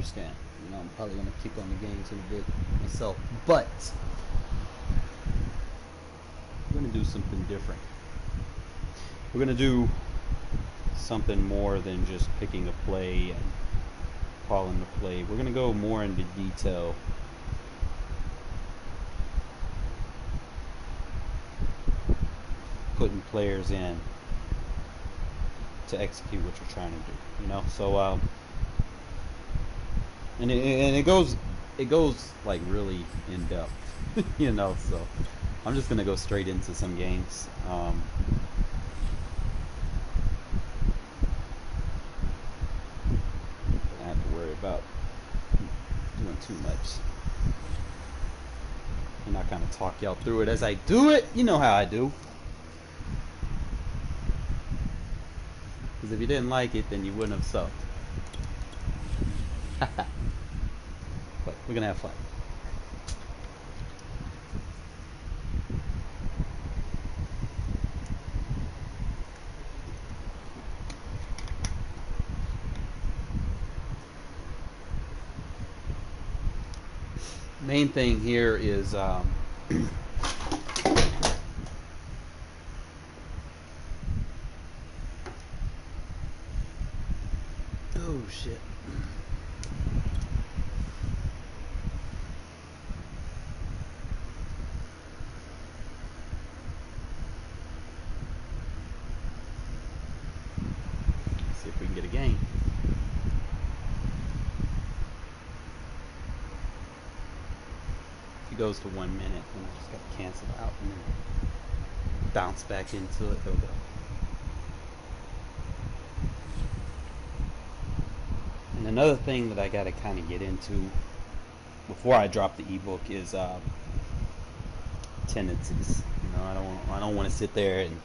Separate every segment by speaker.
Speaker 1: understand. You know, I'm probably gonna kick on the games a little bit myself, but we're gonna do something different. We're gonna do something more than just picking a play and calling the play. We're gonna go more into detail. Putting players in to execute what you're trying to do, you know. So and it goes like really in depth, you know. So I'm just gonna go straight into some games. I don't have to worry about doing too much. I'm not gonna talk y'all through it as I do it. You know how I do. Because if you didn't like it, then you wouldn't have subbed. But we're gonna have fun. Main thing here is oh shit. Let's see if we can get a game. Goes to 1 minute, and I just got to cancel out and then bounce back into it. There we go. And another thing that I got to kind of get into before I drop the ebook is tendencies. You know, I don't want to sit there and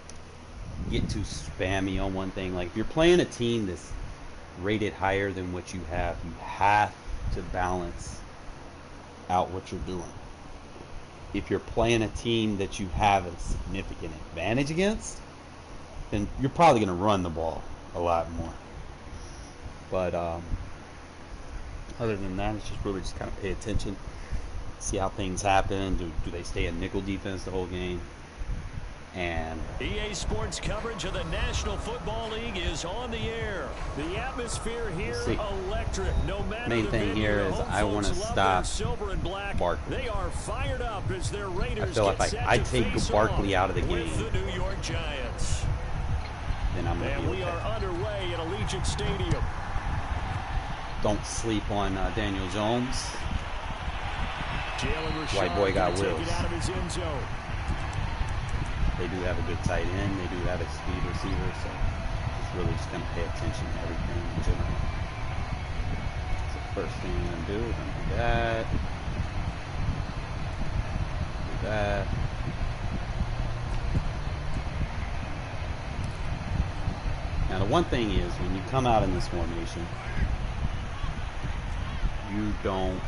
Speaker 1: get too spammy on one thing. Like if you're playing a team that's rated higher than what you have to balance out what you're doing. If you're playing a team that you have a significant advantage against, then you're probably going to run the ball a lot more. But other than that, it's just really just kind of pay attention, see how things happen. Do they stay in nickel defense the whole game? And
Speaker 2: EA Sports coverage of the National Football League is on the air. The atmosphere here electric. No matter
Speaker 1: main thing here is I want to stop Barkley.
Speaker 2: They are fired up as their Raiders
Speaker 1: I feel like if I take Barkley out of the game,
Speaker 2: the New York Giants.
Speaker 1: Then I'm gonna be okay.
Speaker 2: We are underway at Allegiant Stadium.
Speaker 1: Don't sleep on Daniel Jones. White boy got wheels. They do have a good tight end. They do have a speed receiver, so just really just gonna pay attention to everything in general. So first thing I'm gonna do is I'm gonna do that. Do that. Now the one thing is when you come out in this formation, you don't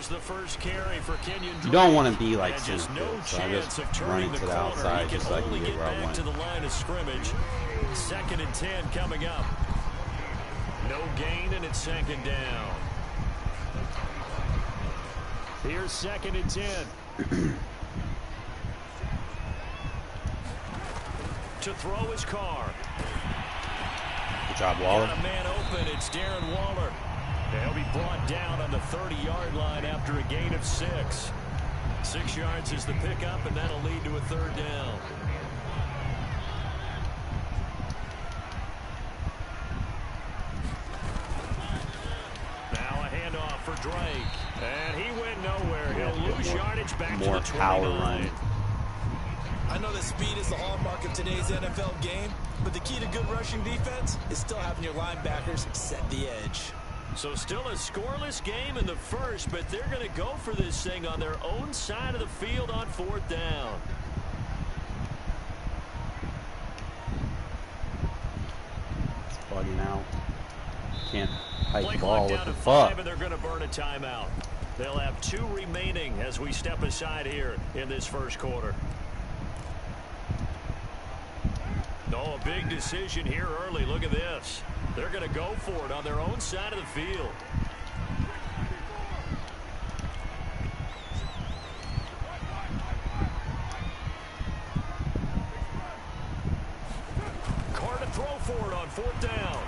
Speaker 2: the first carry for Kenyon.
Speaker 1: You don't want to be like center
Speaker 2: no
Speaker 1: field, so I just
Speaker 2: run
Speaker 1: it to the outside just so I can get where I want.
Speaker 2: To the line of scrimmage. 2nd and 10 coming up. No gain, and it's 2nd down. Here's 2nd and 10. To throw his car.
Speaker 1: Good job, Waller.
Speaker 2: Got a man open. It's Darren Waller. He'll be brought down on the 30-yard line after a gain of 6. 6 yards is the pickup, and that'll lead to a 3rd down. Now a handoff for Drake. And he went nowhere. He'll lose yardage back to the 29.
Speaker 3: I know that speed is the hallmark of today's NFL game, but the key to good rushing defense is still having your linebackers set the edge.
Speaker 2: So still a scoreless game in the first, but they're going to go for this thing on their own side of the field on 4th down.
Speaker 1: It's bugging out. Can't hike the ball. What the fuck?
Speaker 2: And they're going to burn a timeout. They'll have 2 remaining as we step aside here in this first quarter. Oh, a big decision here early. Look at this. They're going to go for it on their own side of the field. Carr to throw for it on 4th down.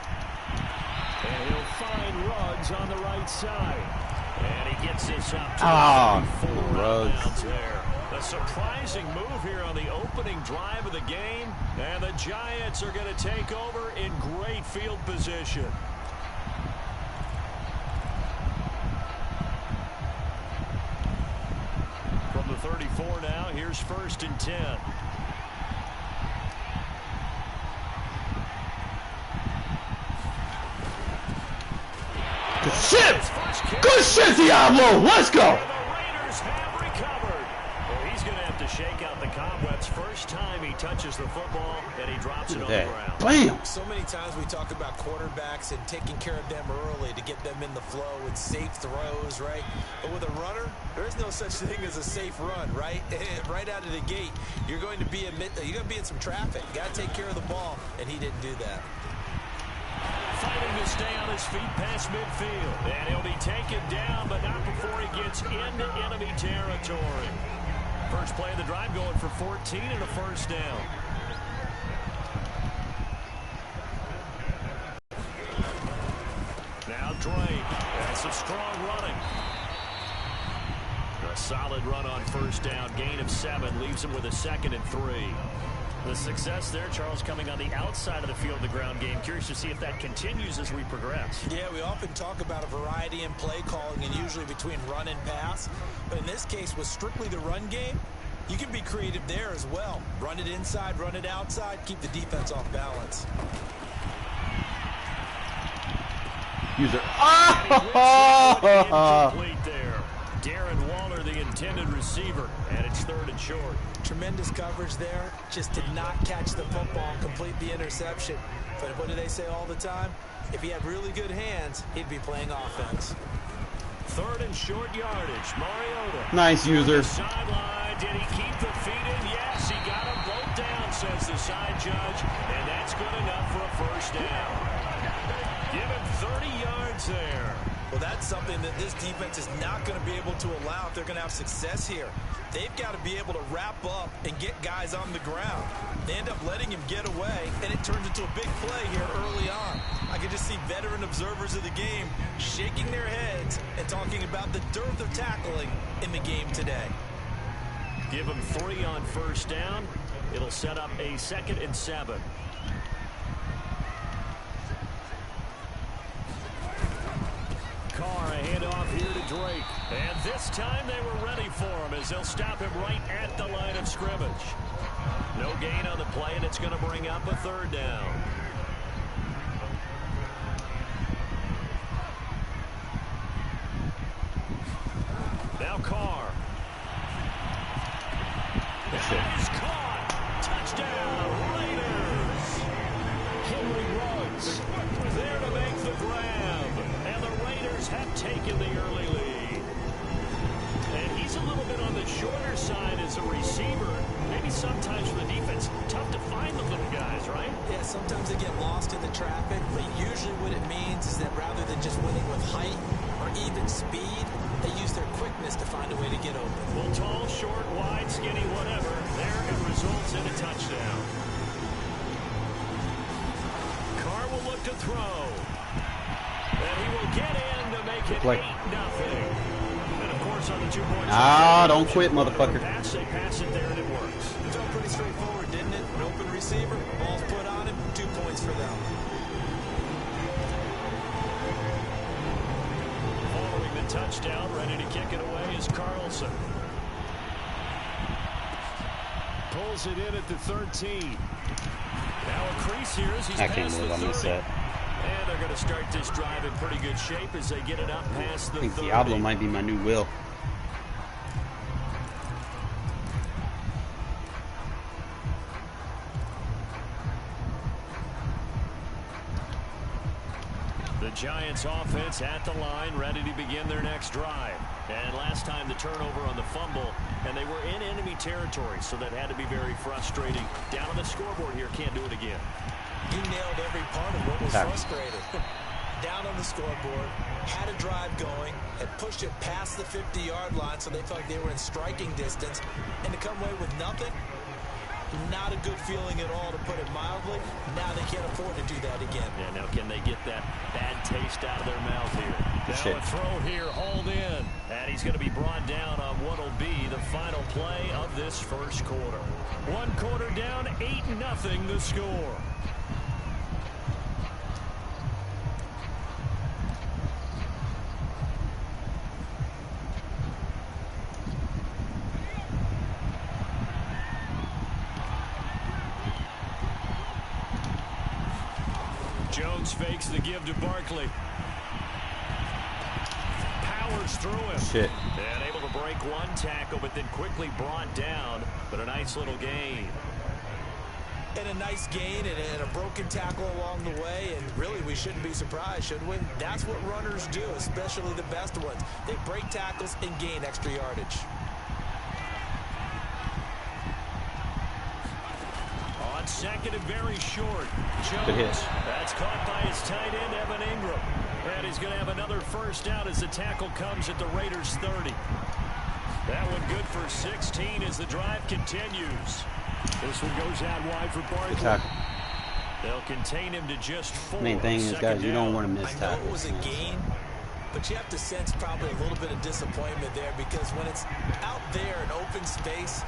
Speaker 2: And he'll find Ruggs on the right side. And he gets this up to 4 Ruggs there. A surprising move here on the opening drive of the game. And the Giants are going to take over in great field position. From the 34 now, here's 1st and 10.
Speaker 1: Good shit! Good shit, Diablo! Let's go!
Speaker 2: And the Raiders have recovered. Well, he's going to have to shake out the cobwebs. First time he touches the football, and he drops it on the ground.
Speaker 1: Bam!
Speaker 3: So many times we talk about quarterbacks and taking care of them early to get them in the flow and safe throws, right? But with a runner, there's no such thing as a safe run, right? Right out of the gate, you're going to be in some traffic. You got to take care of the ball, and he didn't do that.
Speaker 2: Fighting to stay on his feet past midfield. And he'll be taken down, but not before he gets into enemy territory. First play of the drive going for 14 and a 1st down. Now Drake. That's some strong running. A solid run on 1st down. Gain of 7 leaves him with a 2nd and 3. The success there, Charles, coming on the outside of the field, the ground game. Curious to see if that continues as we progress. Yeah, we often talk about a variety in play calling and usually between run and pass. But in this case, with strictly the run game, you can be creative there as well. Run it inside, run it outside, keep the defense off balance.
Speaker 1: User.
Speaker 2: Incomplete there. Darren Waller, the intended receiver, and it's 3rd and short.
Speaker 3: Tremendous coverage there. Just did not catch the football, complete the interception. But what do they say all the time? If he had really good hands, he'd be playing offense.
Speaker 2: 3rd and short yardage. Mariota.
Speaker 1: Nice user.
Speaker 2: Sideline. Did he keep the feet in? Yes, he got them both down, says the side judge. And that's good enough for a 1st down. Give him 30 yards there. Well, that's something that this defense is not going to be able to allow if they're going to have success here. They've got to be able to wrap up and get guys on the ground. They end up letting him get away, and it turns into a big play here early on. I can just see veteran observers of the game shaking their heads and talking about the dearth of tackling in the game today. Give him 3 on 1st down. It'll set up a 2nd and 7. Carr, a handoff here to Drake. And this time they were ready for him as they'll stop him right at the line of scrimmage. No gain on the play, and it's going to bring up a 3rd down. Now Carr. He's caught. Touchdown, Raiders. Henry Ruggs there to make the grab. And the Raiders have taken the early lead. And he's a little bit on the shorter side as a receiver. Maybe sometimes for the defense, tough to find the little guys, right? Yeah, sometimes they get lost in the traffic, but usually what it means is that rather than just winning with height or even speed, they use their quickness to find a way to get open. Well, tall, short, wide, skinny, whatever. There it results in a touchdown. Carr will look to throw. And he will get in to make it 8-0. And of course on the 2-point.
Speaker 1: Don't quit, motherfucker.
Speaker 2: They pass it there and it works. It felt pretty straightforward, didn't it? An open receiver, ball's put on him, 2 points for them. Following the touchdown, ready to kick it away is Carlson. Pulls it in at the 13. Now a crease here as he's
Speaker 1: I can't
Speaker 2: past the
Speaker 1: believe I missed
Speaker 2: 30.
Speaker 1: that.
Speaker 2: And they're going to start this drive in pretty good shape as they get it up past the 30.
Speaker 1: I think Diablo might be my new Will.
Speaker 2: The Giants offense at the line, ready to begin their next drive. And last time the turnover on the fumble, and they were in enemy territory, so that had to be very frustrating. Down on the scoreboard here, can't do it again.
Speaker 3: You nailed every part of what was frustrating. Down on the scoreboard, had a drive going, had pushed it past the 50-yard line so they felt like they were in striking distance, and to come away with nothing, not a good feeling at all, to put it mildly. Now they can't afford to do that again.
Speaker 2: Yeah, now can they get that bad taste out of their mouth here? Now a throw here, hauled in. And he's going to be brought down on what will be the final play of this first quarter. 1 quarter down, 8-0 the score. Jones fakes the give to Barkley. Powers through him.
Speaker 1: Shit.
Speaker 2: And able to break one tackle, but then quickly brought down. But a nice little gain.
Speaker 3: And a nice gain and a broken tackle along the way. And really, we shouldn't be surprised, should we? That's what runners do, especially the best ones. They break tackles and gain extra yardage.
Speaker 2: On second and very short. Jones.
Speaker 1: Good hit.
Speaker 2: That's caught by his tight end, Evan Ingram. And he's going to have another first down as the tackle comes at the Raiders' 30. That one good for 16 as the drive continues. This one goes out wide for Barkley. They'll contain him to just 4.
Speaker 1: Main thing is, guys, you don't want to miss
Speaker 3: tackles.
Speaker 1: tackles.
Speaker 3: I know it was a gain, but you have to sense probably a little bit of disappointment there, because when it's out there in open space,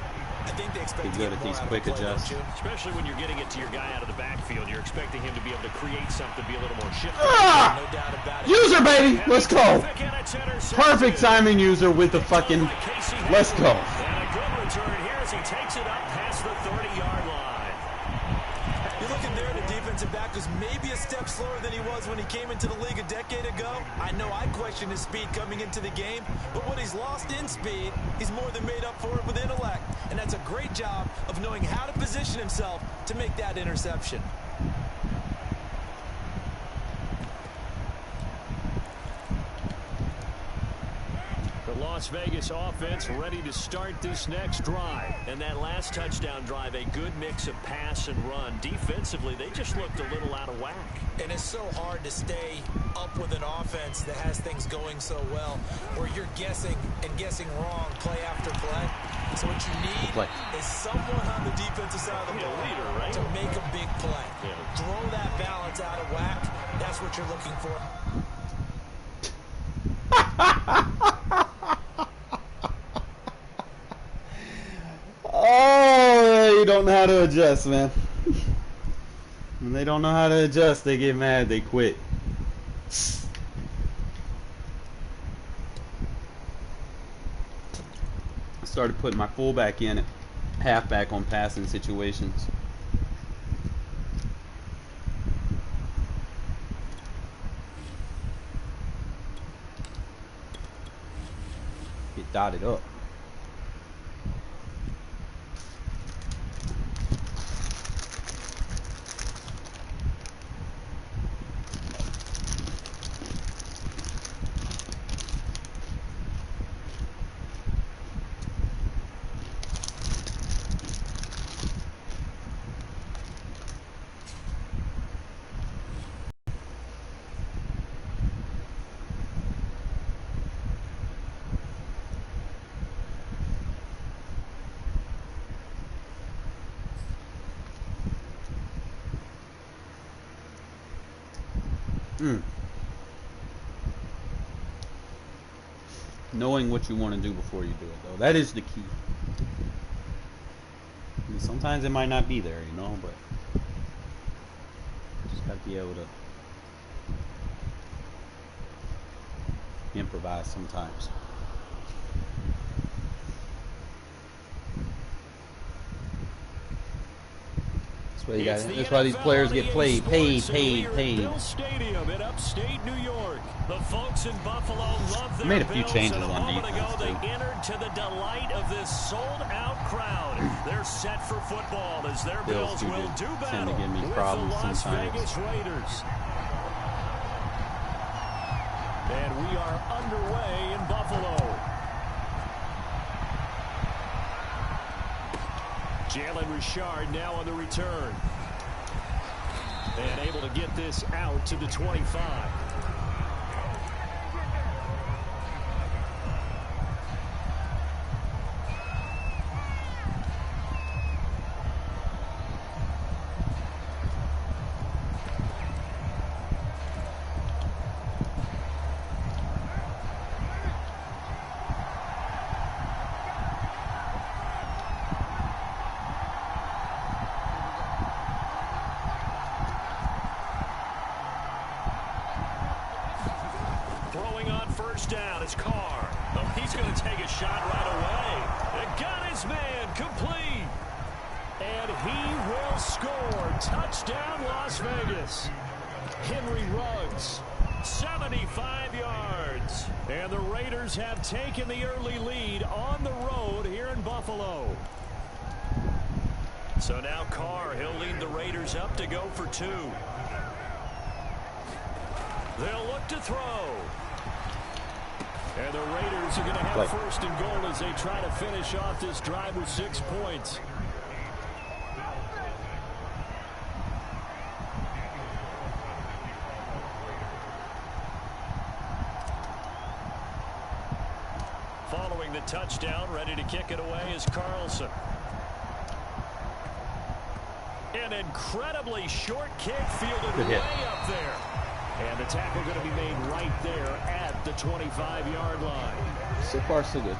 Speaker 3: I think they expect to
Speaker 1: good
Speaker 3: get
Speaker 1: at
Speaker 3: more
Speaker 1: these
Speaker 3: out of
Speaker 1: quick
Speaker 3: the play,
Speaker 1: adjusts.
Speaker 3: don't you?
Speaker 2: Especially when you're getting it to your guy out of the backfield. You're expecting him to be able to create something, be a little more shifty.
Speaker 1: Ah!
Speaker 3: No doubt about it.
Speaker 1: User, baby! Let's go! Perfect timing, user, with the fucking... Let's go.
Speaker 2: And a good return here as he takes it up past the 30-yard line.
Speaker 3: You're looking there at a defensive back who's maybe a step slower than he was when he came into the league a decade ago. I know I questioned his speed coming into the game, but what he's lost in speed, he's more than made up for it with intellect. And that's a great job of knowing how to position himself to make that interception.
Speaker 2: The Las Vegas offense ready to start this next drive. And that last touchdown drive, a good mix of pass and run. Defensively, they just looked a little out of whack.
Speaker 3: And it's so hard to stay up with an offense that has things going so well, where you're guessing and guessing wrong play after play. So what you need is someone on the defensive side of the ball to make a big play. Yeah. Throw that balance out of whack. That's what you're looking for.
Speaker 1: Oh, you don't know how to adjust, man. When they don't know how to adjust, they get mad, they quit. I started putting my fullback in at halfback on passing situations. Get dotted up. Knowing what you want to do before you do it, though. That is the key. I mean, sometimes it might not be there, you know, but you just got to be able to improvise sometimes. That's why these players get paid.
Speaker 2: Bill Stadium in upstate New York. The folks in Buffalo love their
Speaker 1: made a few
Speaker 2: Bills,
Speaker 1: changes
Speaker 2: and a
Speaker 1: on
Speaker 2: moment
Speaker 1: defense,
Speaker 2: ago, they
Speaker 1: too.
Speaker 2: entered to the delight of this sold-out crowd. They're set for football as their Bills will do battle
Speaker 1: tend to give me
Speaker 2: with
Speaker 1: problems
Speaker 2: the Las
Speaker 1: sometimes.
Speaker 2: Vegas Raiders. And we are underway in Buffalo. Jalen Richard now on the return. And able to get this out to the 25. Throwing on first down is Carr. Oh, he's going to take a shot right away. And got his man complete. And he will score. Touchdown, Las Vegas. Henry Ruggs, 75 yards. And the Raiders have taken the early lead on the road here in Buffalo. So now Carr, he'll lead the Raiders up to go for 2. They'll look to throw. And the Raiders are going to have first and goal as they try to finish off this drive with 6 points. Following the touchdown, ready to kick it away is Carlson. An incredibly short kick fielded way up there. And the tackle going to be made right there at the 25-yard line.
Speaker 1: So far, so good.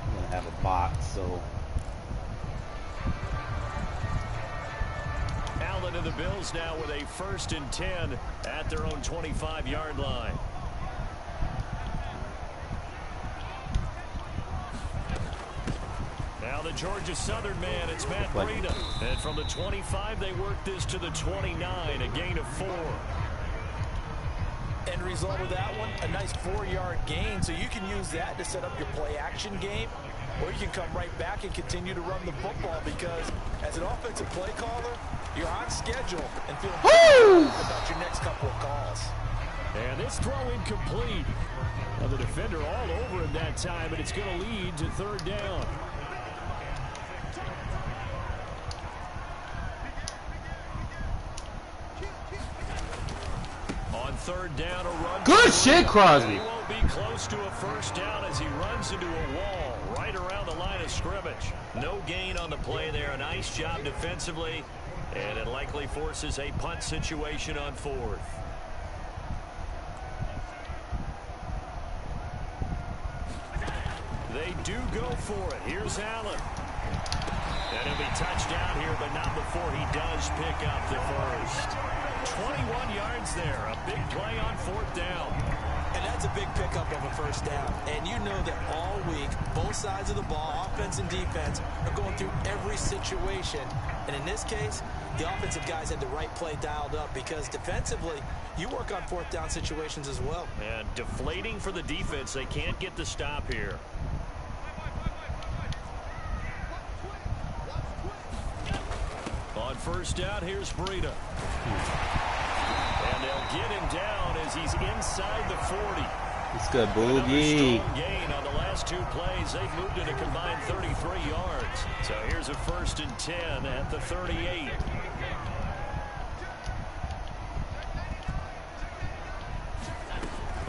Speaker 1: I'm going to have a box, so...
Speaker 2: Allen and the Bills now with a 1st and 10 at their own 25-yard line. Now the Georgia Southern man, it's Matt Breida. And from the 25, they work this to the 29, a gain of 4.
Speaker 3: End result of that one, a nice 4-yard gain, so you can use that to set up your play-action game, or you can come right back and continue to run the football because as an offensive play caller, you're on schedule and feeling good about your next couple of calls.
Speaker 2: And this throw incomplete. Now the defender all over him that time, and it's going to lead to 3rd down. On 3rd down, a run.
Speaker 1: Good shit, Crosby.
Speaker 2: He won't be close to a 1st down as he runs into a wall right around the line of scrimmage. No gain on the play there. A nice job defensively. And it likely forces a punt situation on 4th. They do go for it. Here's Allen. And he'll be touched down here, but not before he does pick up the first. 21 yards there. A big play on 4th down.
Speaker 3: And that's a big pickup of a 1st down. And you know that all week, both sides of the ball, offense and defense, are going through every situation. And in this case, the offensive guys had the right play dialed up because defensively, you work on 4th down situations as well.
Speaker 2: And deflating for the defense. They can't get the stop here. On 1st down, here's Breida. And they'll get him down as he's inside the 40.
Speaker 1: It's good, Boogie.
Speaker 2: Strong gain on the last 2 plays. They've moved it a combined 33 yards. So here's a 1st and 10 at the 38.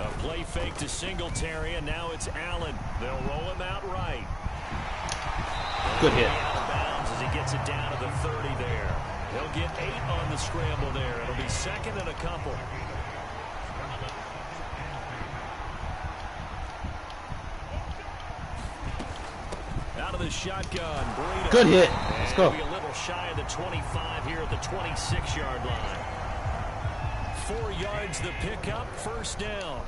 Speaker 2: A play fake to Singletary, and now it's Allen. They'll roll him out right.
Speaker 1: Good hit.
Speaker 2: Out of bounds as he gets it down to the 30 there. He'll get 8 on the scramble there. It'll be 2nd and a couple. Out of the shotgun, Breida.
Speaker 1: Good hit. Let's go.
Speaker 2: Be a little shy of the 25 here at the 26-yard line. 4 yards the pickup, 1st down.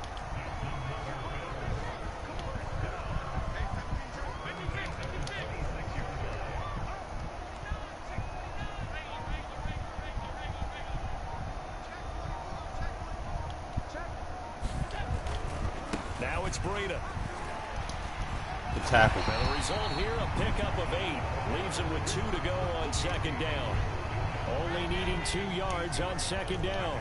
Speaker 2: Now it's Breida.
Speaker 1: Good tackle.
Speaker 2: And the result here, a pickup of 8. leaves him with 2 to go on second down. Only needing 2 yards on second down.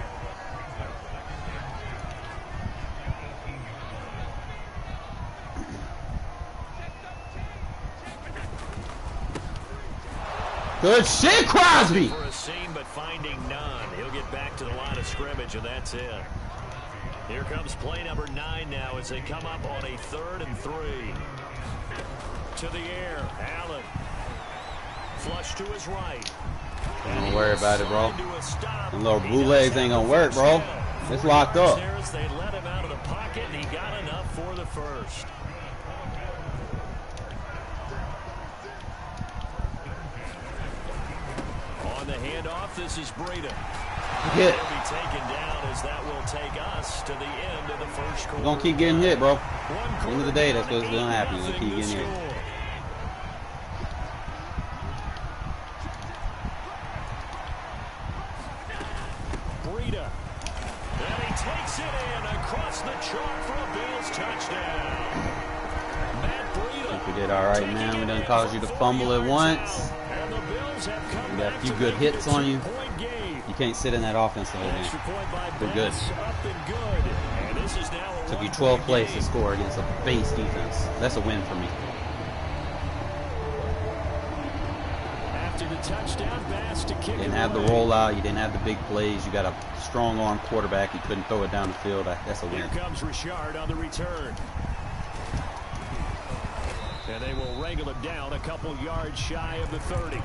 Speaker 1: Good shit, Crosby!
Speaker 2: For a seam, but finding none. He'll get back to the line of scrimmage, and that's it. Here comes play number 9 now as they come up on a 3rd and 3. To the air, Allen. Flush to his right.
Speaker 1: Don't worry about it, bro. Them little bootlegs ain't gonna work, bro. It's locked up.
Speaker 2: They let him out of the pocket, and he got enough for the first. On the handoff, this is Breida.
Speaker 1: Hit.
Speaker 2: He'll be taken down as that will take us to the end of the first quarter.
Speaker 1: We're gonna keep getting hit, bro. At the end of the day, that's what's gonna happen. We're gonna keep getting hit.
Speaker 2: Breida. And he takes it in across the chalk for a Bills touchdown. Matt Breida.
Speaker 1: I think we did all right, man. We done caused you to fumble at once.
Speaker 2: And the Bills have come
Speaker 1: We got a few good hits on you. You can't sit in that offense the whole game. We're good. Took you 12 plays to score against a base defense. That's a win for me.
Speaker 2: After the touchdown pass to kick,
Speaker 1: Didn't have the rollout. You didn't have the big plays. You got a strong arm quarterback. He couldn't throw it down the field. That's a win.
Speaker 2: Here comes Richard on the return. And they will wrangle him down a couple yards shy of the 30.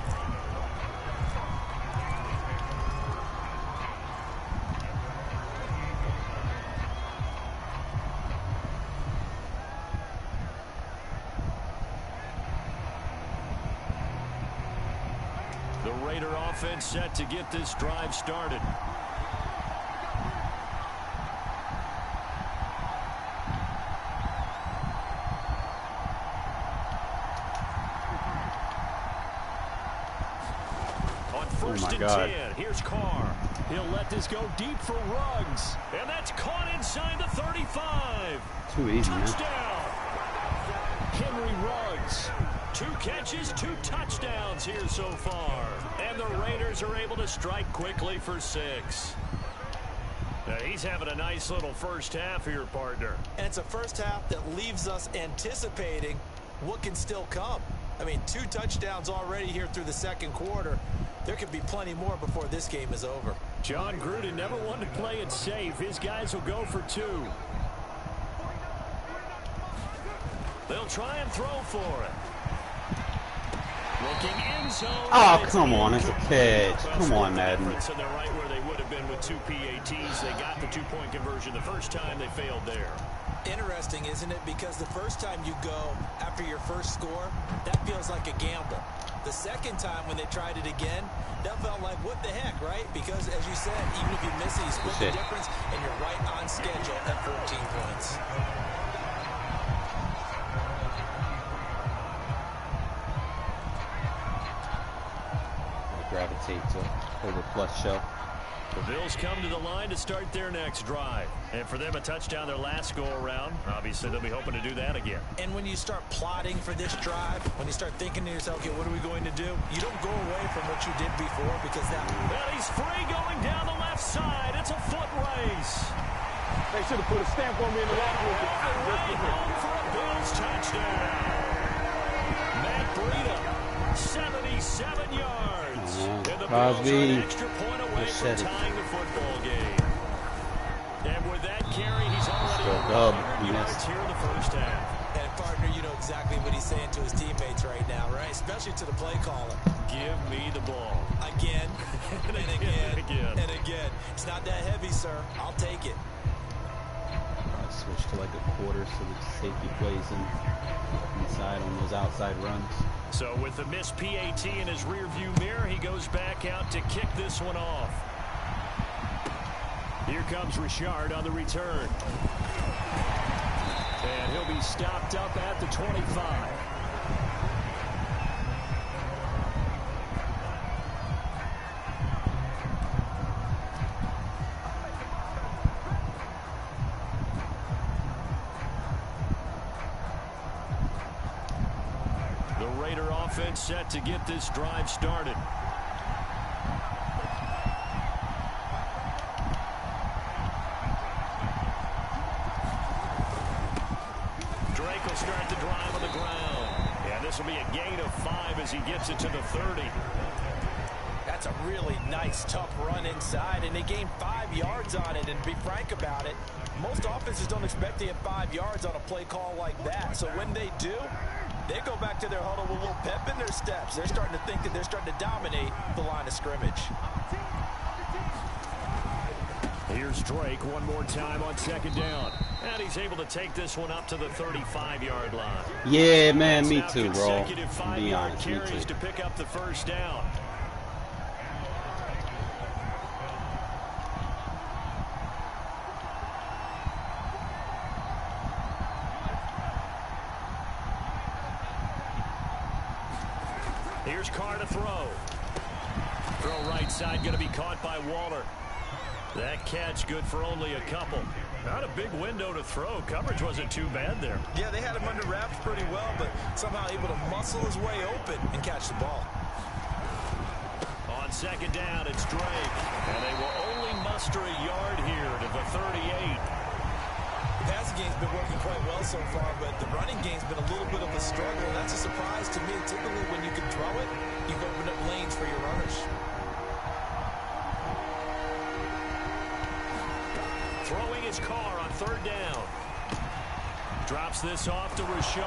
Speaker 2: The Raider offense set to get this drive started. On first and 10, here's Carr. He'll let this go deep for Ruggs. And that's caught inside the 35.
Speaker 1: Too easy,
Speaker 2: Touchdown.
Speaker 1: man.
Speaker 2: Henry Ruggs. 2 catches, 2 touchdowns here so far. And the Raiders are able to strike quickly for 6. Now he's having a nice little first half here, partner.
Speaker 3: And it's a first half that leaves us anticipating what can still come. I mean, 2 touchdowns already here through the second quarter. There could be plenty more before this game is over.
Speaker 2: John Gruden never wanted to play it safe. His guys will go for 2. They'll try and throw for it. Looking in zone.
Speaker 1: Oh, come on. It's a catch. Come on, Madden.
Speaker 2: And they're right where they would have been with 2 PATs. They got the 2-point conversion the first time. They failed there.
Speaker 3: Interesting, isn't it? Because the first time you go after your first score, that feels like a gamble. The second time when they tried it again, that felt like, what the heck, right? Because, as you said, even if you miss it, you split the difference, and you're right on schedule at 14 points.
Speaker 1: Gravitate to over plus show.
Speaker 2: The Bills come to the line to start their next drive. And for them, a touchdown their last go-around. Obviously, they'll be hoping to do that again.
Speaker 3: And when you start plotting for this drive, when you start thinking to yourself, okay, what are we going to do? You don't go away from what you did before because that...
Speaker 2: Well, he's free going down the left side. It's a foot race.
Speaker 4: They should have put a stamp on me in the locker room.
Speaker 2: Right home for a Bills touchdown. Matt Breida, 77 yards. And the Bills are an extra point away from tying the football game. And with that carry, he's already over 100 yards here in the first half.
Speaker 3: And partner, you know exactly what he's saying to his teammates right now, right? Especially to the play caller.
Speaker 2: Give me the ball.
Speaker 3: Again, and again,
Speaker 2: and again.
Speaker 3: and again. It's not that heavy, sir. I'll take it.
Speaker 1: Switch to like a quarter so the safety plays inside on those outside runs.
Speaker 2: So with the missed PAT in his rearview mirror, he goes back out to kick this one off. Here comes Richard on the return. And he'll be stopped up at the 25. offense set to get this drive started. Drake will start the drive on the ground. Yeah, this will be a gain of 5 as he gets it to the 30.
Speaker 3: That's a really nice, tough run inside, and they gained 5 yards on it. And to be frank about it, most offenses don't expect to get 5 yards on a play call like that. So when they do, they go back to their huddle with a little pep in their steps. They're starting to think that they're starting to dominate the line of scrimmage.
Speaker 2: Here's Drake one more time on 2nd down. And he's able to take this one up to the 35-yard line.
Speaker 1: Yeah, man, me too, bro. Be honest, me too.
Speaker 2: To pick up the first down. Here's Carr to throw. Throw right side, going to be caught by Waller. That catch good for only a couple. Not a big window to throw. Coverage wasn't too bad there.
Speaker 3: Yeah, they had him under wraps pretty well, but somehow able to muscle his way open and catch the ball.
Speaker 2: On 2nd down, it's Drake. And they will only muster a yard here to the 38.
Speaker 3: The passing game's been working quite well so far, but the running game's been a little bit of a struggle. That's a surprise to me. Typically, when you can throw it, you've opened up lanes for your runners.
Speaker 2: Throwing his Carr on 3rd down. Drops this off to Richard.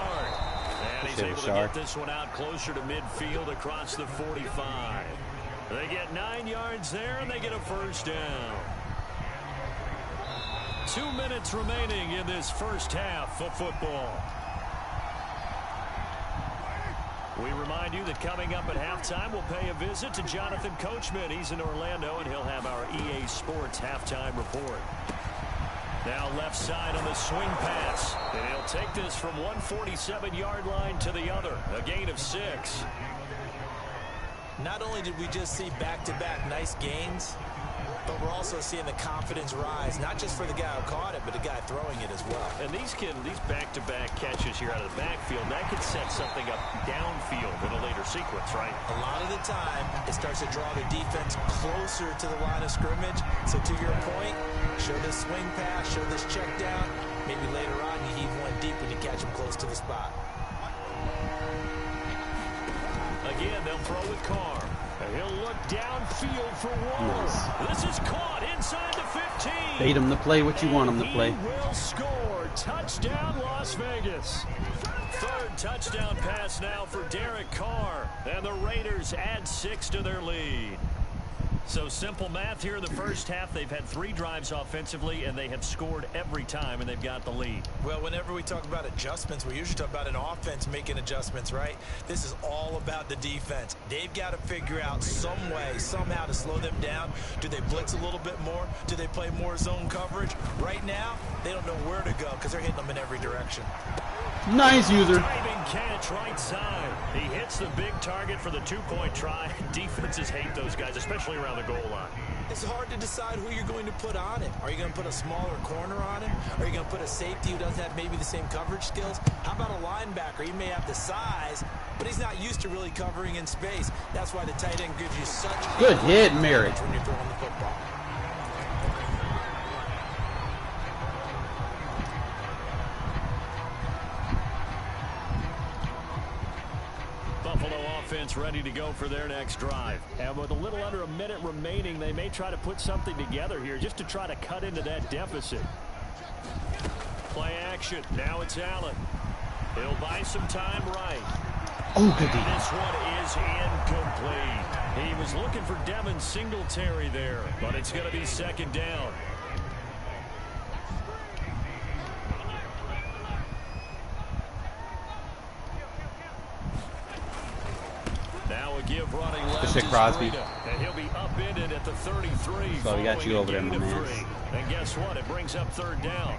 Speaker 2: And he's able to get this one out closer to midfield across the 45. They get 9 yards there, and they get a first down. 2 minutes remaining in this first half of football. We remind you that coming up at halftime, we'll pay a visit to Jonathan Coachman. He's in Orlando, and he'll have our EA Sports halftime report. Now left side on the swing pass. And he'll take this from 147-yard line to the other. A gain of 6.
Speaker 3: Not only did we just see back-to-back nice gains, but we're also seeing the confidence rise, not just for the guy who caught it, but the guy throwing it as well.
Speaker 2: And these back-to-back catches here out of the backfield, that could set something up downfield in a later sequence, right?
Speaker 3: A lot of the time, it starts to draw the defense closer to the line of scrimmage. So to your point, show this swing pass, show this check down. Maybe later on, you heave one deep when you catch him close to the spot.
Speaker 2: Again, they'll throw with Carr. He'll look downfield for Waller. This is caught inside the 15.
Speaker 1: Bait him to play what you want him to play.
Speaker 2: He will score. Touchdown, Las Vegas. 3rd touchdown pass now for Derek Carr. And the Raiders add 6 to their lead. So simple math here in the first half. They've had 3 drives offensively, and they have scored every time, and they've got the lead.
Speaker 3: Well, whenever we talk about adjustments, we usually talk about an offense making adjustments, right? This is all about the defense. They've got to figure out some way, somehow to slow them down. Do they blitz a little bit more? Do they play more zone coverage? Right now, they don't know where to go because they're hitting them in every direction.
Speaker 1: Nice user.
Speaker 2: Diving catch right side. He hits the big target for the 2-point try. Defenses hate those guys, especially around the goal line.
Speaker 3: It's hard to decide who you're going to put on him. Are you going to put a smaller corner on him? Are you going to put a safety who doesn't have maybe the same coverage skills? How about a linebacker? He may have the size, but he's not used to really covering in space. That's why the tight end gives you such
Speaker 1: good hit, Merritt.
Speaker 3: When you're throwing the football.
Speaker 2: Buffalo offense ready to go for their next drive. And with a little under a minute remaining, they may try to put something together here just to try to cut into that deficit. Play action. Now it's Allen. He'll buy some time right.
Speaker 1: Oh, good deal.
Speaker 2: This one is incomplete. He was looking for Devin Singletary there, but it's going to be 2nd down. Now a give running left
Speaker 1: to Crosby.
Speaker 2: And he'll be upended at the 33.
Speaker 1: So we got you over there, my man.
Speaker 2: And guess what? It brings up 3rd down.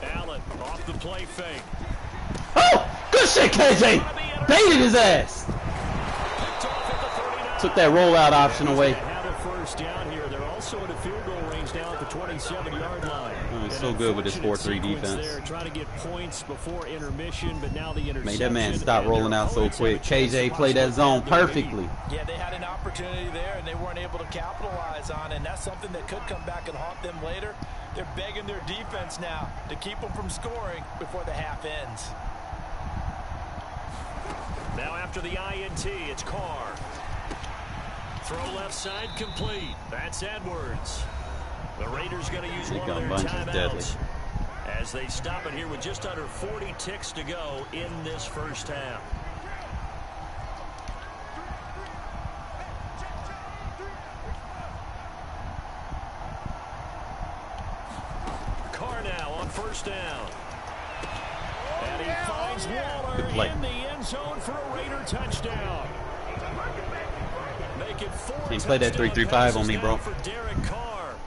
Speaker 2: Allen off the play fake.
Speaker 1: Oh, good shit, KJ. Baited his ass. Took that rollout option away.
Speaker 2: Have a first down here. They're also in a field goal range now at the 27. 27-yard line.
Speaker 1: Oh, he's so good with his 4-3 defense.
Speaker 2: There, trying to get points before intermission, but now the interception.
Speaker 1: Made that man stop rolling out so quick. KJ played that zone perfectly.
Speaker 3: Yeah, they had an opportunity there, and they weren't able to capitalize on it, and that's something that could come back and haunt them later. They're begging their defense now to keep them from scoring before the half ends.
Speaker 2: Now after the INT, it's Carr. Throw left side complete. That's Edwards. The Raiders going to use one of their timeouts as they stop it here with just under 40 ticks to go in this first half. Carr now on first down. And he finds Waller in the end zone for a Raider touchdown. Make it 4
Speaker 1: Can't play that 3-3-5 on me, bro.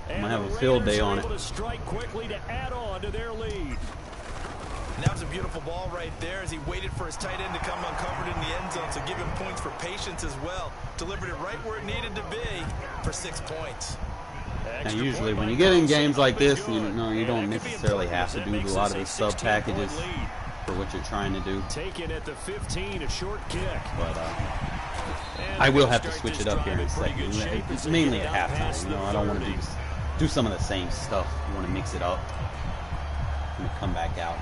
Speaker 1: I'm gonna have a field day on it.
Speaker 2: To strike quickly to add on to their lead.
Speaker 3: And that was a beautiful ball right there as he waited for his tight end to come uncovered in the end zone, so give him points for patience as well. Delivered it right where it needed to be for 6 points.
Speaker 1: Now usually when you get in games like this, you know, you don't necessarily have to do a lot of the sub packages for what you're trying to do.
Speaker 2: Taken at the 15, a short kick.
Speaker 1: But I will have to switch it up here in a second. It's mainly at halftime. You know, I don't want to do some of the same stuff. You want to mix it up. I'm gonna come back out.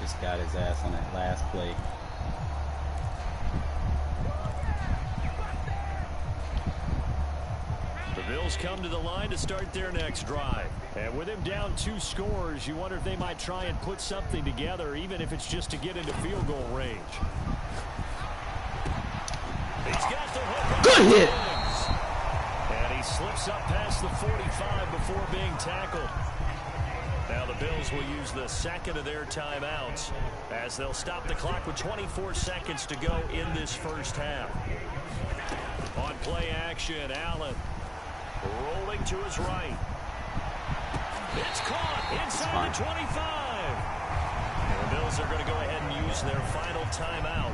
Speaker 1: Just got his ass on that last play.
Speaker 2: The Bills come to the line to start their next drive. And with him down 2 scores, you wonder if they might try and put something together, even if it's just to get into field goal range. He's got the hook.
Speaker 1: Good hit.
Speaker 2: And he slips up past the 45 before being tackled. Now the Bills will use the second of their timeouts as they'll stop the clock with 24 seconds to go in this first half. On play action, Allen rolling to his right. It's caught inside the 25. And the Bills are going to go ahead and use their final timeout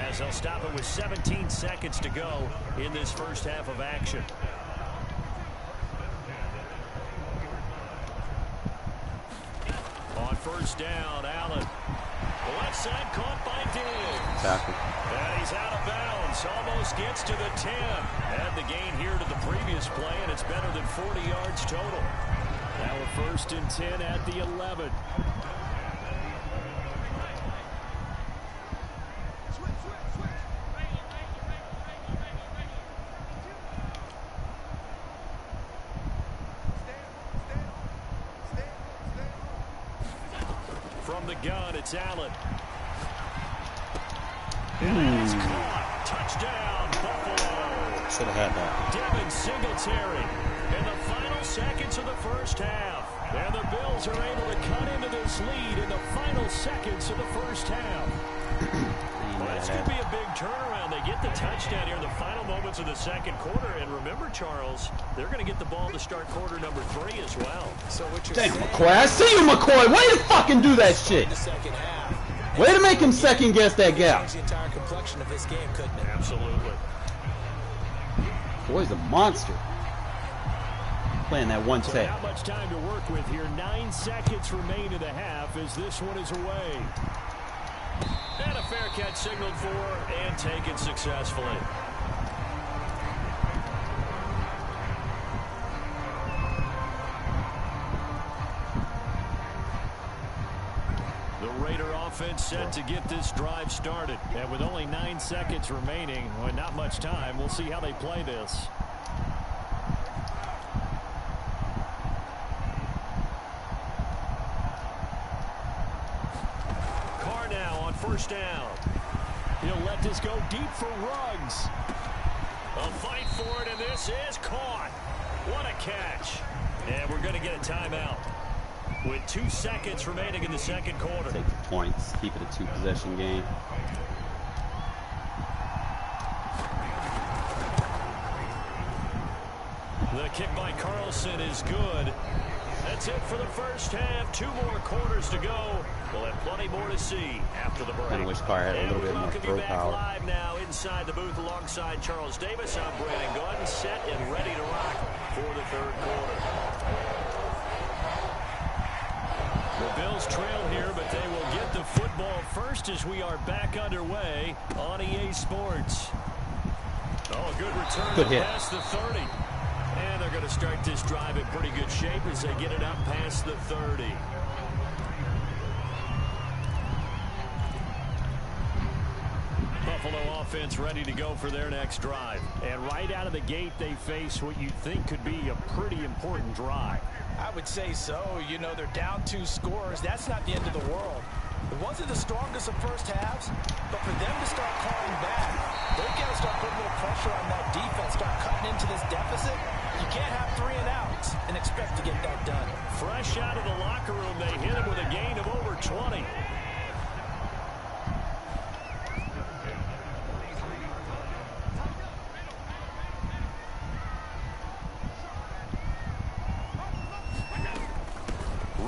Speaker 2: as they'll stop it with 17 seconds to go in this first half of action. On first down, Allen. The left side caught by Diggs.
Speaker 1: Tackle.
Speaker 2: And he's out of bounds. Almost gets to the 10. Add the gain here to the previous play, and it's better than 40 yards total. Now a 1st and 10 at the 11. From the gun, it's Allen. And it's caught. Touchdown, Buffalo.
Speaker 1: Should have had that.
Speaker 2: Devin Singletary in the final seconds of the first half. And the Bills are able to cut into this lead in the final seconds of the first half. Well, this could be a big turnaround. They get the touchdown here in the final moments of the second quarter. And remember, Charles, they're going to get the ball to start quarter number 3 as well.
Speaker 3: So what you're
Speaker 1: Damn,
Speaker 3: saying,
Speaker 1: McCoy. I see you, McCoy. Way to fucking do that shit.
Speaker 3: the second half.
Speaker 1: Way to make him second guess that gap.
Speaker 3: Change the entire complexion of this game, couldn't it?
Speaker 2: Absolutely.
Speaker 1: Boy's a monster. Playing that one
Speaker 2: So
Speaker 1: set.
Speaker 2: not much time to work with here. 9 seconds remain in the half as this one is away. And a fair catch signaled for and taken successfully. The Raider offense set to get this drive started. And with only 9 seconds remaining, well, not much time, we'll see how they play this. Carr now on first down. He'll let this go deep for Ruggs. A fight for it, and this is caught. What a catch. And we're going to get a timeout with 2 seconds remaining in the second quarter.
Speaker 1: Take the points. Keep it a 2-possession game.
Speaker 2: The kick by Carlson is good. That's it for the first half. 2 more quarters to go. We'll have plenty more to see after the break.
Speaker 1: Kind of wish Carr had a little bit more throw power.
Speaker 2: Live now inside the booth alongside Charles Davis. I'm Brandon Gordon, set and ready to rock for the third quarter. Bills trail here, but they will get the football first as we are back underway on EA Sports. Oh, good return.
Speaker 1: Good hit.
Speaker 2: Past the 30. And they're going to start this drive in pretty good shape as they get it up past the 30. Buffalo offense ready to go for their next drive. And right out of the gate, they face what you think could be a pretty important drive.
Speaker 3: I would say so. You know, they're down 2 scores. That's not the end of the world. It wasn't the strongest of first halves, but for them to start calling back, they've got to start putting a little pressure on that defense, start cutting into this deficit. You can't have 3 and outs and expect to get that done.
Speaker 2: Fresh out of the locker room, they hit him with a gain of over 20.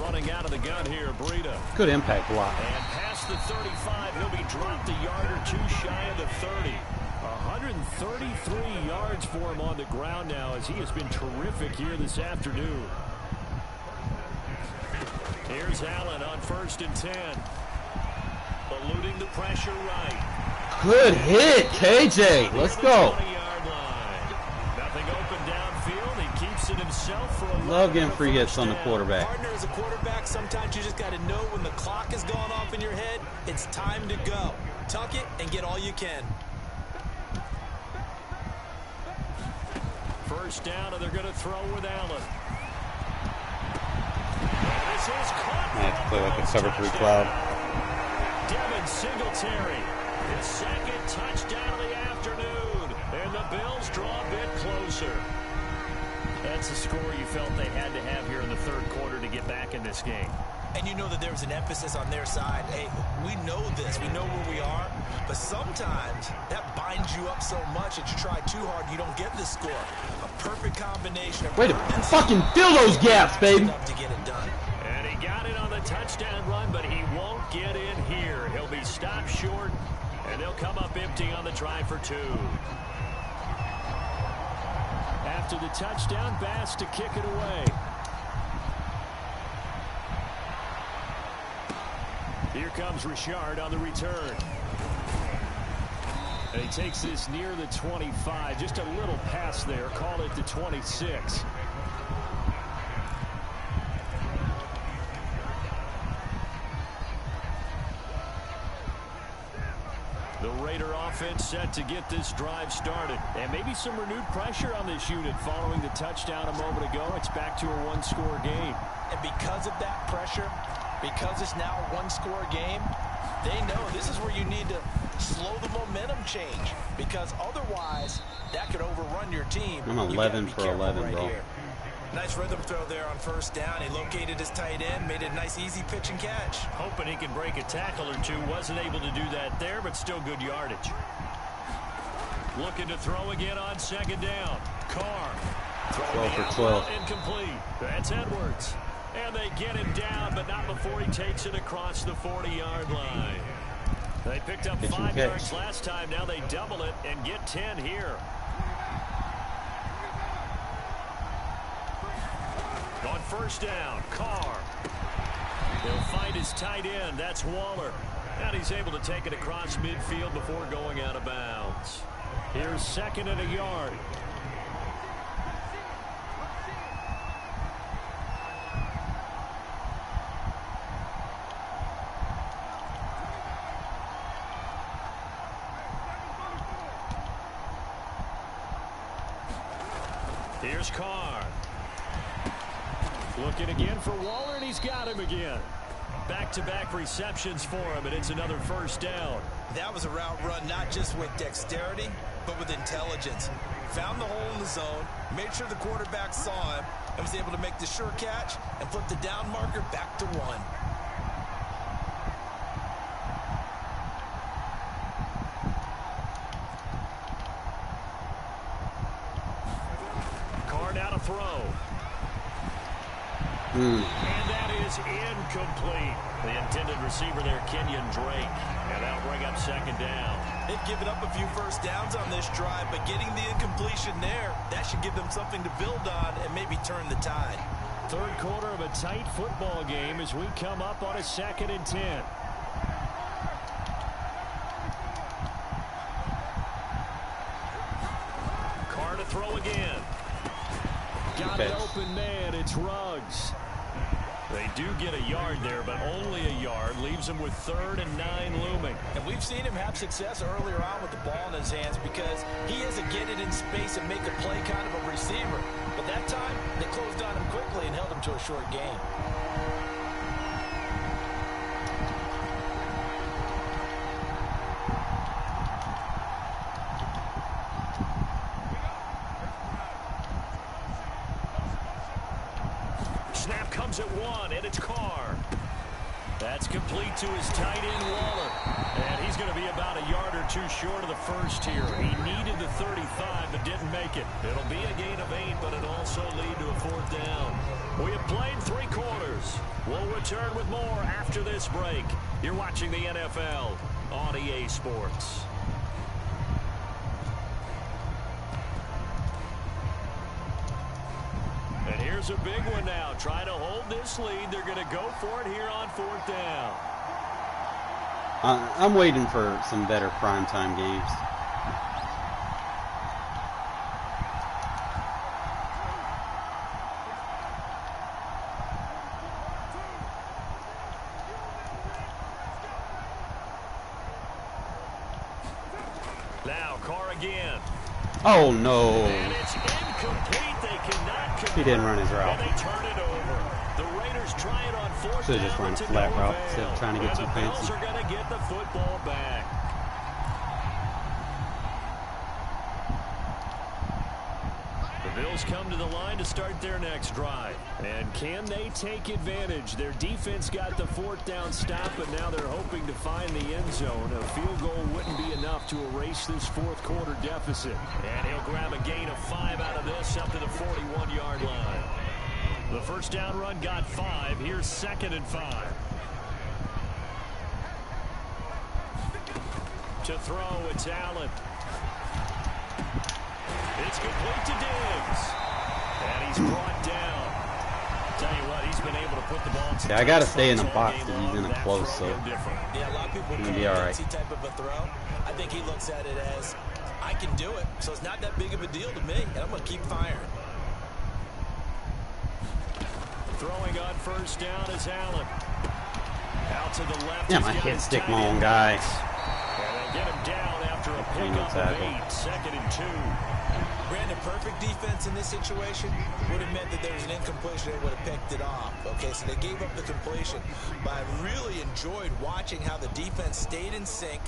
Speaker 2: Running out of the gun here, Breida.
Speaker 1: Good impact block.
Speaker 2: And past the 35, he'll be dropped a yard or 2 shy of the 30. 133 yards for him on the ground now as he has been terrific here this afternoon. Here's Allen on 1st and 10. Eluding the pressure right.
Speaker 1: Good hit, KJ. Let's go.
Speaker 2: Nothing open downfield. He keeps it himself for a
Speaker 1: Love getting free hits on the quarterback.
Speaker 3: Partner, as a quarterback, sometimes you just got to know when the clock is going off in your head, it's time to go. Tuck it and get all you can.
Speaker 2: First down, and they're going to throw with Allen. This is caught.
Speaker 1: I have to play like a cover 3 cloud.
Speaker 2: Devin Singletary, his 2nd touchdown of the afternoon, and the Bills draw a bit closer. That's the score you felt they had to have here in the 3rd quarter to get back in this game.
Speaker 3: And you know that there was an emphasis on their side. Hey, we know this. We know where we are. But sometimes that binds you up so much that you try too hard, you don't get the score. A perfect combination of...
Speaker 1: Way to fucking fill those gaps, baby.
Speaker 3: To get it done.
Speaker 2: And he got it on the touchdown run, but he won't get in here. He'll be stopped short, and they'll come up empty on the try for 2. After the touchdown, Bass to kick it away. Here comes Richard on the return. And he takes this near the 25. Just a little pass there. Call it the 26. The Raider offense set to get this drive started. And maybe some renewed pressure on this unit following the touchdown a moment ago. It's back to a 1-score game.
Speaker 3: And because of that pressure, because it's now a 1-score game, they know this is where you need to slow the momentum change. Because otherwise, that could overrun your team.
Speaker 1: I'm 11 for 11, right, bro.
Speaker 3: Here. Nice rhythm throw there on 1st down. He located his tight end, made it a nice easy pitch and catch.
Speaker 2: Hoping he can break a tackle or 2. Wasn't able to do that there, but still good yardage. Looking to throw again on 2nd down. Carr.
Speaker 1: 12 for 12.
Speaker 2: Incomplete. That's Edwards. And they get him down, but not before he takes it across the 40-yard line. They picked up 5 yards last time. Now they double it and get 10 here. On 1st down, Carr. He'll find his tight end. That's Waller. And he's able to take it across midfield before going out of bounds. Here's 2nd and a yard. Here's Carr. Looking again for Waller, and he's got him again. Back-to-back receptions for him, and it's another 1st down.
Speaker 3: That was a route run not just with dexterity, but with intelligence. Found the hole in the zone, made sure the quarterback saw him, and was able to make the sure catch and flip the down marker back to 1.
Speaker 2: Throw. And that is incomplete. The intended receiver there, Kenyon Drake. And that'll bring up 2nd down.
Speaker 3: They've given up a few 1st downs on this drive, but getting the incompletion there, that should give them something to build on and maybe turn the tide.
Speaker 2: Third quarter of a tight football game as we come up on a 2nd and 10. Carr to throw again. Got an open man. It's Ruggs. They do get a yard there, but only a yard. Leaves him with 3rd and 9 looming.
Speaker 3: And we've seen him have success earlier on with the ball in his hands because he is a get it in space and make a play kind of a receiver. But that time, they closed on him quickly and held him to a short gain.
Speaker 2: Snap comes at 1, and it's Carr. That's complete to his tight end, Waller. And he's going to be about a yard or 2 short of the first here. He needed the 35, but didn't make it. It'll be a gain of 8, but it'll also lead to a 4th down. We have played 3 quarters. We'll return with more after this break. You're watching the NFL on EA Sports. And here's a big one now. Trying to hold this lead. They're going to go for it here on 4th down.
Speaker 1: I'm waiting for some better primetime games.
Speaker 2: Now Carr again.
Speaker 1: Oh no.
Speaker 2: And it's incomplete. They cannot convert.
Speaker 1: He didn't run his route.
Speaker 2: And they turn it over. The Raiders try it on 4th
Speaker 1: Should have just
Speaker 2: down
Speaker 1: run a
Speaker 2: to
Speaker 1: flat
Speaker 2: no
Speaker 1: route
Speaker 2: avail.
Speaker 1: instead of trying to get
Speaker 2: And
Speaker 1: too
Speaker 2: the Bills
Speaker 1: fancy.
Speaker 2: are going to get the football back. The Bills come to the line to start their next drive. And can they take advantage? Their defense got the 4th down stop, but now they're hoping to find the end zone. A field goal wouldn't be enough to erase this 4th quarter deficit. And he'll grab a gain of 5 out of this up to the 41-yard line. The first down run got 5. Here's 2nd and 5. To throw, it's Allen. It's complete to Diggs. And he's brought down. Tell you what, he's been able to put the ball in.
Speaker 1: Yeah, I got to stay in the box because he's in a close, so
Speaker 3: Yeah, a lot of people
Speaker 1: he'll be all right.
Speaker 3: type of a throw. I think he looks at it as, I can do it, so it's not that big of a deal to me, and I'm going to keep firing.
Speaker 2: Throwing on first down is Allen. Out to the left.
Speaker 1: Yeah, I can't stick my own guy.
Speaker 2: And they get him down after a pickup of 8. 2nd and 2.
Speaker 3: Brandon, perfect defense in this situation would have meant that there was an incompletion. They would have picked it off. Okay, so they gave up the completion. But I really enjoyed watching how the defense stayed in sync,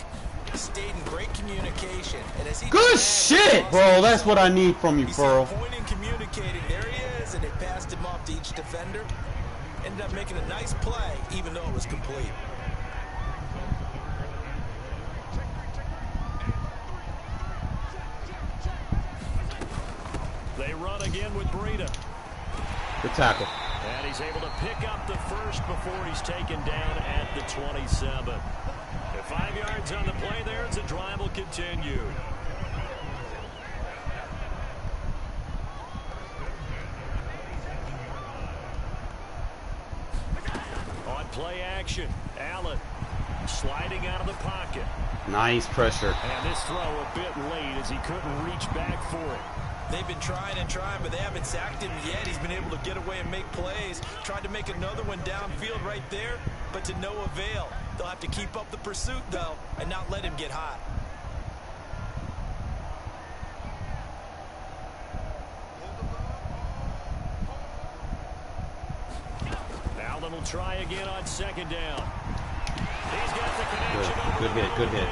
Speaker 3: stayed in great communication. And as he
Speaker 1: Good shit, bro. That's what I need from you, bro.
Speaker 3: Pointing, communicating. There he is, and they passed him off to each defender. Ended up making a nice play, even though it was complete.
Speaker 2: They run again with Breida.
Speaker 1: Good tackle.
Speaker 2: And he's able to pick up the first before he's taken down at the 27. At 5 yards on the play there as the drive will continue. On play action, Allen sliding out of the pocket.
Speaker 1: Nice pressure.
Speaker 2: And this throw a bit late as he couldn't reach back for it.
Speaker 3: They've been trying and trying, but they haven't sacked him yet. He's been able to get away and make plays. Tried to make another one downfield right there, but to no avail. They'll have to keep up the pursuit, though, and not let him get hot.
Speaker 2: Allen will try again on 2nd down. He's got the connection.
Speaker 1: Good hit, good hit.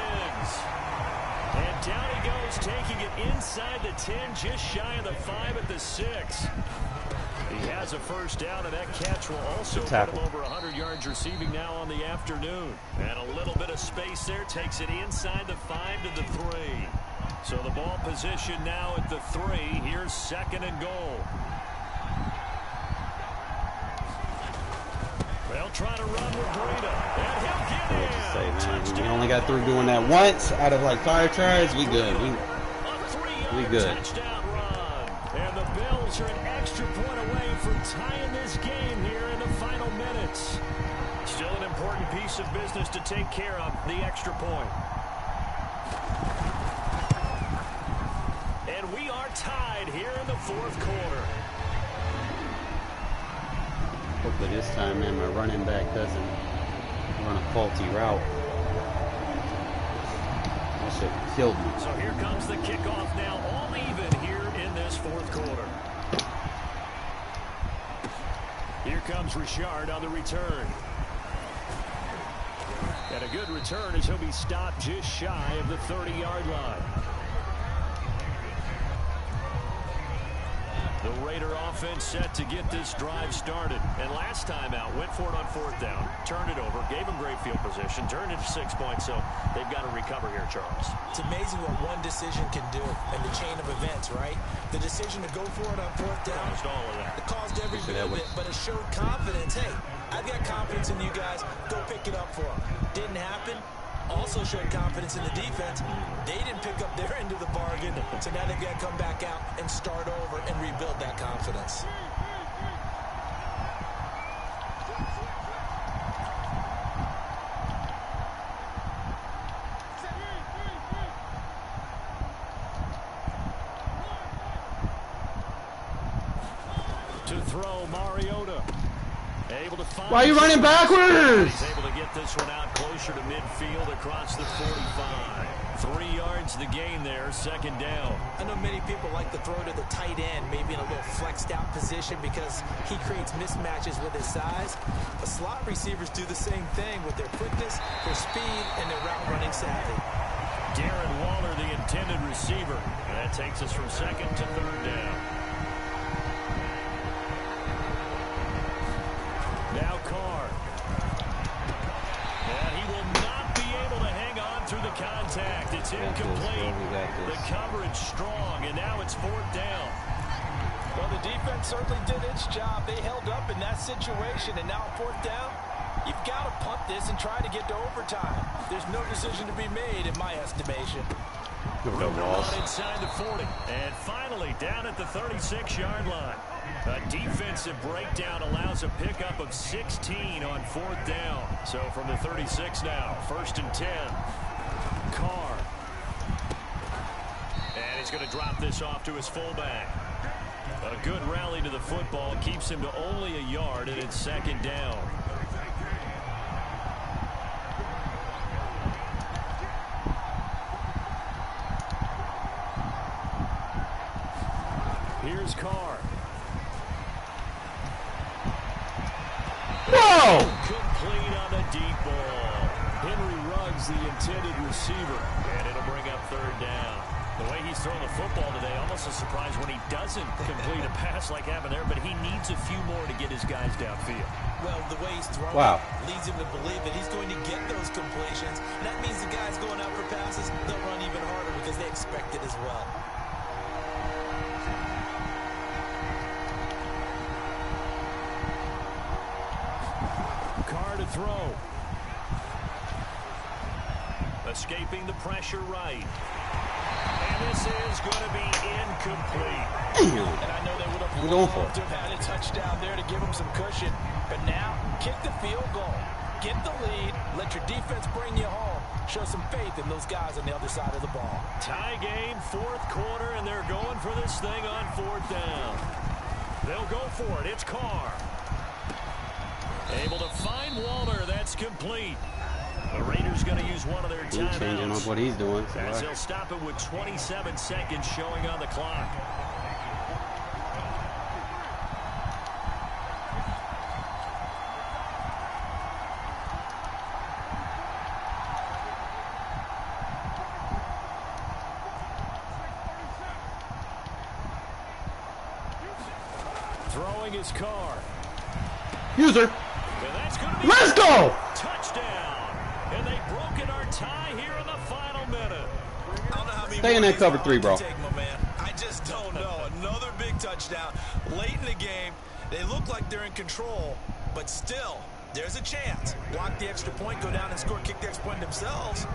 Speaker 2: And down he goes, taking it inside the 10, just shy of the 5 at the 6. He has a first down, and that catch will also put him over 100 yards receiving now on the afternoon. And a little bit of space there takes it inside the 5 to the 3. So the ball position now at the 3. Here's 2nd and goal. They'll try to run with Breida, and he'll get in.
Speaker 1: Say, man, we only got through doing that once out of like 5 tries. We good. We good.
Speaker 2: Touchdown run. And the Bills are an extra point away from tying this this game here in the final minutes. Still an important piece of business to take care of, the extra point. And we are tied here in the fourth quarter.
Speaker 1: Hopefully this time, man, my running back doesn't run a faulty route. That should have killed me.
Speaker 2: So here comes the kickoff now, all even here in this fourth quarter. Here comes Richard on the return. And a good return as he'll be stopped just shy of the 30-yard line. The Raider offense set to get this drive started. And last time out, went for it on fourth down, turned it over, gave them great field position, turned it to 6 points, so they've got to recover here, Charles.
Speaker 3: It's amazing what one decision can do in the chain of events, right? The decision to go for it on fourth down.
Speaker 2: Caused all of that.
Speaker 3: It caused every bit of it, but it showed confidence. Hey, I've got confidence in you guys. Go pick it up for them. Didn't happen. Also showed confidence in the defense. They didn't pick up their end of the bargain, so now they've got to come back out and start over and rebuild that confidence.
Speaker 2: To throw, Mariota. Able to find.
Speaker 1: Why are you running backwards?
Speaker 2: He's able to get this one out closer to midfield across the 45. 3 yards the gain there, second down.
Speaker 3: I know many people like to throw to the tight end, maybe in a little flexed out position because he creates mismatches with his size. The slot receivers do the same thing with their quickness, their speed, and their route running savvy.
Speaker 2: Darren Waller, the intended receiver. That takes us from second to third down. Now Carr. And he will not be able to hang on through the contact. It's incomplete. The coverage strong, and now it's fourth down.
Speaker 5: Well, the defense certainly did its job. They held up in that situation, and now fourth down, you've got to punt this and try to get to overtime. There's no decision to be made in my estimation.
Speaker 2: Inside the 40. And finally, down at the 36-yard line. A defensive breakdown allows a pickup of 16 on fourth down. So from the 36 now, first and 10. Carr. And he's going to drop this off to his fullback. A good rally to the football keeps him to only a yard, and it's second down. Here's Carr.
Speaker 1: Whoa!
Speaker 2: Complete on the deep ball. Henry Ruggs, the intended receiver, and it'll bring up third down. The way he's throwing the football today, almost a surprise when he doesn't complete a pass like happened there, but he needs a few more to get his guys downfield.
Speaker 3: Well, the way he's throwing leads him to believe that he's going to get those completions. And that means the guys going out for passes, they'll run even harder because they expect it as well.
Speaker 2: Carr to throw. Escaping the pressure right. And this is going to be incomplete.
Speaker 5: And I know they would have
Speaker 1: loved
Speaker 5: to have had a touchdown there to give them some cushion. But now, kick the field goal. Get the lead. Let your defense bring you home. Show some faith in those guys on the other side of the ball.
Speaker 2: Tie game, fourth quarter, and they're going for this thing on fourth down. They'll go for it. It's Carr. Able to find Waller. That's complete. The Raiders going to use one of their timeouts.
Speaker 1: Changing up what he's doing. So
Speaker 2: as they'll stop it with 27 seconds showing on the clock. Throwing his Carr.
Speaker 1: User. Let's go!
Speaker 2: Touchdown. And they've broken our tie here in the final minute.
Speaker 1: Stay in that cover three, bro.
Speaker 3: I just don't know. Another big touchdown late in the game. They look like they're in control, but still, there's a chance. Block the extra point, go down and score, kick the extra point themselves.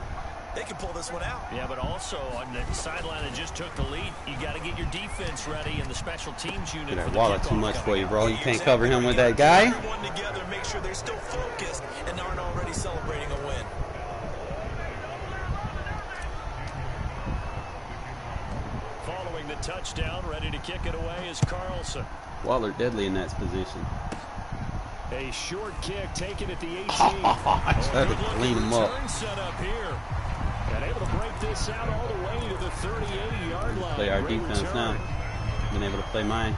Speaker 3: they can pull this one out.
Speaker 2: Yeah, but also on the sideline that just took the lead, you got to get your defense ready and the special teams unit.
Speaker 1: That
Speaker 2: for the
Speaker 1: Waller
Speaker 2: kickoff
Speaker 1: too much for you, bro. You can't
Speaker 3: Exactly.
Speaker 1: cover him with that guy.
Speaker 3: Everyone together, make sure they're still focused and aren't already celebrating a win.
Speaker 2: Following the touchdown, ready to kick it away is Carlson.
Speaker 1: Waller deadly in that position.
Speaker 2: A short kick taken at the 18.
Speaker 1: I tried to clean him up.
Speaker 2: Set up here. And able to break this out all the way to the 38-yard line.
Speaker 1: Play our
Speaker 2: Great
Speaker 1: defense
Speaker 2: return.
Speaker 1: now. Been able to play mine.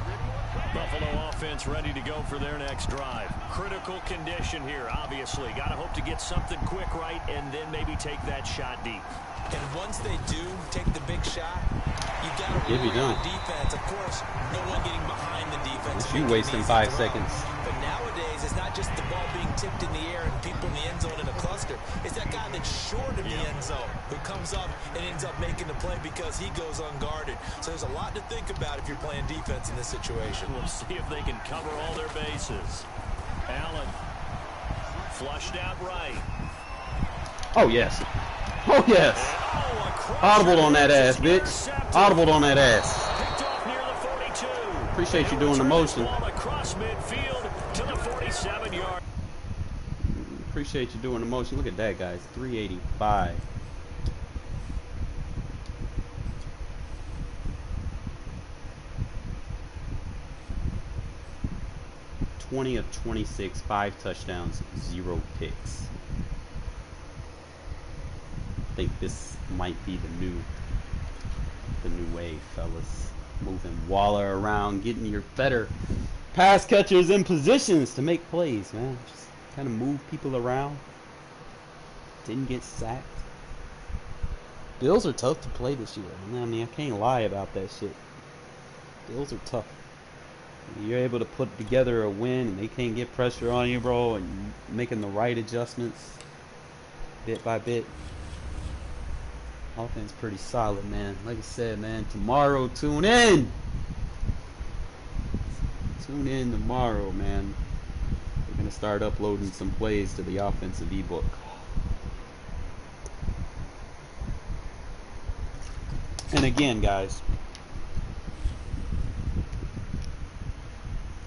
Speaker 2: Buffalo offense ready to go for their next drive. Critical condition here, obviously. Got to hope to get something quick right and then maybe take that shot deep.
Speaker 3: And once they do take the big shot, you got to
Speaker 1: Give you
Speaker 3: rely on
Speaker 1: done.
Speaker 3: defense. Of course, no one getting behind the defense.
Speaker 1: You wasting 5 seconds.
Speaker 3: But nowadays, it's not just the ball being tipped in the air and people in the end zone in a cluster. It's that guy that's short of the end zone who comes up and ends up making the play because he goes unguarded. So there's a lot to think about if you're playing defense in this situation.
Speaker 2: We'll see if they can cover all their bases. Allen flushed out right.
Speaker 1: Oh, yes. Oh, yes. Audible on that ass, bitch. Audible on that ass.
Speaker 2: Picked off near the 42.
Speaker 1: Appreciate you doing the motion.
Speaker 2: Ball across midfield to the 47-yard.
Speaker 1: Appreciate you doing the motion. Look at that, guys. 385. (20 of 26, 5 touchdowns, 0 picks). I think this might be the new wave, fellas. Moving Waller around, getting your better pass catchers in positions to make plays, man. Just kind of move people around. Didn't get sacked. Bills are tough to play this year. I mean, I can't lie about that shit. Bills are tough. You're able to put together a win, and they can't get pressure on you, bro, and making the right adjustments bit by bit. Offense pretty solid, man. Like I said, man, tomorrow, tune in. Tune in tomorrow, man. We're going to start uploading some plays to the offensive ebook. And again, guys,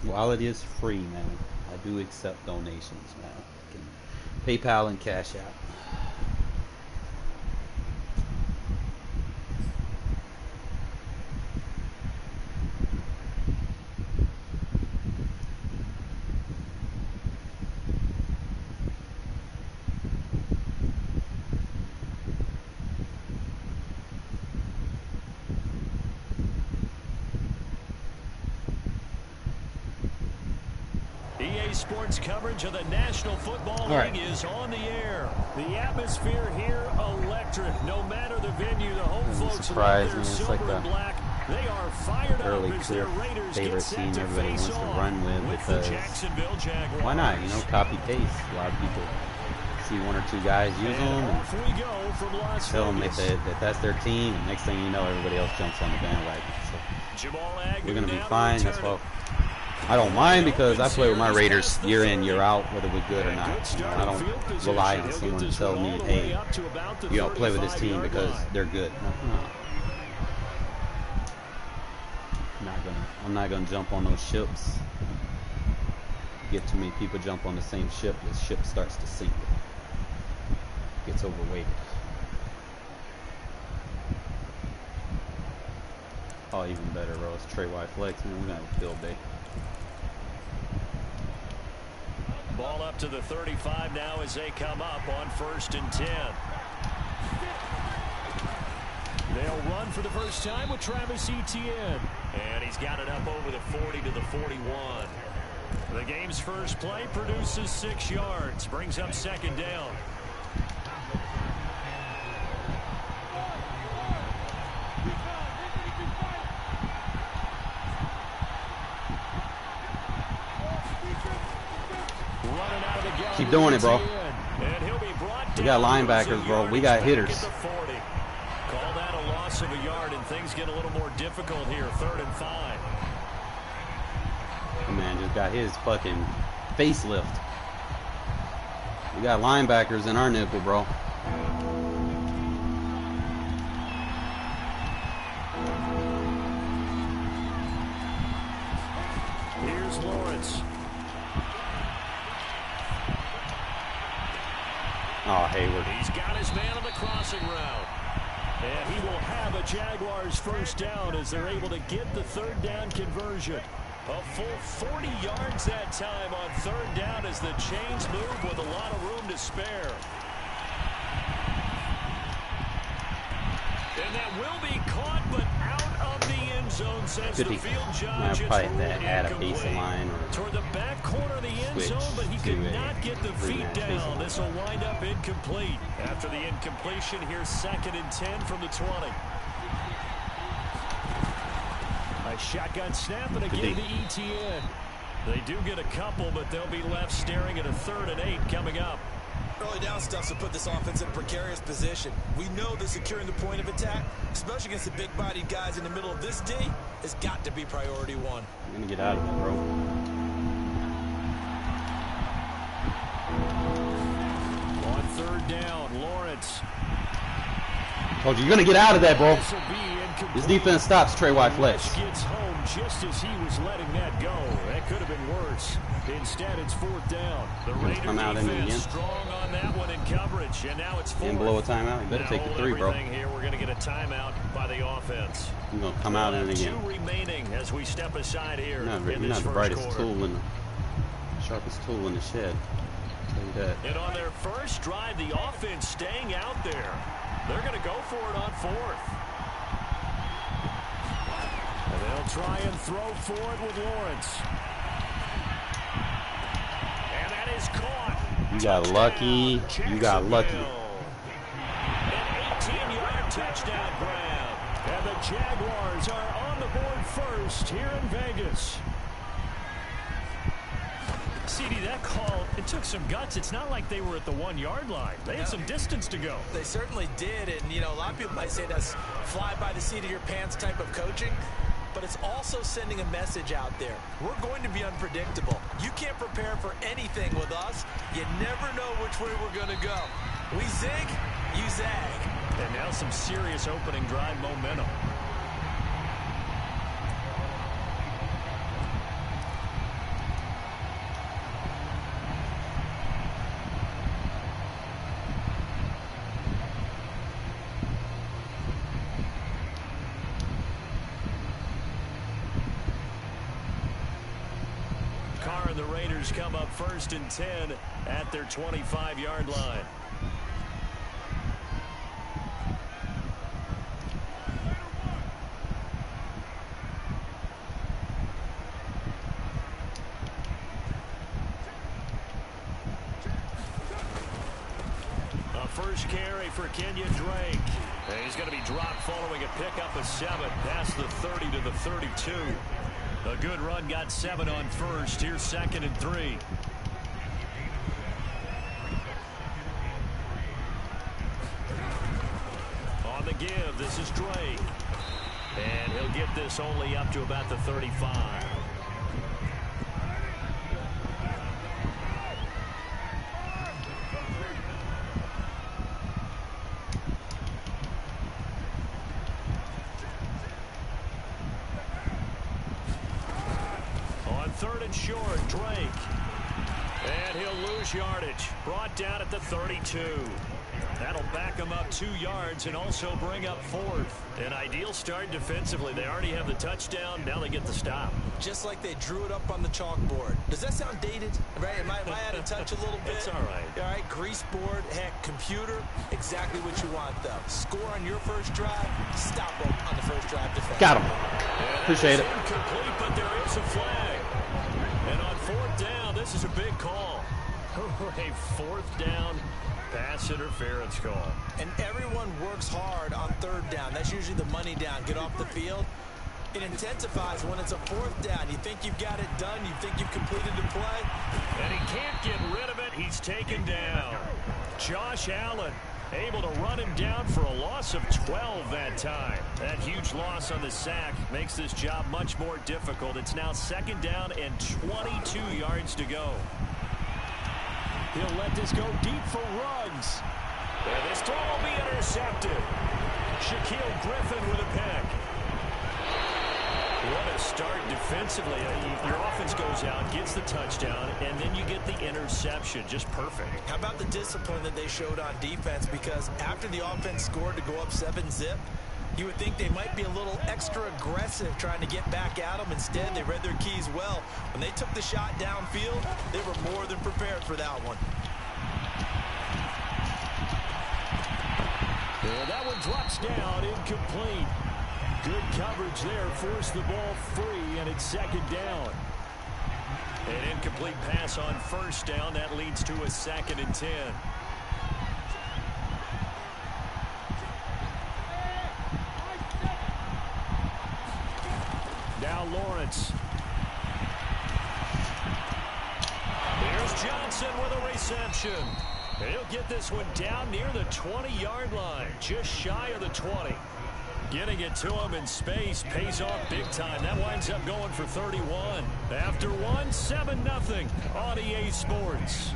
Speaker 1: while it is free, man, I do accept donations, man. PayPal and Cash App.
Speaker 2: Sports coverage of the National Football League is on the air. The atmosphere here electric. No matter the venue, the home folks love their silver and black. They are fired up as their Raiders get set to face on with the Jacksonville Jaguars.
Speaker 1: Why not? You know, copy paste. A lot of people see one or two guys use them and tell them that that's their team, and next thing you know, everybody else jumps on the bandwagon. So we're gonna be fine. That's why I don't mind, because I play with my Raiders year in, year out, whether we're good or not. You know, I don't rely on someone to tell me, hey, you don't play with this team because they're good. No. I'm not gonna jump on those ships. Get too many people jump on the same ship, the ship starts to sink. Gets overweighted. Oh, even better, bro. It's Trey White flex, man. We're gonna have a field day.
Speaker 2: Ball up to the 35 now as they come up on 1st and 10. They'll run for the first time with Travis Etienne. And he's got it up over the 40 to the 41. The game's first play produces 6 yards. Brings up 2nd down.
Speaker 1: Keep doing it, bro. We got linebackers, bro. We got hitters.
Speaker 2: Call that a loss of a yard, and things get a little more difficult here. 3rd and 5.
Speaker 1: The man just got his fucking facelift. We got linebackers in our nickel, bro.
Speaker 2: Lawrence.
Speaker 1: Oh, Hayward.
Speaker 2: He's got his man on the crossing route. And he will have a Jaguars first down as they're able to get the third down conversion. A full 40 yards that time on third down as the chains move with a lot of room to spare. And that will be caught, but out of the end zone, says the field judge. It's
Speaker 1: probably add a piece of line or
Speaker 2: toward the back corner of the end zone, but he could not get the feet down. This will wind up incomplete. After the incompletion, here's 2nd and 10 from the 20. A shotgun snap, and again to ETN. They do get a couple, but they'll be left staring at a 3rd and 8 coming up.
Speaker 3: Early down stuff to put this offense in a precarious position. We know that securing the point of attack, especially against the big-bodied guys in the middle of this D, has got to be priority one.
Speaker 1: I'm going to get out of it, bro.
Speaker 2: On 3rd down, Lawrence.
Speaker 1: Told you, you're going to get out of that, bro. This defense stops Trey White flex.
Speaker 2: Gets home just as he was letting that go. That could have been worse. Instead, it's 4th down. The Raiders
Speaker 1: come out in again.
Speaker 2: Strong on that one in coverage, and now it's 4th.
Speaker 1: And blow a timeout. You better take the 3, bro.
Speaker 2: Here, we're going to get a timeout by the offense.
Speaker 1: You're going to come out in again.
Speaker 2: 2 remaining as we step aside here.
Speaker 1: You're not the brightest tool in the sharpest tool in the shed. I'll tell you that.
Speaker 2: And on their first drive, the offense staying out there. They're going to go for it on 4th. And they'll try and throw for it with Lawrence. And that is caught.
Speaker 1: You got lucky. You got lucky.
Speaker 2: An 18-yard touchdown grab. And the Jaguars are on the board first here in Vegas. CD, that call, it took some guts. It's not like they were at the 1-yard line. They had some distance to go.
Speaker 3: They certainly did, and, you know, a lot of people might say that's fly by the seat of your pants type of coaching, but it's also sending a message out there. We're going to be unpredictable. You can't prepare for anything with us. You never know which way we're going to go. We zig, you zag.
Speaker 2: And now some serious opening drive momentum. The Raiders come up 1st and 10 at their 25-yard line. A first carry for Kenyon Drake. And he's going to be dropped following a pickup of 7 past the 30 to the 32. A good run, got 7 on first. Here's 2nd and 3. On the give, this is Drake. And he'll get this only up to about the 35. Short, Drake. And he'll lose yardage. Brought down at the 32. That'll back him up 2 yards and also bring up 4th. An ideal start defensively. They already have the touchdown. Now they get the stop.
Speaker 3: Just like they drew it up on the chalkboard. Does that sound dated? Right? Am I out of touch a little bit?
Speaker 2: It's all right.
Speaker 3: All right, grease board, heck, computer. Exactly what you want, though. Score on your first drive. Stop them on the first drive defense.
Speaker 1: Got him. Appreciate it.
Speaker 2: Incomplete, but there is a flag. And on 4th down, this is a big call. A 4th down pass interference call.
Speaker 3: And everyone works hard on 3rd down. That's usually the money down. Get off the field. It intensifies when it's a 4th down. You think you've got it done. You think you've completed the play.
Speaker 2: And he can't get rid of it. He's taken down. Josh Allen able to run him down for a loss of 12 that time. That huge loss on the sack makes this job much more difficult. It's now 2nd down and 22 yards to go. He'll let this go deep for Ruggs. And this throw will be intercepted. Shaquille Griffin with a pick. What a start defensively. Your offense goes out, gets the touchdown, and then you get the interception. Just perfect.
Speaker 5: How about the discipline that they showed on defense? Because after the offense scored to go up 7-zip, you would think they might be a little extra aggressive trying to get back at them. Instead, they read their keys well. When they took the shot downfield, they were more than prepared for that one.
Speaker 2: And that one drops down, incomplete. Good coverage there, forced the ball free, and it's second down. An incomplete pass on first down. That leads to a 2nd and 10. Now Lawrence. Here's Johnson with a reception. He'll get this one down near the 20-yard line, just shy of the 20. Getting it to him in space pays off big time. That winds up going for 31. After one, 7-0 on EA Sports.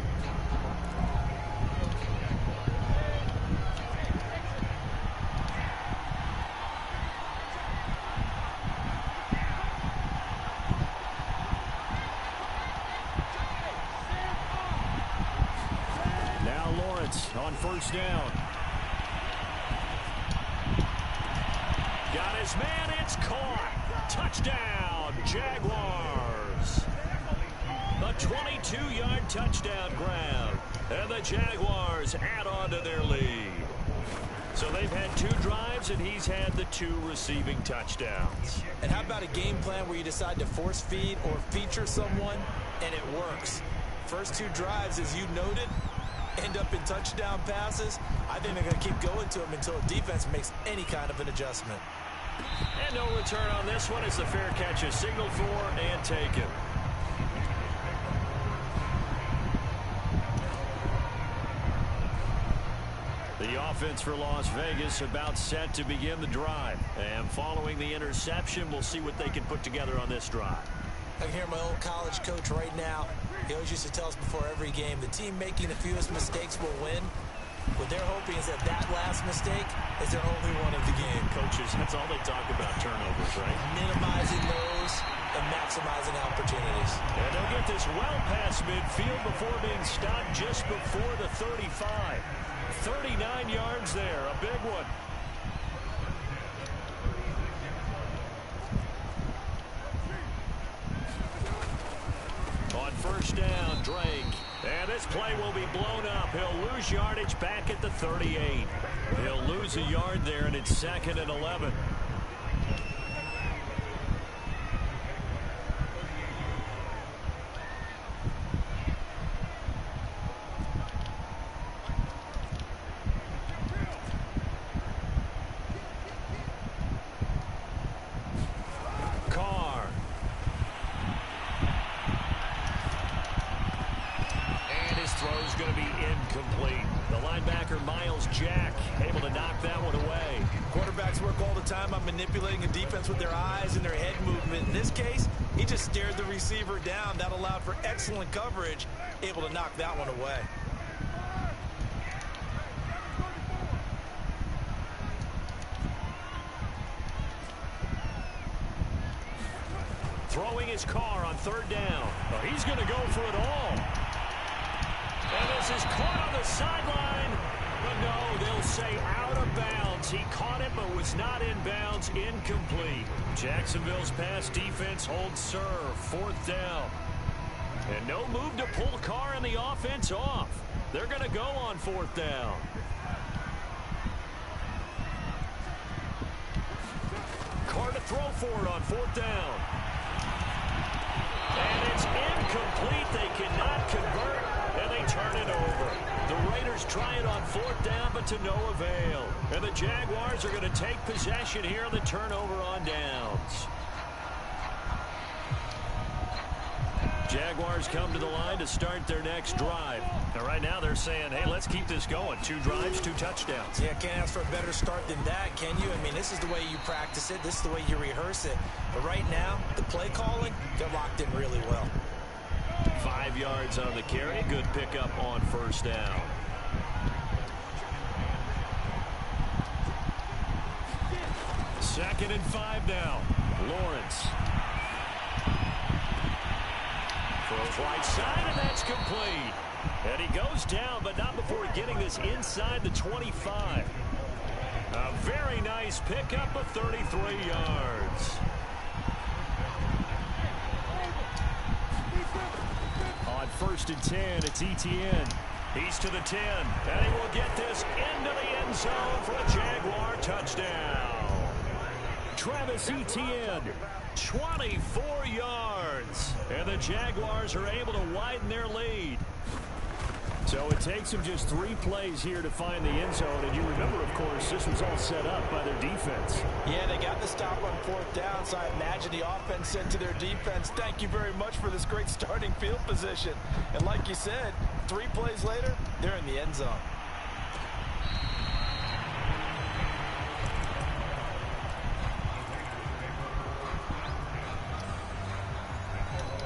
Speaker 2: Now Lawrence on first down. Got his man, it's caught. Touchdown, Jaguars. A 22-yard touchdown grab. And the Jaguars add on to their lead. So they've had 2 drives, and he's had the 2 receiving touchdowns.
Speaker 5: And how about a game plan where you decide to force feed or feature someone, and it works? First 2 drives, as you noted, end up in touchdown passes. I think they're going to keep going to him until the defense makes any kind of an adjustment.
Speaker 2: And no return on this one as the fair catch is signaled for and taken. The offense for Las Vegas about set to begin the drive. And following the interception, we'll see what they can put together on this drive.
Speaker 5: I can hear my old college coach right now. He always used to tell us before every game, the team making the fewest mistakes will win. What they're hoping is that last mistake is their only one of the game.
Speaker 2: Coaches, that's all they talk about, turnovers, right?
Speaker 5: Minimizing those and maximizing opportunities.
Speaker 2: And they'll get this well past midfield before being stopped just before the 35. 39 yards there, a big one. On first down, Drake. And this play will be blown up. He'll lose yardage back at the 38. He'll lose a yard there, and it's 2nd and 11.
Speaker 5: Manipulating a defense with their eyes and their head movement. In this case, he just stared the receiver down. That allowed for excellent coverage, able to knock that one away.
Speaker 2: Throwing his car on 3rd down. Oh, he's going to go for it all. And this is caught on the sideline. But no, they'll say out of bounds. He caught it but was not in bounds. Incomplete. Jacksonville's pass defense holds serve. 4th down. And no move to pull Carr and the offense off. They're going to go on 4th down. Carr to throw for it on 4th down. And it's incomplete. They cannot convert, and they turn it over. The Raiders try it on 4th down, but to no avail. And the Jaguars are going to take possession here on the turnover on downs. Jaguars come to the line to start their next drive. Now, right now they're saying, hey, let's keep this going. 2 drives, 2 touchdowns.
Speaker 5: Yeah, can't ask for a better start than that, can you? I mean, this is the way you practice it. This is the way you rehearse it. But right now, the play calling, they're locked in really well.
Speaker 2: 5 yards on the carry. Good pickup on 1st down. Second and 5 now. Lawrence. Throws right side, and that's complete. And he goes down, but not before getting this inside the 25. A very nice pickup of 33 yards. On 1st and 10, it's Etienne. He's to the 10, and he will get this into the end zone for a Jaguar touchdown. Travis Etienne, 24 yards, and the Jaguars are able to widen their lead. So it takes them just 3 plays here to find the end zone. And you remember, of course, this was all set up by their defense.
Speaker 5: Yeah, they got the stop on 4th down, so I imagine the offense said to their defense, thank you very much for this great starting field position. And like you said, 3 plays later, they're in the end zone.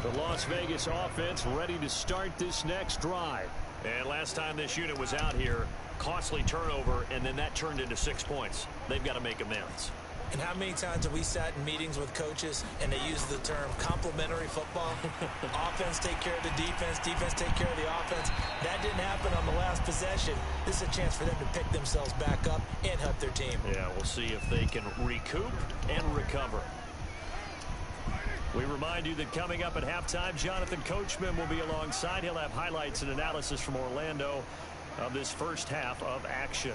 Speaker 2: The Las Vegas offense ready to start this next drive. And last time this unit was out here, costly turnover, and then that turned into 6 points. They've got to make amends.
Speaker 3: And how many times have we sat in meetings with coaches and they use the term complementary football? Offense take care of the defense, defense take care of the offense. That didn't happen on the last possession. This is a chance for them to pick themselves back up and help their team.
Speaker 2: Yeah, we'll see if they can recoup and recover. We remind you that coming up at halftime, Jonathan Coachman will be alongside. He'll have highlights and analysis from Orlando of this first half of action.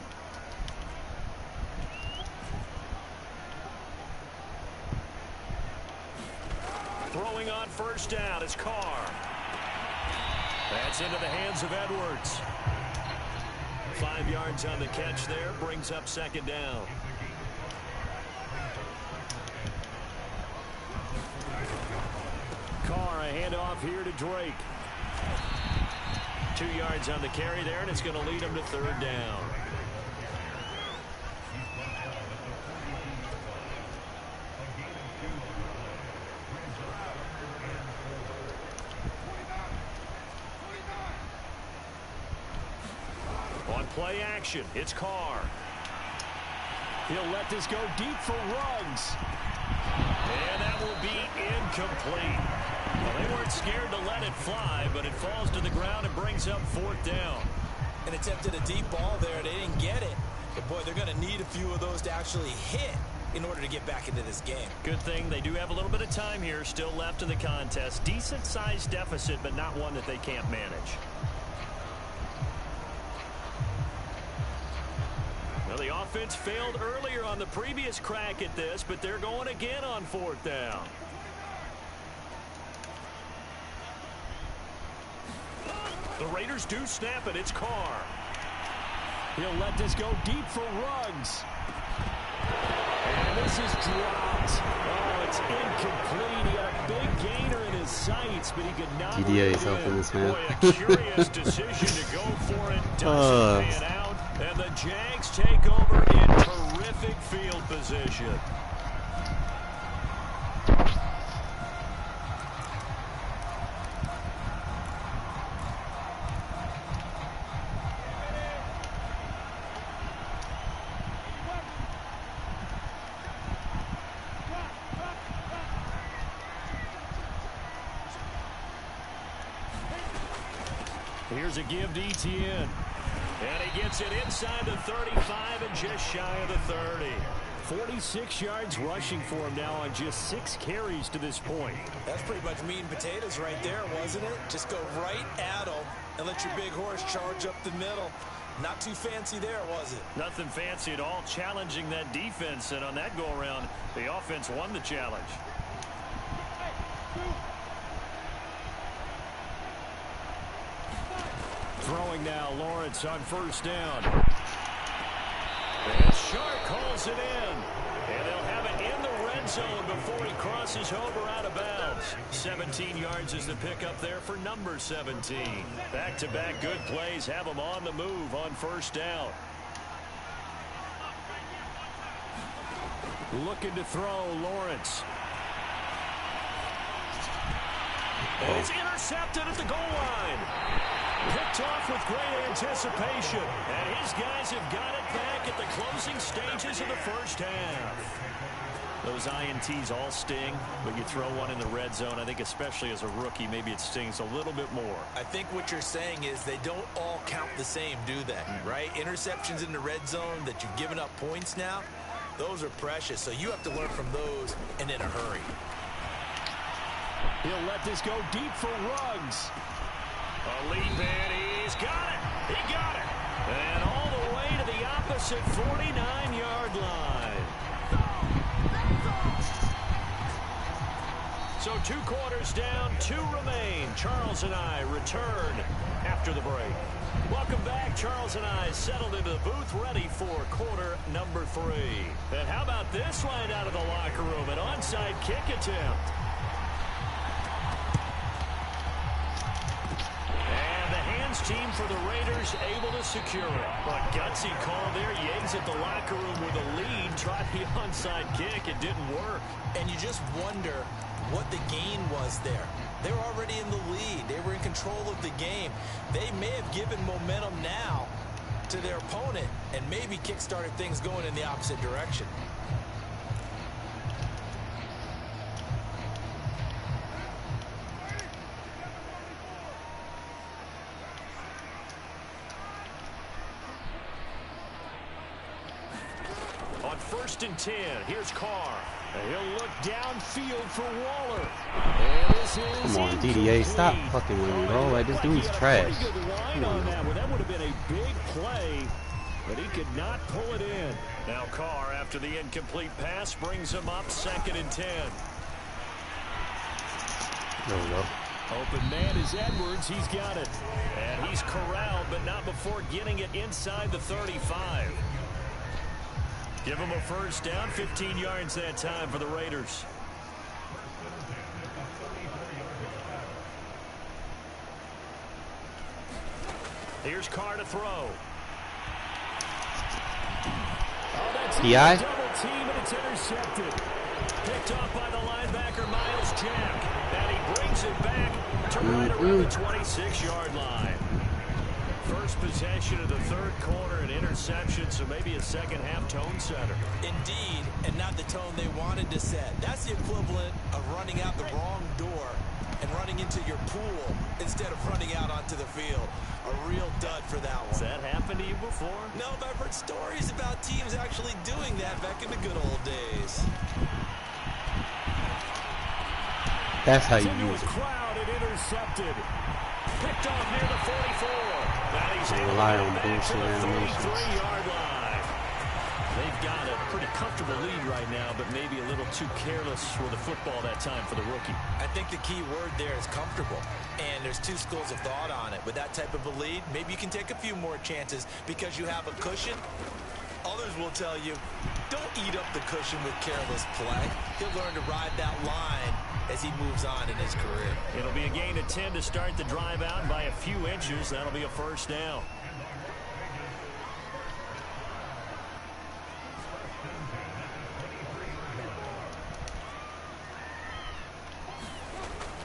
Speaker 2: Throwing on 1st down is Carr. That's into the hands of Edwards. 5 yards on the catch there, brings up 2nd down. Carr, a handoff here to Drake. 2 yards on the carry there, and it's going to lead him to 3rd down. On play action, it's Carr. He'll let this go deep for Ruggs. And that will be incomplete. Well, they weren't scared to let it fly, but it falls to the ground and brings up 4th down.
Speaker 3: And attempted a deep ball there. They didn't get it. But, boy, they're going to need a few of those to actually hit in order to get back into this game.
Speaker 2: Good thing they do have a little bit of time here still left in the contest. Decent-sized deficit, but not one that they can't manage. Well, the offense failed earlier on the previous crack at this, but they're going again on 4th down. The Raiders do snap it. It's Carr. He'll let this go deep for Ruggs. And this is dropped. Oh, it's incomplete. He had a big gainer in his sights, but he could not.
Speaker 1: DDA yourself in this, man.
Speaker 2: Boy, a curious decision to go for it. Doesn't pan out. And the Jags take over in terrific field position. Here's a give to Etienne. And he gets it inside the 35 and just shy of the 30. 46 yards rushing for him now on just 6 carries to this point.
Speaker 3: That's pretty much meat and potatoes right there, wasn't it? Just go right at them and let your big horse charge up the middle. Not too fancy there, was it?
Speaker 2: Nothing fancy at all, challenging that defense. And on that go-around, the offense won the challenge. Throwing now, Lawrence on 1st down. And Shark calls it in. And they'll have it in the red zone before he crosses over out of bounds. 17 yards is the pickup there for number 17. Back-to-back good plays have him on the move on 1st down. Looking to throw, Lawrence. And it's intercepted at the goal line. Picked off with great anticipation. And his guys have got it back at the closing stages of the first half. Those INTs all sting, but you throw one in the red zone, I think especially as a rookie, maybe it stings a little bit more.
Speaker 3: I think what you're saying is they don't all count the same, do they? Right? Interceptions in the red zone that you've given up points now, those are precious. So you have to learn from those and in a hurry.
Speaker 2: He'll let this go deep for Ruggs. A leap in, he's got it. He got it. And all the way to the opposite 49-yard line. So 2 quarters down, 2 remain. Charles and I return after the break. Welcome back. Charles and I settled into the booth ready for quarter number 3. And how about this line out of the locker room? An onside kick attempt. And the hands team for the Raiders able to secure it. A gutsy call there. Yates at the locker room with a lead. Tried the onside kick. It didn't work.
Speaker 3: And you just wonder what the gain was there. They were already in the lead. They were in control of the game. They may have given momentum now to their opponent and maybe kick-started things going in the opposite direction.
Speaker 2: On 1st and 10, here's Carr. He'll look downfield for Waller. And this is
Speaker 1: Come on, DDA, stop fucking with me, bro. Like, this dude's trash.
Speaker 2: Line on that one. That would have been a big play, but he could not pull it in. Now Carr, after the incomplete pass, brings him up 2nd and 10.
Speaker 1: There we go.
Speaker 2: Open man is Edwards. He's got it. And he's corralled, but not before getting it inside the 35. Give him a first down, 15 yards that time for the Raiders. Here's Carr to throw. Oh, that's
Speaker 1: PI?
Speaker 2: double team, and it's intercepted. Picked off by the linebacker, Miles Jack. And he brings it back to right around the 26-yard line. First possession of the 3rd quarter, an interception, so maybe a second-half tone setter.
Speaker 3: Indeed, and not the tone they wanted to set. That's the equivalent of running out the wrong door and running into your pool instead of running out onto the field. A real dud for that one.
Speaker 2: Has that happened to you before?
Speaker 3: No, but I've heard stories about teams actually doing that back in the good old days.
Speaker 1: That's how you use it.
Speaker 2: Crowd and intercepted. Picked off near the 44. Now he's able
Speaker 1: rely
Speaker 2: to
Speaker 1: on
Speaker 2: get back to
Speaker 1: bullshit
Speaker 2: the
Speaker 1: animations.
Speaker 2: 33-yard line. They've got a pretty comfortable lead right now, but maybe a little too careless with the football that time for the rookie.
Speaker 3: I think the key word there is comfortable. And there's 2 schools of thought on it. With that type of a lead, maybe you can take a few more chances because you have a cushion. Others will tell you, don't eat up the cushion with careless play. He'll learn to ride that line as he moves on in his career.
Speaker 2: It'll be a gain of 10 to start the drive out by a few inches. That'll be a first down.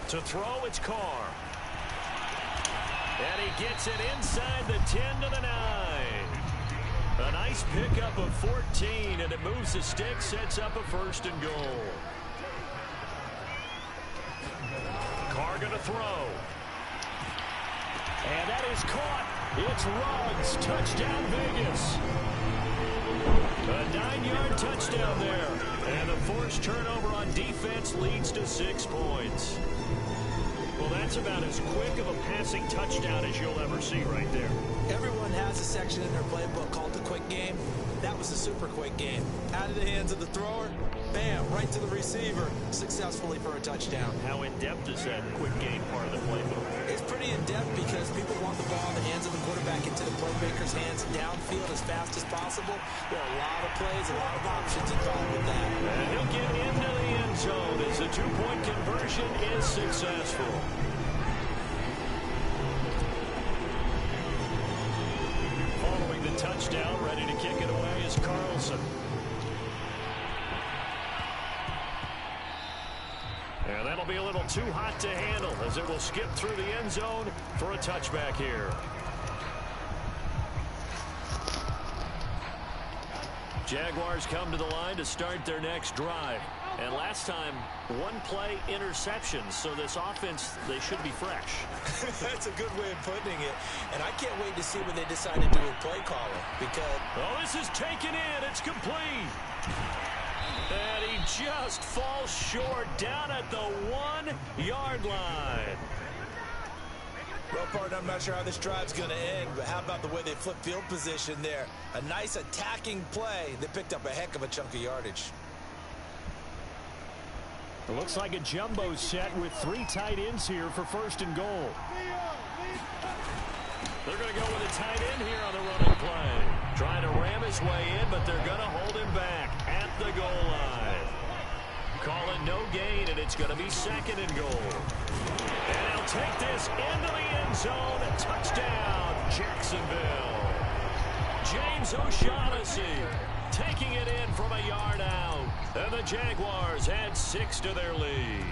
Speaker 2: To throw, it's Carr. And he gets it inside the 10 to the 9. A nice pickup of 14, and it moves the stick, sets up a 1st and goal. Carr going to throw. And that is caught. It's Ruggs. Touchdown, Vegas. A 9-yard touchdown there. And the forced turnover on defense leads to 6 points. Well, that's about as quick of a passing touchdown as you'll ever see right there.
Speaker 3: Everyone has a section in their playbook called the quick game. That was a super quick game. Out of the hands of the thrower, bam, right to the receiver, successfully for a touchdown.
Speaker 2: How in-depth is that quick game part of the playbook?
Speaker 3: It's pretty in-depth because people want the ball in the hands of the quarterback into the playmaker's hands downfield as fast as possible. There are a lot of plays, a lot of options involved with that.
Speaker 2: And he'll get into the end zone as the 2-point conversion is successful. Following the touchdown, ready to kick it away is Carlson. And that'll be a little too hot to handle as it will skip through the end zone for a touchback here. Jaguars come to the line to start their next drive. And last time, one play interception. So this offense, they should be fresh.
Speaker 3: That's a good way of putting it. And I can't wait to see when they decide to do a play calling. Because...
Speaker 2: oh, this is taken in. It's complete. And he just falls short down at the 1-yard line.
Speaker 3: Well, partner, I'm not sure how this drive's going to end, but how about the way they flip field position there? A nice attacking play that picked up a heck of a chunk of yardage.
Speaker 2: It looks like a jumbo set with 3 tight ends here for 1st and goal. They're going to go with a tight end here on the running play. Trying to ram his way in, but they're going to hold him back at the goal line. Call it no gain, and it's going to be 2nd and goal. And he'll take this into the end zone. Touchdown, Jacksonville. James O'Shaughnessy taking it in from a yard out. And the Jaguars add 6 to their lead.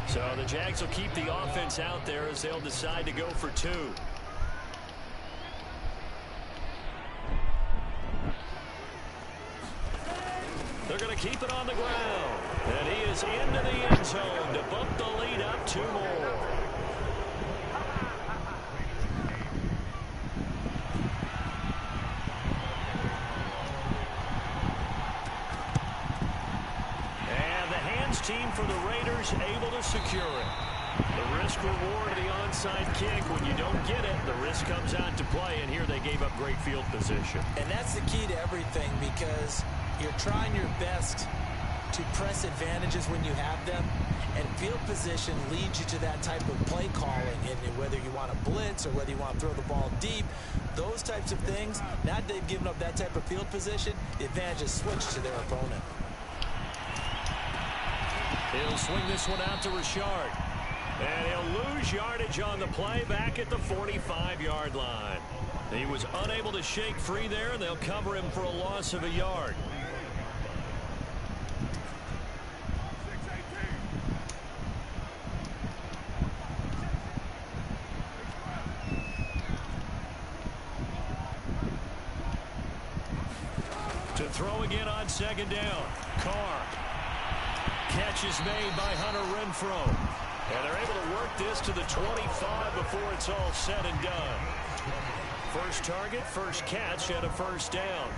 Speaker 2: So the Jags will keep the offense out there as they'll decide to go for 2. They're going to keep it on the ground. And he is into the end zone to bump the lead up 2 more. And the hands team for the Raiders able to secure it. The risk reward of the onside kick. When you don't get it, the risk comes out to play. And here they gave up great field position.
Speaker 3: And that's the key to everything, because you're trying your best to press advantages when you have them, and field position leads you to that type of play calling. And whether you want to blitz or whether you want to throw the ball deep, those types of things, now that they've given up that type of field position, the advantage is switched to their opponent.
Speaker 2: He'll swing this one out to Richard. And he'll lose yardage on the play back at the 45-yard line. He was unable to shake free there, and they'll cover him for a loss of a yard. To throw again on 2nd down. Carr. Catch is made by Hunter Renfrow. And they're able to work this to the 25 before it's all said and done. First target, first catch, and a 1st down.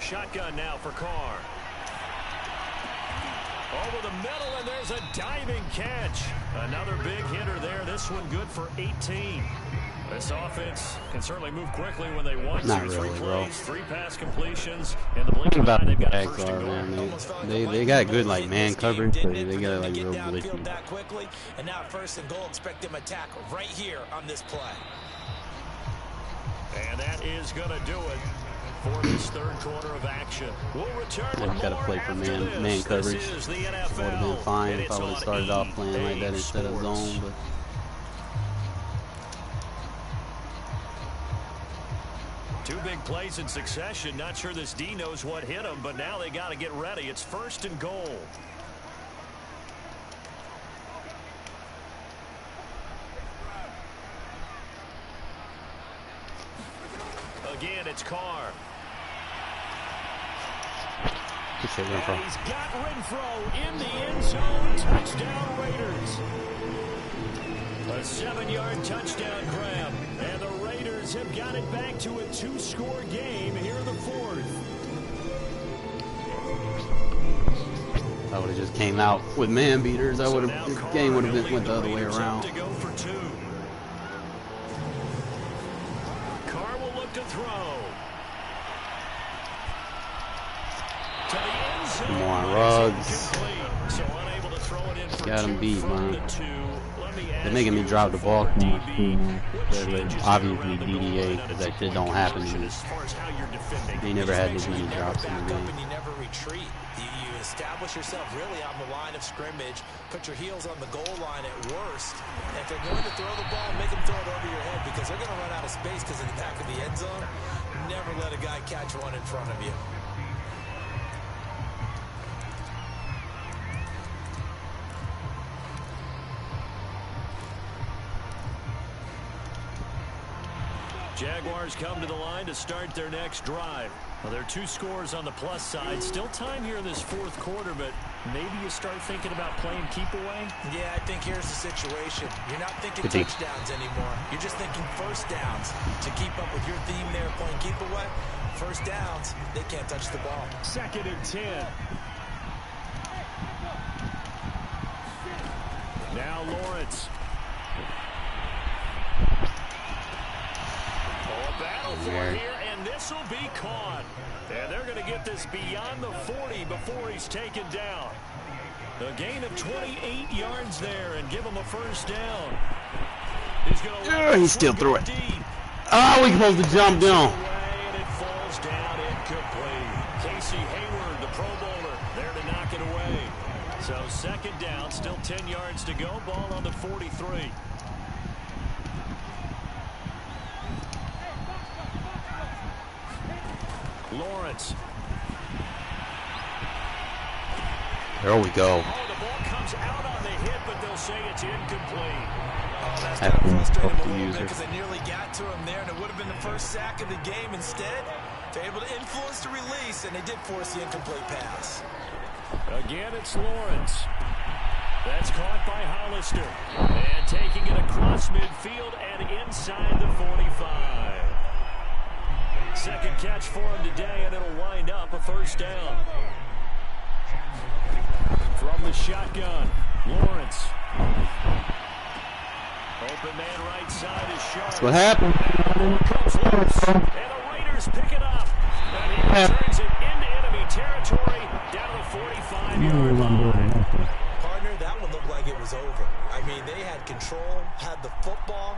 Speaker 2: Shotgun now for Carr. Over the middle, and there's a diving catch. Another big hitter there. This one good for 18. This offense can certainly move quickly when they want to.
Speaker 1: Not really,
Speaker 2: 3
Speaker 1: bro.
Speaker 2: plays, 3 pass completions, and the blink of an eye, they've got a 1st and goal.
Speaker 1: They got good like man coverage, but they got like real blitzy.
Speaker 3: That quickly, and now 1st and goal. Expect them to tackle right here on this play.
Speaker 2: And that is going to do it for this 3rd quarter of action. We'll return with
Speaker 1: Got to
Speaker 2: more
Speaker 1: play for
Speaker 2: after
Speaker 1: man
Speaker 2: this.
Speaker 1: coverage.
Speaker 2: This is the
Speaker 1: Would
Speaker 2: NFL,
Speaker 1: have been fine
Speaker 2: and
Speaker 1: if I
Speaker 2: it's
Speaker 1: would have
Speaker 2: on
Speaker 1: started off playing like that
Speaker 2: EA
Speaker 1: instead of
Speaker 2: Sports.
Speaker 1: zone. But
Speaker 2: Two big plays in succession. Not sure this D knows what hit him, but now they got to get ready. It's 1st and goal. Again, it's Carr.
Speaker 1: appreciate Renfrow.
Speaker 2: And he's got Renfrow in the end zone. Touchdown Raiders. A 7-yard touchdown grab. And the Raiders have got it back to a 2-score game here in the 4th.
Speaker 1: I would have just came out with man beaters. I would have. This game would have went the other way around.
Speaker 2: To go for 2. Carr will look to throw. To the end zone.
Speaker 1: Come on, Ruggs.
Speaker 2: So unable to throw it in for
Speaker 1: Got him
Speaker 2: 2,
Speaker 1: beat,
Speaker 2: 3rd
Speaker 1: man.
Speaker 2: and 2. Let me
Speaker 1: They're
Speaker 2: ask
Speaker 1: making me
Speaker 2: you,
Speaker 1: drop the ball too much.
Speaker 2: what
Speaker 1: Obviously
Speaker 2: changes here around the goal
Speaker 1: DDA,
Speaker 2: line
Speaker 1: because
Speaker 2: at
Speaker 1: that shit don't happen to me.
Speaker 2: as far as how you're defending?
Speaker 1: They never had this
Speaker 3: Make sure
Speaker 1: many
Speaker 3: you never
Speaker 1: drops in
Speaker 3: back
Speaker 1: the
Speaker 3: up
Speaker 1: game.
Speaker 3: and you never retreat. You establish yourself really on the line of scrimmage, put your heels on the goal line at worst. And if they're going to throw the ball, make them throw it over your head because they're going to run out of space because in the back of the end zone, never let a guy catch one in front of you.
Speaker 2: Jaguars come to the line to start their next drive. Well, there are 2 scores on the plus side. Still time here in this 4th quarter, but maybe you start thinking about playing keep away?
Speaker 3: Yeah, I think here's the situation. You're not thinking touchdowns anymore. You're just thinking first downs. To keep up with your theme there, playing keep away, first downs, they can't touch the ball.
Speaker 2: 2nd and 10. Now Lawrence. Battle for here, and this will be caught. And they're going to get this beyond the 40 before he's taken down. A gain of 28 yards there and give him a first down. He's going to
Speaker 1: he still threw it. Oh, we supposed to jump down.
Speaker 2: And it falls down incomplete. Casey Hayward, the Pro Bowler, there to knock it away. So 2nd down, still 10 yards to go. Ball on the 43. Lawrence.
Speaker 1: There we go.
Speaker 2: Oh, the ball comes out on the hit, but they'll say it's incomplete.
Speaker 3: Oh, that's going to frustrate him a little bit because they nearly got to him there, and it would have been the first sack of the game. Instead, they're able to influence the release, and they did force the incomplete pass.
Speaker 2: Again, it's Lawrence. That's caught by Hollister. And taking it across midfield and inside the 45. 2nd catch for him today, and it'll wind up a first down. From the shotgun, Lawrence. Open man right side is sharp.
Speaker 1: That's what happened.
Speaker 2: Comes loose, and the Raiders pick it up. And he returns it into enemy territory down to the 45-yard line.
Speaker 3: Partner, that one looked like it was over. I mean, they had control, had the football,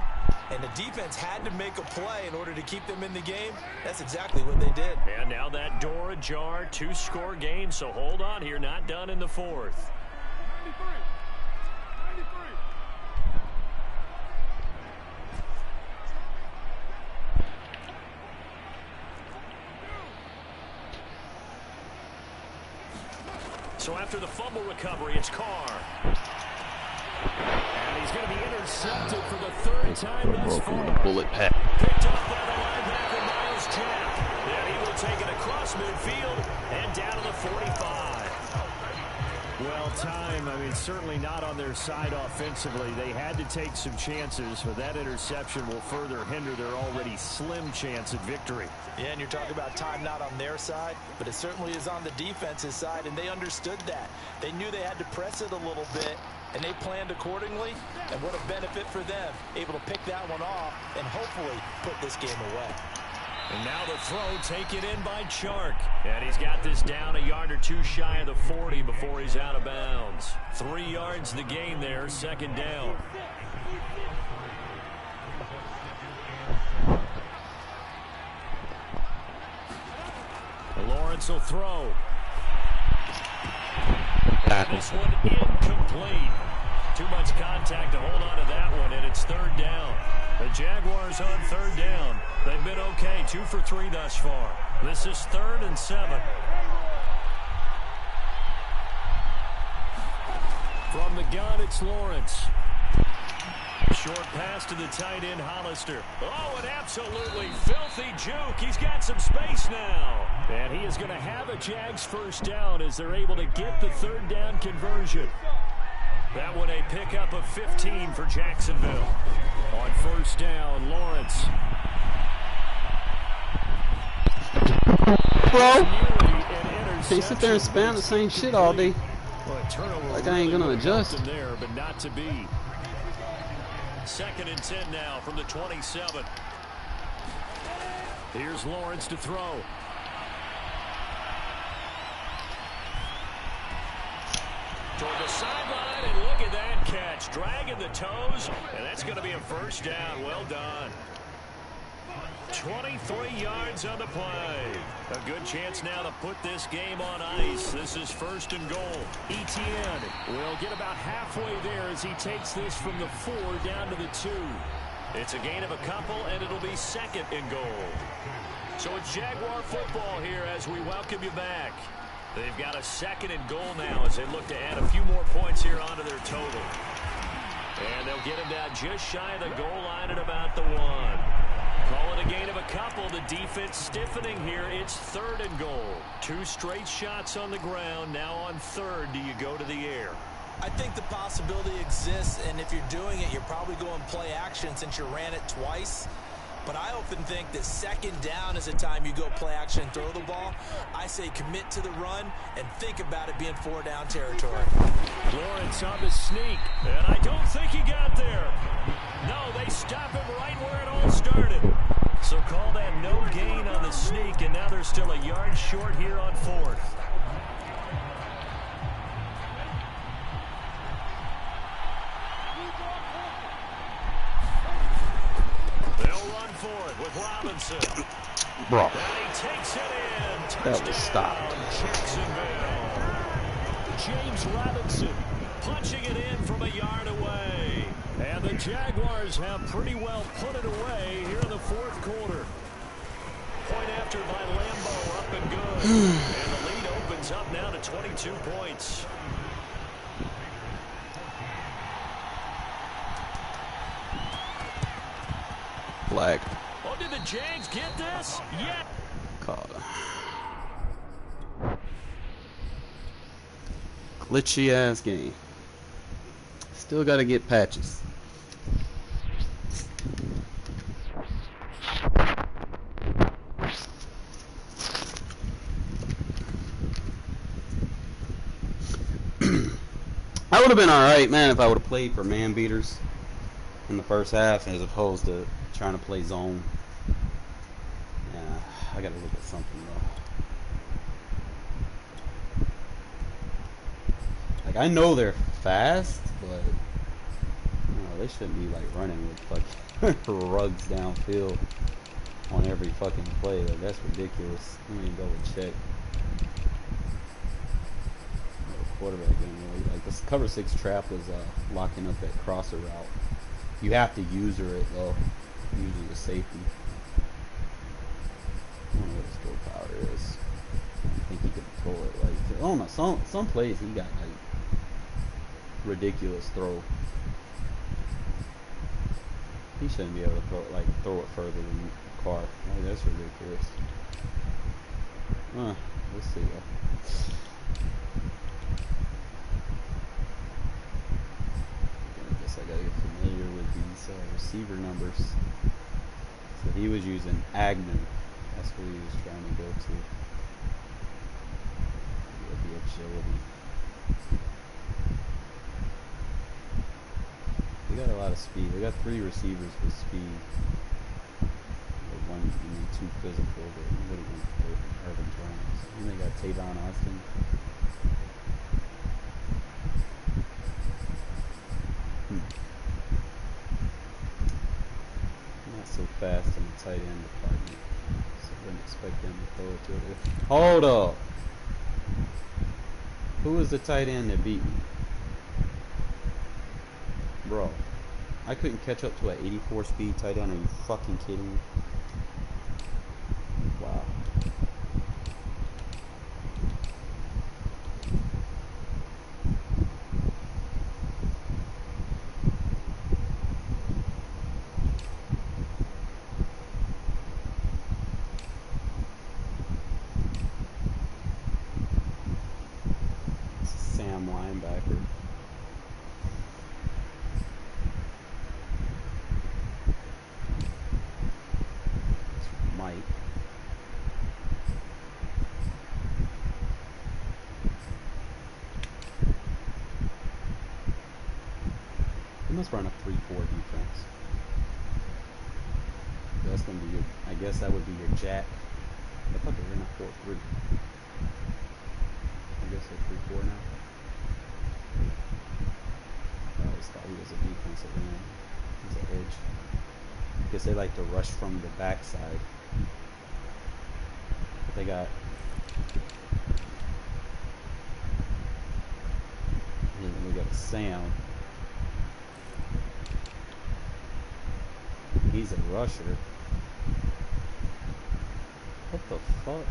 Speaker 3: and the defense had to make a play in order to keep them in the game. That's exactly what they did.
Speaker 2: And now that door ajar, 2-score game, so hold on here, not done in the 4th. So after the fumble recovery, it's Carr. And he's going to be intercepted for the 3rd time thus far.
Speaker 1: Bullet pack.
Speaker 2: Picked up by the linebacker, Miles Jack. And he will take it across midfield and down to the 45. Well, time, I mean, certainly not on their side offensively. They had to take some chances, but that interception will further hinder their already slim chance at victory.
Speaker 5: Yeah, and you're talking about time not on their side, but it certainly is on the defense's side, and they understood that. They knew they had to press it a little bit, and they planned accordingly, and what a benefit for them, able to pick that one off and hopefully put this game away.
Speaker 2: And now the throw taken in by Chark. And he's got this down a yard or 2 shy of the 40 before he's out of bounds. 3 yards the gain there, 2nd down. Lawrence will throw. This one incomplete. Too much contact to hold on to that one, and it's 3rd down. The Jaguars on 3rd down. They've been okay, 2 for 3 thus far. This is 3rd and 7. From the gun, it's Lawrence. Short pass to the tight end, Hollister. Oh, an absolutely filthy juke. He's got some space now. And he is going to have a Jags first down as they're able to get the 3rd down conversion. That one a pickup of 15 for Jacksonville. On 1st down, Lawrence.
Speaker 1: Bro, can't sit there and spam the same shit all day. Like I ain't gonna adjust.
Speaker 2: There, but not to be. 2nd and 10 now from the 27. Here's Lawrence to throw. Toward the sideline, and look at that catch. Dragging the toes, and that's going to be a first down. Well done. 23 yards on the play. A good chance now to put this game on ice. This is 1st and goal. Etienne will get about halfway there as he takes this from the 4 down to the 2. It's a gain of a couple, and it'll be 2nd and goal. So it's Jaguar football here as we welcome you back. They've got a 2nd and goal now as they look to add a few more points here onto their total. And they'll get him down just shy of the goal line at about the 1. Call it a gain of a couple. The defense stiffening here. It's 3rd and goal. 2 straight shots on the ground. Now on 3rd, do you go to the air?
Speaker 5: I think the possibility exists, and if you're doing it, you're probably going play action since you ran it twice. But I often think that 2nd down is the time you go play action and throw the ball. I say commit to the run and think about it being 4 down territory.
Speaker 2: Lawrence on the sneak, and I don't think he got there. No, they stop him right where it all started. So call that no gain on the sneak, and now they're still a yard short here on 4th. They'll run for it with Robinson.
Speaker 1: Bro,
Speaker 2: And he takes it in.
Speaker 1: that was stopped.
Speaker 2: Jacksonville. James Robinson punching it in from a yard away. And the Jaguars have pretty well put it away here in the 4th quarter. Point after by Lambeau, up and good. And the lead opens up now to 22 points.
Speaker 1: Flag.
Speaker 2: Oh, did the Jags get this? Yeah.
Speaker 1: Called. Glitchy ass game. Still got to get patches. I would have been alright, man, if I would have played for man beaters in the first half as opposed to trying to play zone. Yeah, I gotta look at something though. Like, I know they're fast, but you know, they shouldn't be like running with fucking rugs downfield on every fucking play. Like, that's ridiculous. Let me double check. Quarterback anyway. Like, this cover 6 trap was locking up that crosser route. You have to user it though. Usually the safety. I don't know what his throw power is. I think he could throw it like, I don't know, some plays he got like ridiculous throw. He shouldn't be able to throw it further than Carr. Like, that's ridiculous. We'll see though. I guess I gotta get familiar with these receiver numbers. So he was using Agnew. That's what he was trying to go to. With the agility. We got a lot of speed. We got 3 receivers with speed. One, 2 physical, but what do you think? Urban Jones. And they got Tavon Austin. Not so fast in the tight end department. So I wouldn't expect them to throw it to it. Hold up! Who was the tight end that beat me? Bro, I couldn't catch up to an 84 speed tight end. Are you fucking kidding me? Wow. Sam linebacker. Mike. They must run a 3-4 defense. That's gonna be your, I guess that would be your jack. I thought they were in a 4-3. I guess they're 3-4 now. I always thought he was a defensive end. He's an edge. Guess they like to rush from the backside. But they got... And we got a Sam. He's a rusher. What the fuck?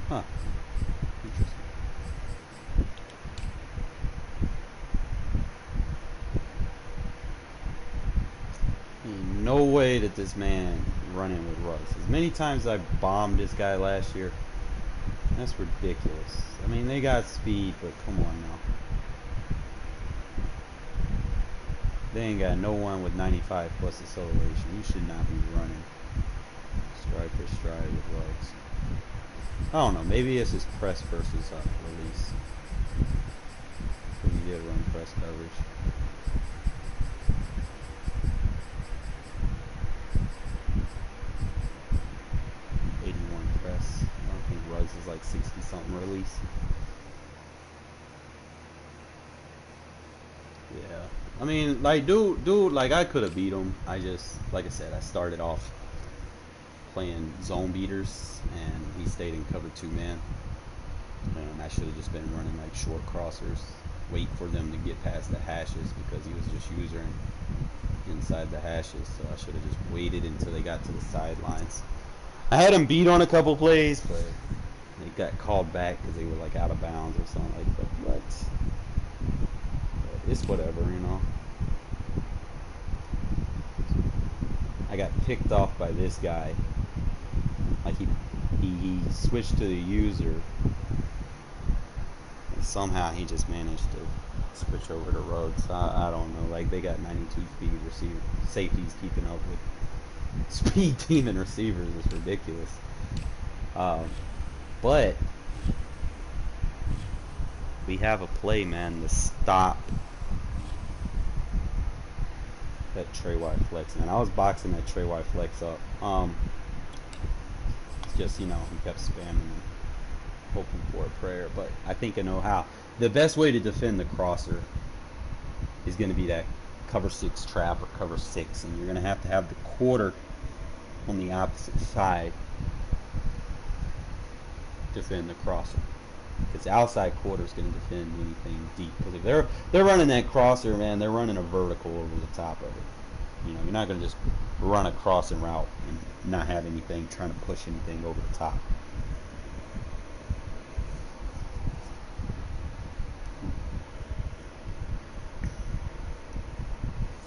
Speaker 1: Huh. Interesting. Ain't no way that this man running with Ruggs. As many times I bombed this guy last year, that's ridiculous. I mean, they got speed, but come on now. They ain't got no one with 95 plus acceleration. You should not be running stride for stride with Ruggs. I don't know. Maybe it's his press versus release. So he did run press coverage. I don't think Ruggs is like 60 something release. Yeah. I mean, like, dude, like, I could have beat him. I just, like I said, I started off playing zone beaters, and he stayed in cover 2 man. And I should have just been running like short crossers, wait for them to get past the hashes, because he was just using inside the hashes. So I should have just waited until they got to the sidelines. I had him beat on a couple plays, but they got called back because they were like out of bounds or something like that. But it's whatever, you know. I got picked off by this guy. Like he switched to the user, and somehow he just managed to switch over to Ruggs. I don't know. Like, they got 92 speed receiver safeties keeping up with speed team and receivers. Is ridiculous. But we have a play, man, to stop that Trey White flex, man. I was boxing that Trey White flex up. Just, you know, he kept spamming and hoping for a prayer, but I think I know how. The best way to defend the crosser is going to be that cover 6 trap or cover 6, and you're going to have the quarter on the opposite side defend the crosser. Because the outside quarter is going to defend anything deep. Because if they're running that crosser, man, they're running a vertical over the top of it. You know, you're not going to just run a crossing route and not have anything trying to push anything over the top.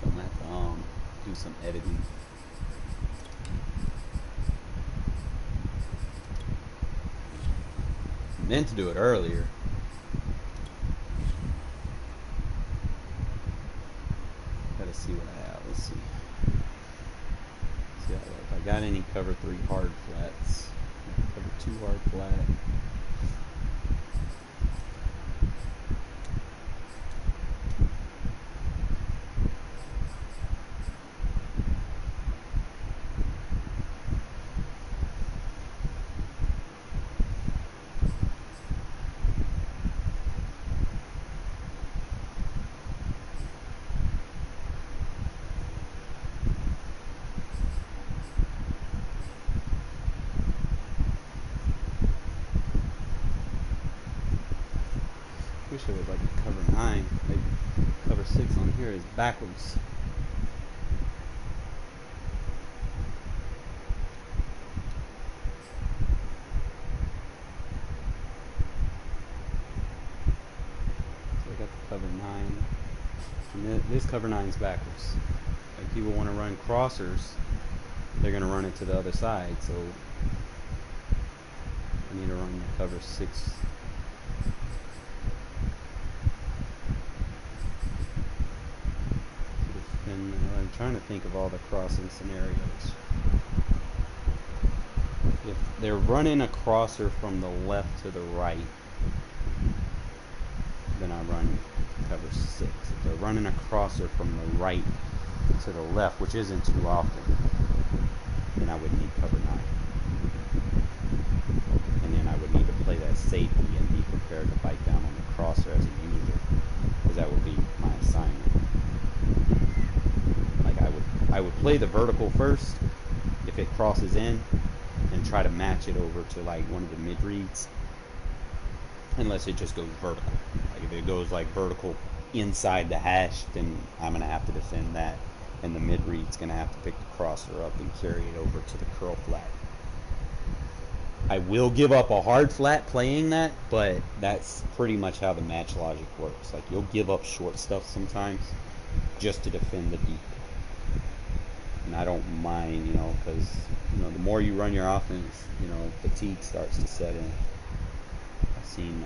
Speaker 1: So I'm going to have to do some editing. Meant to do it earlier. Gotta see what I have. Let's see. See if I got any cover 3 hard flats. Cover 2 hard flat. Wish it was like a cover 9. Like cover 6 on here is backwards. So I got the cover 9. And this cover 9 is backwards. Like, people want to run crossers, they're going to run it to the other side. So I need to run the cover 6. I'm trying to think of all the crossing scenarios. If they're running a crosser from the left to the right, then I run cover 6. If they're running a crosser from the right to the left, which isn't too often, then I would need cover 9. And then I would need to play that safety and be prepared to bite down on the crosser as a user, because that would be my assignment. play the vertical first if it crosses in, and try to match it over to like one of the mid reads, unless it just goes vertical. Like if it goes like vertical inside the hash, then I'm gonna have to defend that, and the mid read's gonna have to pick the crosser up and carry it over to the curl flat. I will give up a hard flat playing that, but that's pretty much how the match logic works. Like you'll give up short stuff sometimes just to defend the deep. And I don't mind, because, the more you run your offense, fatigue starts to set in. I've seen,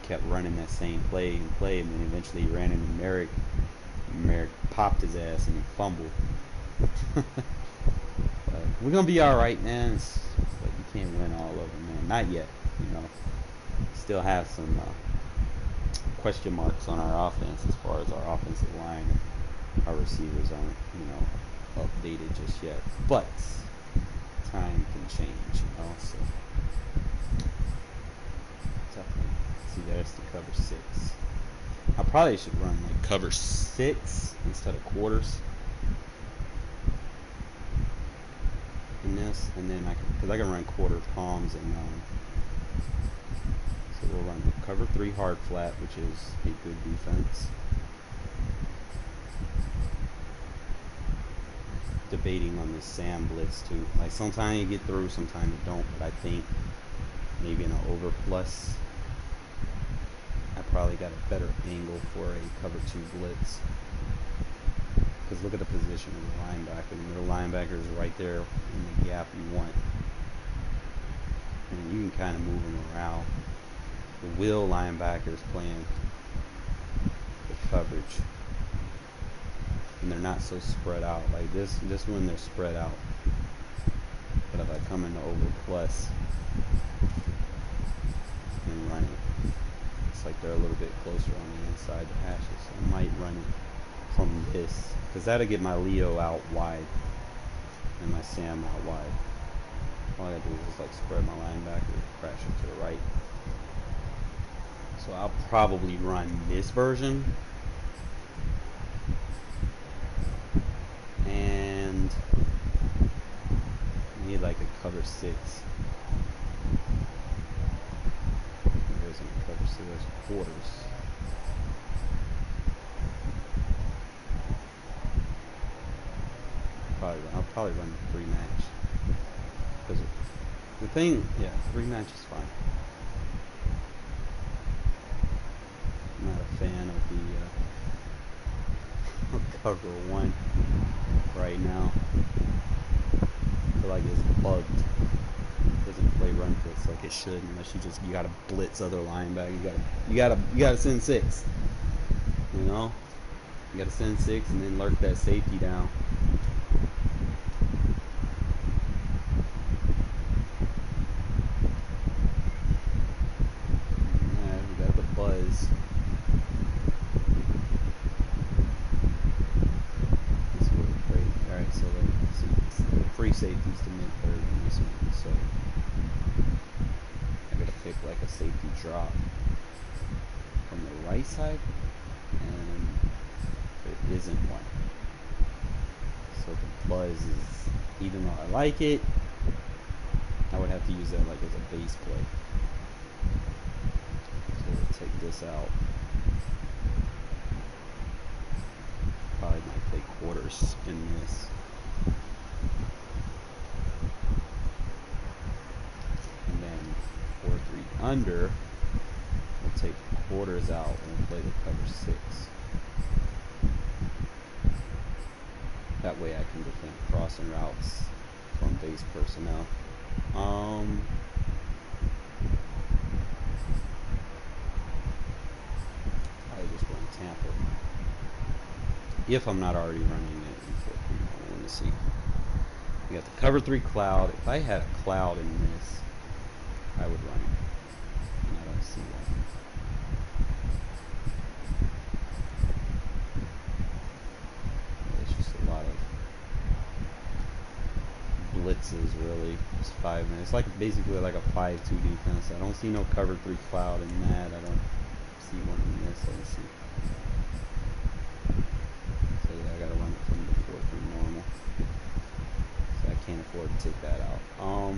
Speaker 1: kept running that same play, and then eventually he ran into Merrick. Merrick popped his ass and he fumbled. But we're going to be alright, man. But you can't win all of them, man. Not yet, Still have some question marks on our offense as far as our offensive line. Our receivers aren't, updated just yet. But time can change, so definitely. See, there's the cover 6. I probably should run like cover 6 instead of quarters in this, and then because I can run quarter palms, and so we'll run cover 3 hard flat, which is a good defense. Debating on this Sam blitz too. Like sometimes you get through, sometimes you don't. But I think maybe in an over plus, I probably got a better angle for a cover 2 blitz. Because look at the position of the linebacker. The middle linebacker is right there in the gap you want, and you can kind of move him around. The will linebacker is playing the coverage, and they're not so spread out like this one. They're spread out, but if I come into over plus and run it, it's like they're a little bit closer on the inside the hashes, so I might run it from this, because that'll get my Leo out wide and my Sam out wide. All I gotta do is just like spread my linebacker, crash it to the right. So I'll probably run this version, and I need like a cover 6. There isn't a cover 6, there's quarters. I'll probably run 3 match. Because the thing, 3 match is fine. I'm not a fan of the cover 1 right now. I feel like it's bugged. It doesn't play run blitz like it should, unless you gotta blitz other linebackers. You gotta send 6. You gotta send 6 and then lurk that safety down. Safeties to mid third in this one, so I gotta pick like a safety drop from the right side, and there isn't one. So the buzz is, even though I like it, I would have to use that like as a base play. So we'll take this out. Probably might play quarters in this. Under, we'll take quarters out and play the cover 6. That way I can defend crossing routes from base personnel. I just run Tampa. If I'm not already running it in 4-3, I want to see. We got the cover 3 cloud. If I had a cloud in this, I would run it. I don't see that. It's just a lot of blitzes, really. Just 5 minutes. It's like basically like a 5-2 defense. I don't see no cover 3 cloud in that. I don't see one in this. I see. So yeah, I gotta run it from the 4-3 normal. take that out.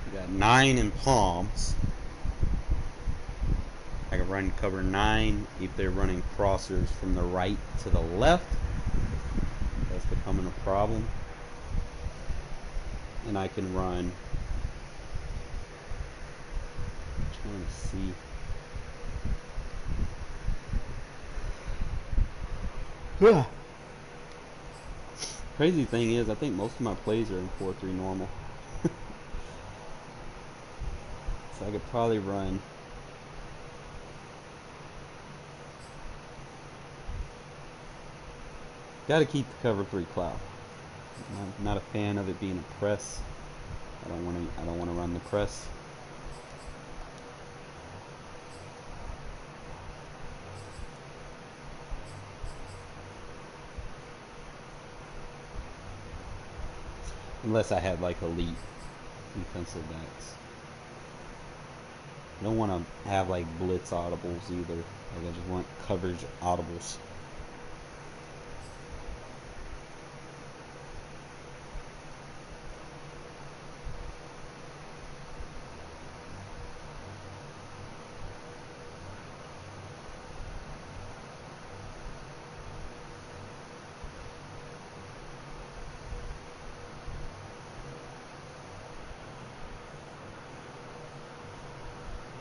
Speaker 1: We got 9 in palms. I can run cover 9 if they're running crossers from the right to the left. That's becoming a problem. And I can run, I'm trying to see. Yeah. Crazy thing is, I think most of my plays are in 4-3 normal. So I could probably run. Got to keep the cover 3 cloud. Not a fan of it being a press. I don't want to run the press. Unless I had like elite defensive backs. I don't want to have like blitz audibles either. Like I just want coverage audibles.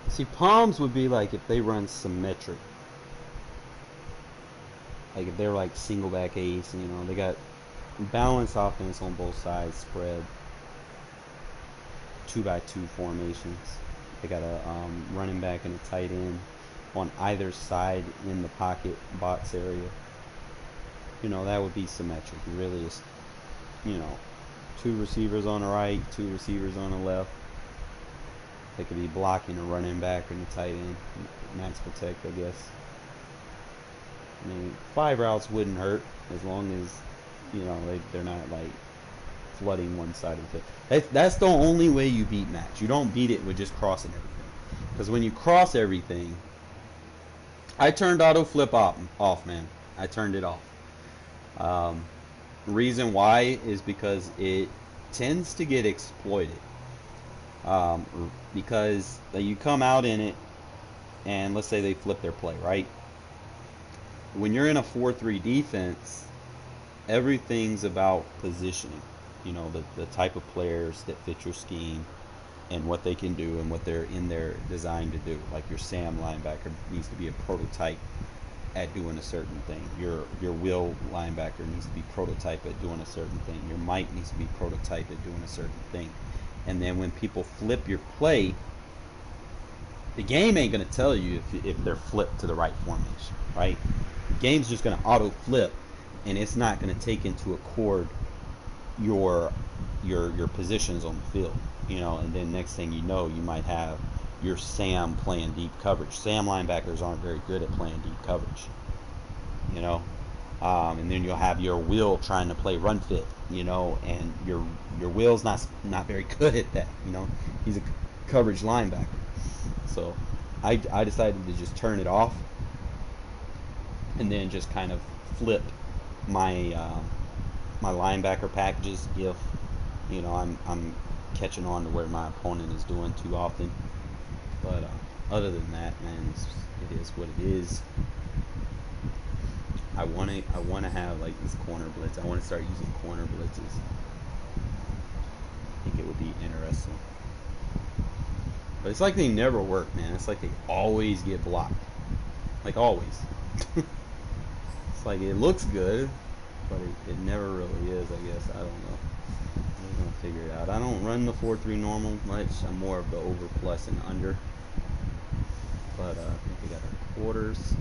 Speaker 1: See, palms would be like if they run symmetric. Like if they're like single back ace, you know, they got balanced offense on both sides, spread 2x2 formations. They got a running back and a tight end on either side in the pocket box area. You know, that would be symmetric. It really is, you know, 2 receivers on the right, 2 receivers on the left. They could be blocking a running back and a tight end. Max protect, I guess. I mean, 5 routes wouldn't hurt as long as, you know, they're not like flooding one side of the field. That's the only way you beat match. You don't beat it with just crossing everything. Because when you cross everything, I turned auto flip off, man. I turned it off. Reason why is because it tends to get exploited. Because you come out in it, and let's say they flip their play, right? When you're in a 4-3 defense, everything's about positioning. You know, the type of players that fit your scheme and what they can do and what they're in there designed to do. Like your Sam linebacker needs to be a prototype at doing a certain thing. Your Will linebacker needs to be prototype at doing a certain thing. Your Mike needs to be prototype at doing a certain thing. And then when people flip your play, the game ain't going to tell you if they're flipped to the right formation, right? The game's just going to auto flip, and it's not going to take into accord your positions on the field, you know. And then next thing you know, you might have your Sam playing deep coverage. Sam linebackers aren't very good at playing deep coverage, you know. And then you'll have your Will trying to play run fit, you know, and your Will's not very good at that, you know. He's a coverage linebacker. So I decided to just turn it off and then just kind of flip my my linebacker packages if, you know, I'm catching on to where my opponent is doing too often. But other than that, man, it is what it is. I want to have like this corner blitz. I want to start using corner blitzes. I think it would be interesting. But it's like they never work, man. It's like they always get blocked. Like always. It's like it looks good, but it never really is, I guess. I don't know. We're going to figure it out. I don't run the 4-3 normal much. I'm more of the over, plus, and under. But I think we got our quarters.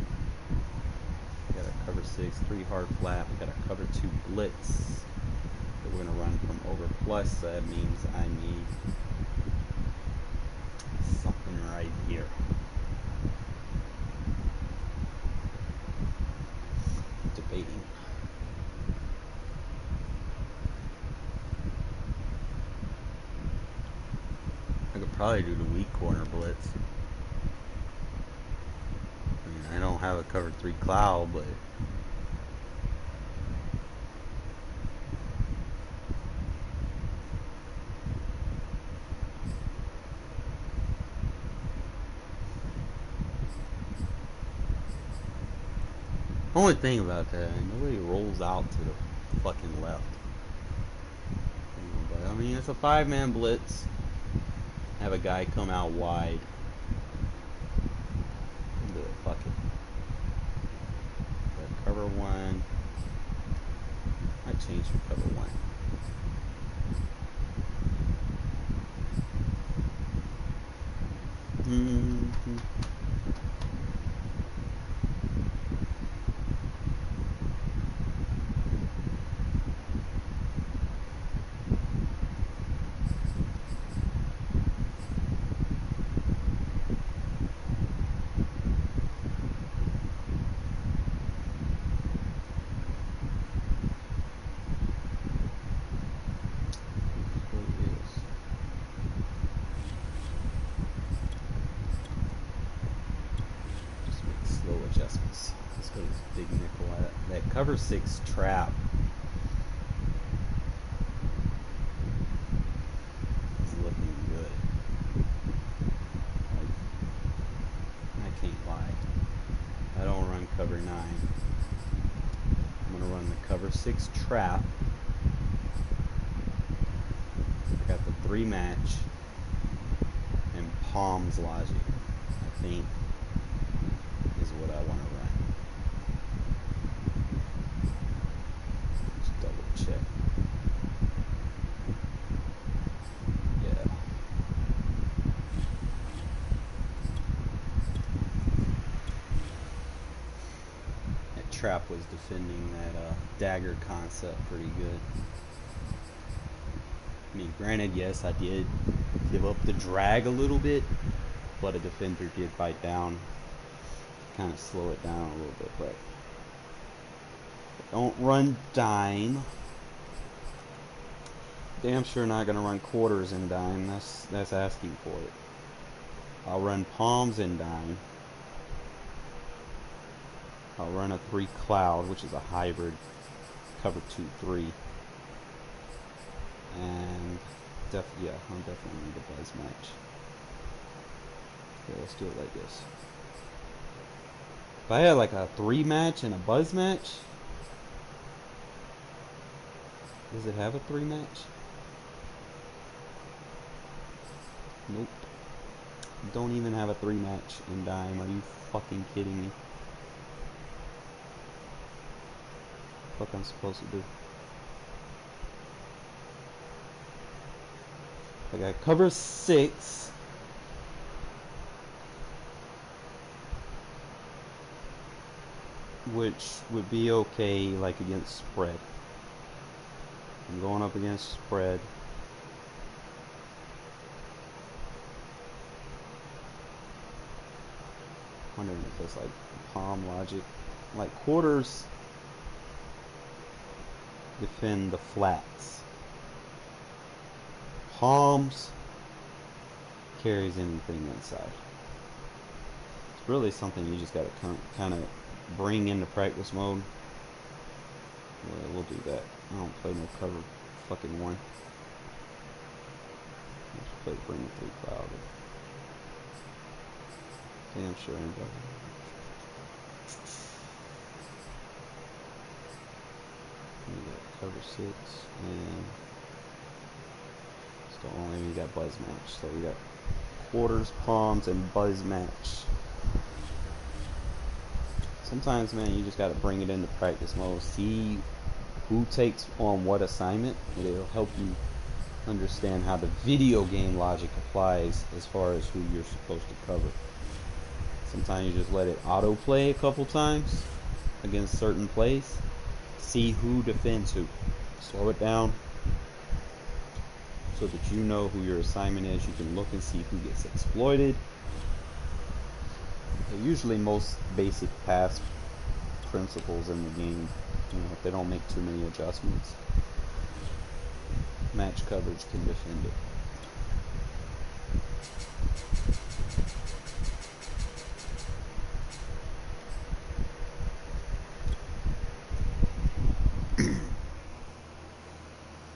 Speaker 1: We got a cover 6, 3 hard flat. We got a cover 2 blitz that we're going to run from over plus. So that means I need something right here. Debating. I could probably do the weak corner blitz. I mean, I don't have a cover 3 cloud, but Only thing about that, nobody rolls out to the fucking left. But I mean, it's a 5-man blitz. Have a guy come out wide. Do it, fuck it. Cover one. I changed for cover one. Adjustments. Let's go to this big nickel. That cover 6 trap is looking good. I can't lie. I don't run cover 9. I'm going to run the cover 6 trap. I got the 3 match and palms logic, I think, is what I want to run. Just double check. Yeah. That trap was defending that dagger concept pretty good. I mean, granted, yes, I did give up the drag a little bit, but a defender did bite down. Kind of slow it down a little bit, but don't run dime. Damn sure not gonna run quarters in dime. That's asking for it. I'll run palms in dime. I'll run a 3 cloud, which is a hybrid cover 2-3, and I'll definitely need a buzz match. Okay, let's do it like this. If I had like a 3 match and a buzz match, does it have a 3 match? Nope. Don't even have a 3 match in dime. Are you fucking kidding me? What I'm supposed to do? I got cover 6. Which would be okay, like, against spread. I'm going up against spread. Wondering if it's like palm logic. Like, quarters defend the flats. Palms carries anything inside. It's really something you just gotta kind of bring into practice mode. Yeah, we'll do that. I don't play no cover fucking 1. Let's play bring the 3 cloud. Damn sure anybody. We got cover 6 and still only we got buzz match. So we got quarters, palms, and buzz match. Sometimes, man, you just got to bring it into practice mode. See who takes on what assignment. It'll help you understand how the video game logic applies as far as who you're supposed to cover. Sometimes you just let it autoplay a couple times against certain plays. See who defends who. Slow it down so that you know who your assignment is. You can look and see who gets exploited. Usually most basic pass principles in the game, if they don't make too many adjustments, match coverage can defend it.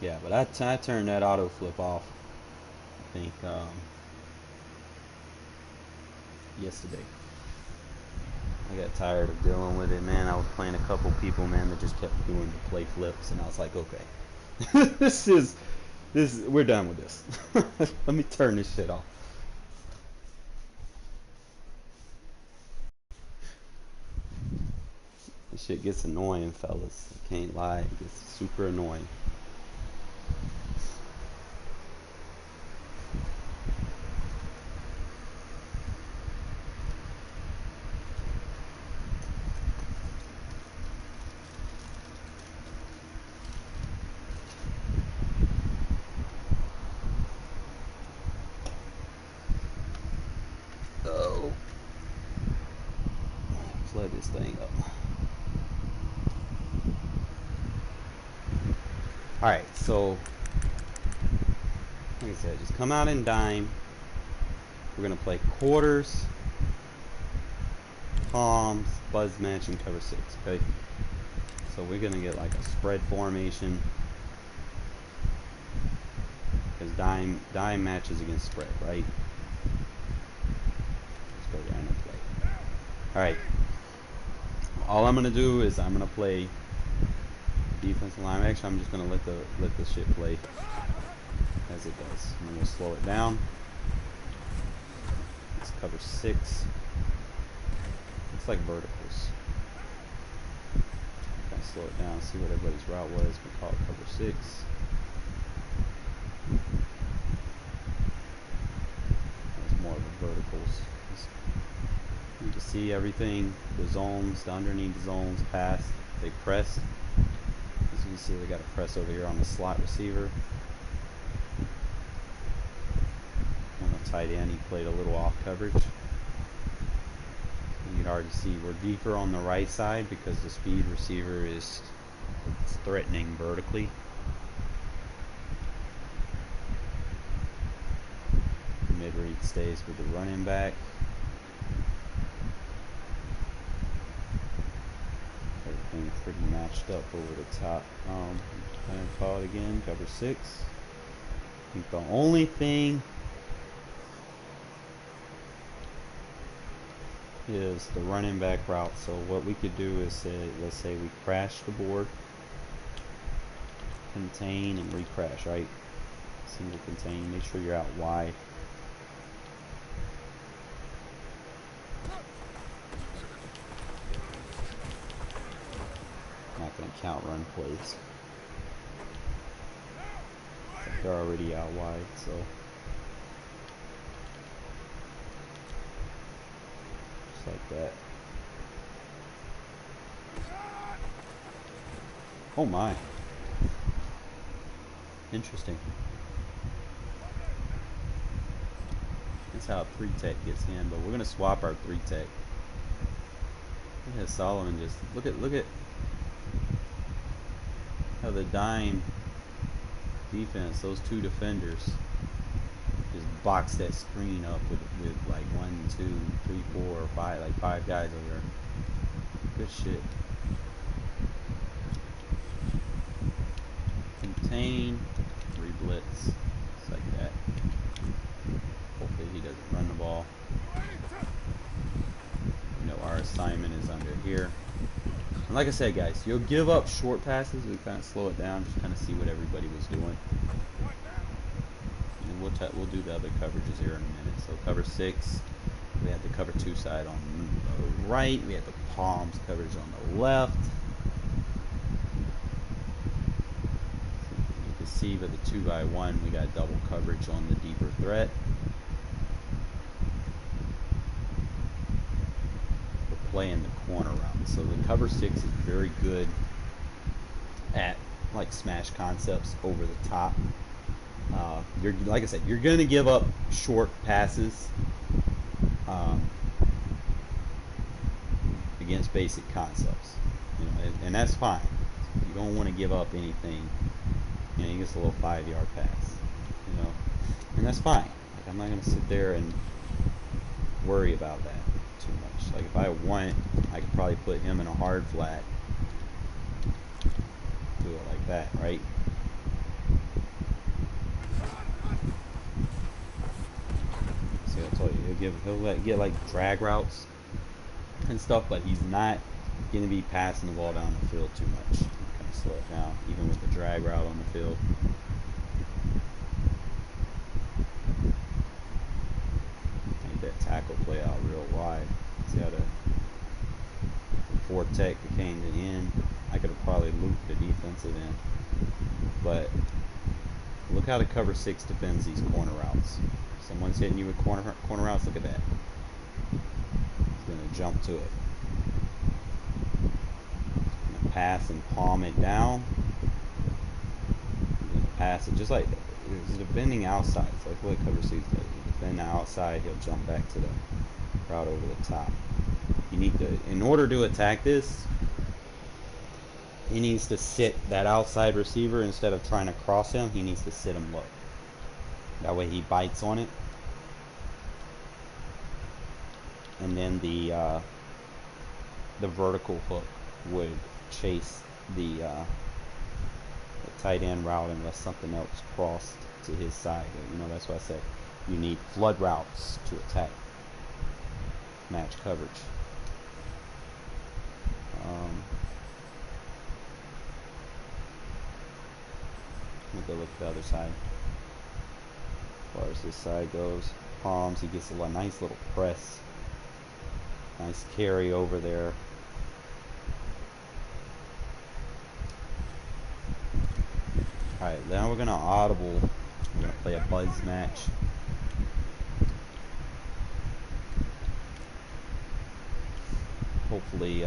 Speaker 1: Yeah, but I turned that auto flip off, I think, yesterday. I I got tired of dealing with it, man. I was playing a couple people, man, that just kept doing the play flips, and I was like, okay, we're done with this. Let me turn this shit off. This shit gets annoying, fellas. I can't lie, it gets super annoying. Oh, flood this thing up. Alright, so like I said, just come out and dime. We're gonna play quarters, palms, buzz match, and cover 6, okay? So we're gonna get like a spread formation, because dime matches against spread, right? Let's go random play. Alright. All I'm gonna do is I'm gonna play defensive line. Actually, I'm just gonna let the shit play as it does. I'm gonna slow it down. Let's cover 6. Looks like verticals. Kind of slow it down, see what everybody's route was. We call it cover 6. That's more of the verticals. You can see everything, the zones, the underneath zones, pass. They pressed. As you can see, they got a press over here on the slot receiver. On the tight end, he played a little off coverage. You can already see we're deeper on the right side because the speed receiver is threatening vertically. Mid-read stays with the running back. Everything pretty matched up over the top. Kind of call it again, cover 6. I think the only thing is the running back route. So what we could do is say, let's say we crash the board, contain and recrash, right? Single contain, make sure you're out wide. Not going to count run plays. They're already out wide, so just like that. Oh my. Interesting. That's how a 3-tech gets in, but we're gonna swap our 3-tech. Look at Solomon just look at how the dime defense, those two defenders just box that screen up with like 1, 2, 3, 4, 5, like 5 guys over there. Good shit. Contain, re-blitz, just like that. Hopefully he doesn't run the ball. You know, our assignment is under here. And like I said, guys, you'll give up short passes. We kind of slow it down, just kind of see what everybody was doing. And we'll do the other coverages here in a minute. So cover 6, we had the cover 2 side on the right. We had the palms coverage on the left. You can see with the 2x1, we got double coverage on the deeper threat. We're playing the corner route. So the cover 6 is very good at like smash concepts over the top. You're, like I said, you're going to give up short passes against basic concepts, you know, and that's fine. You don't want to give up anything. You know, he gets a little 5-yard pass, you know, and that's fine. Like, I'm not going to sit there and worry about that too much. Like if I want, I could probably put him in a hard flat, do it like that, right? See, I told you, he'll get like drag routes and stuff, but he's not going to be passing the ball down the field too much. Kind of slow it down, even with the drag route on the field. Make that tackle play out real wide. See how the 4 tech became the end. I could have probably looped the defensive end, but look how the cover 6 defends these corner routes. Someone's hitting you with corner routes. Look at that. He's going to jump to it. He's going to pass and palm it down. He's going to pass it just like he's defending outside. It's like what cover 6 does. He defend the outside. He'll jump back to the route over the top. You need to, in order to attack this, he needs to sit that outside receiver instead of trying to cross him. He needs to sit him low. That way he bites on it, and then the vertical hook would chase the tight end route unless something else crossed to his side. You know, that's why I said you need flood routes to attack match coverage. We'll go look at the other side. As far as this side goes, palms, he gets a nice little press. Nice carry over there. Alright, now we're going to audible. We're going to play a buzz match. Hopefully,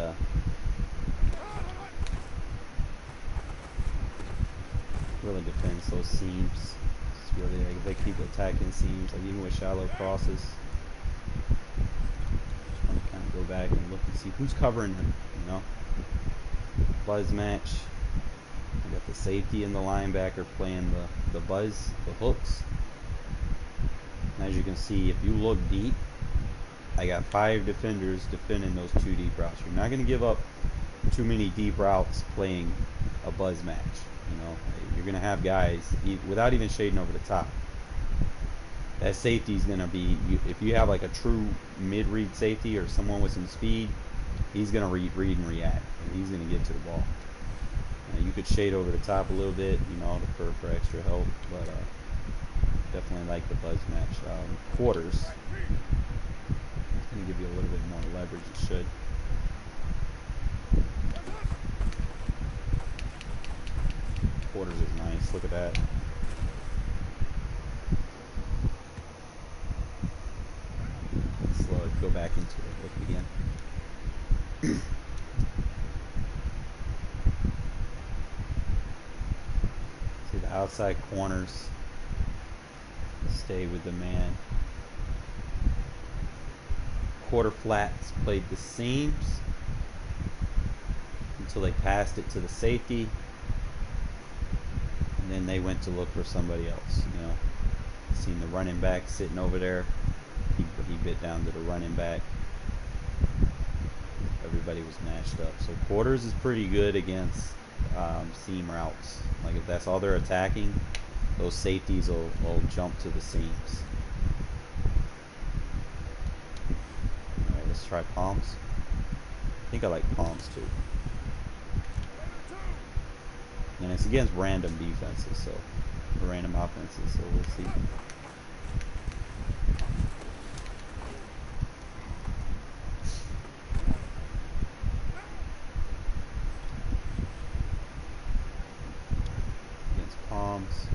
Speaker 1: really defends those seams. It's really like if they keep attacking seams, like even with shallow crosses. I'm gonna kind of go back and look and see who's covering him. You know, buzz match. I got the safety and the linebacker playing the buzz, the hooks. And as you can see, if you look deep, I got 5 defenders defending those 2 deep routes. You're not going to give up too many deep routes playing a buzz match. You know, you're going to have guys without even shading over the top. That safety is going to be, if you have like a true mid-read safety or someone with some speed, he's going to read and react, and he's going to get to the ball. You could shade over the top a little bit, you know, for extra help, but definitely like the buzz match. Quarters. Give you a little bit more leverage. It should. Quarters is nice. Look at that. Slow it. Go back into it. Look again. See the outside corners. Stay with the man. Quarter flats played the seams until they passed it to the safety, and then they went to look for somebody else. You know, seen the running back sitting over there. He bit down to the running back. Everybody was matched up. So quarters is pretty good against seam routes. Like if that's all they're attacking, those safeties will jump to the seams. Try palms. I think I like palms too. And it's against random defenses, so random offenses, so we'll see. Against palms.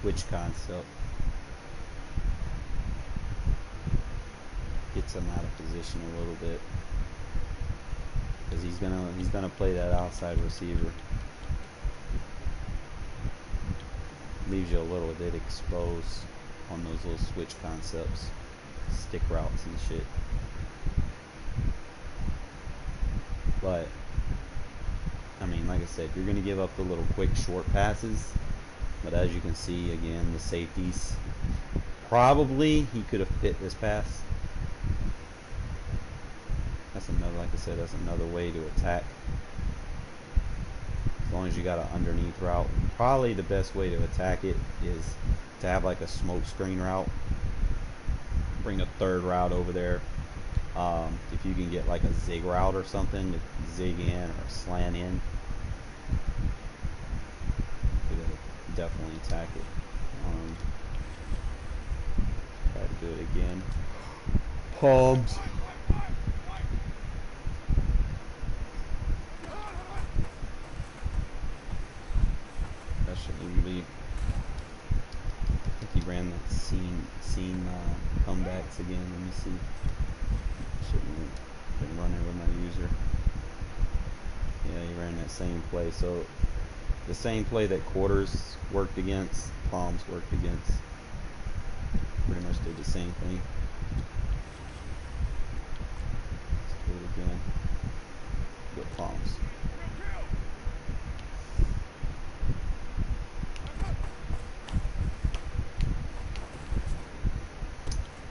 Speaker 1: Switch concept gets him out of position a little bit because he's gonna play that outside receiver. Leaves you a little bit exposed on those little switch concepts, stick routes and shit. But I mean, like I said, you're gonna give up the little quick short passes. But as you can see, again, the safeties, probably he could have hit this pass. That's another, like I said, that's another way to attack. As long as you got an underneath route. Probably the best way to attack it is to have like a smoke screen route. Bring a third route over there. If you can get like a zig route or something to zig in or slant in, definitely attack it. Try to do it again. Palms. That shouldn't even be. I think he ran that scene comebacks again. Let me see. Shouldn't have been running with my user. Yeah, he ran that same play. So the same play that quarters worked against, palms worked against. Pretty much did the same thing. Let's do it again. With palms.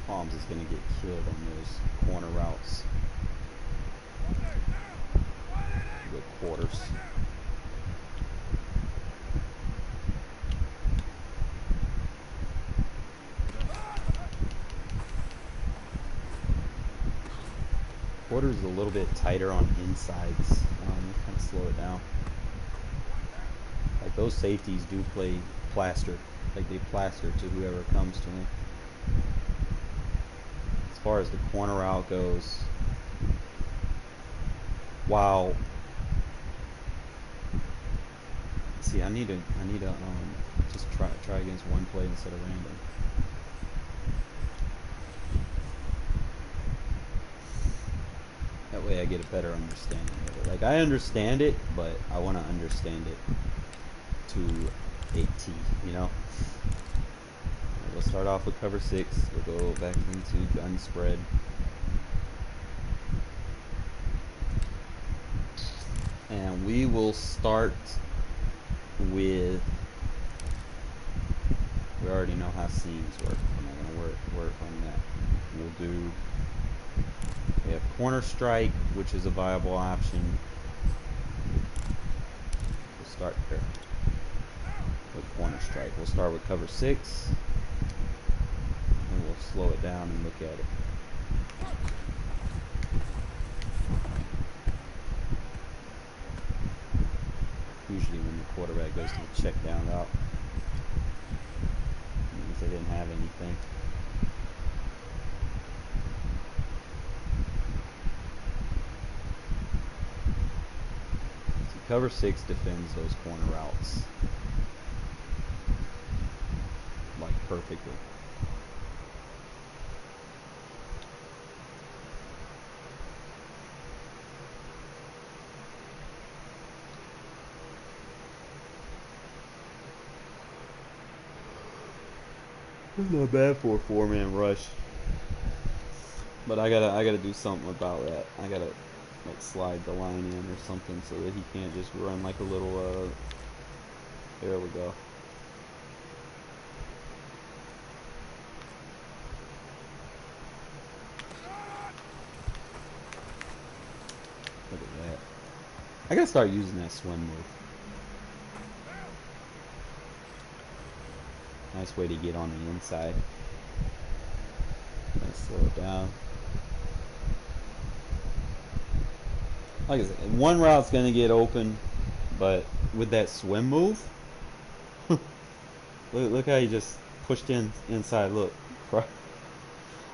Speaker 1: Palms is going to get killed on those corner routes with quarters. Quarters is a little bit tighter on insides. Kind of slow it down. Like those safeties do play plaster. Like they plaster to whoever comes to them. As far as the corner route goes, wow. See, I need to just try against one play instead of random. That way I get a better understanding of it. Like I understand it, but I want to understand it to a T, you know? We'll start off with cover 6. We'll go back into gun spread. And we will start with, we already know how seams work. I'm not going to work on that. We'll do, we have corner strike, which is a viable option. We'll start there with corner strike. We'll start with cover 6. And we'll slow it down and look at it. Usually when the quarterback goes to the check down route, it means they didn't have anything. So cover 6 defends those corner routes like perfectly. It's not bad for a 4-man rush, but I gotta do something about that. I gotta like slide the line in or something so that he can't just run like a little. There we go. Look at that. I gotta start using that swim move. Nice way to get on the inside. Let's slow it down. Like I said, one route's gonna get open, but with that swim move, look how he just pushed inside. Look,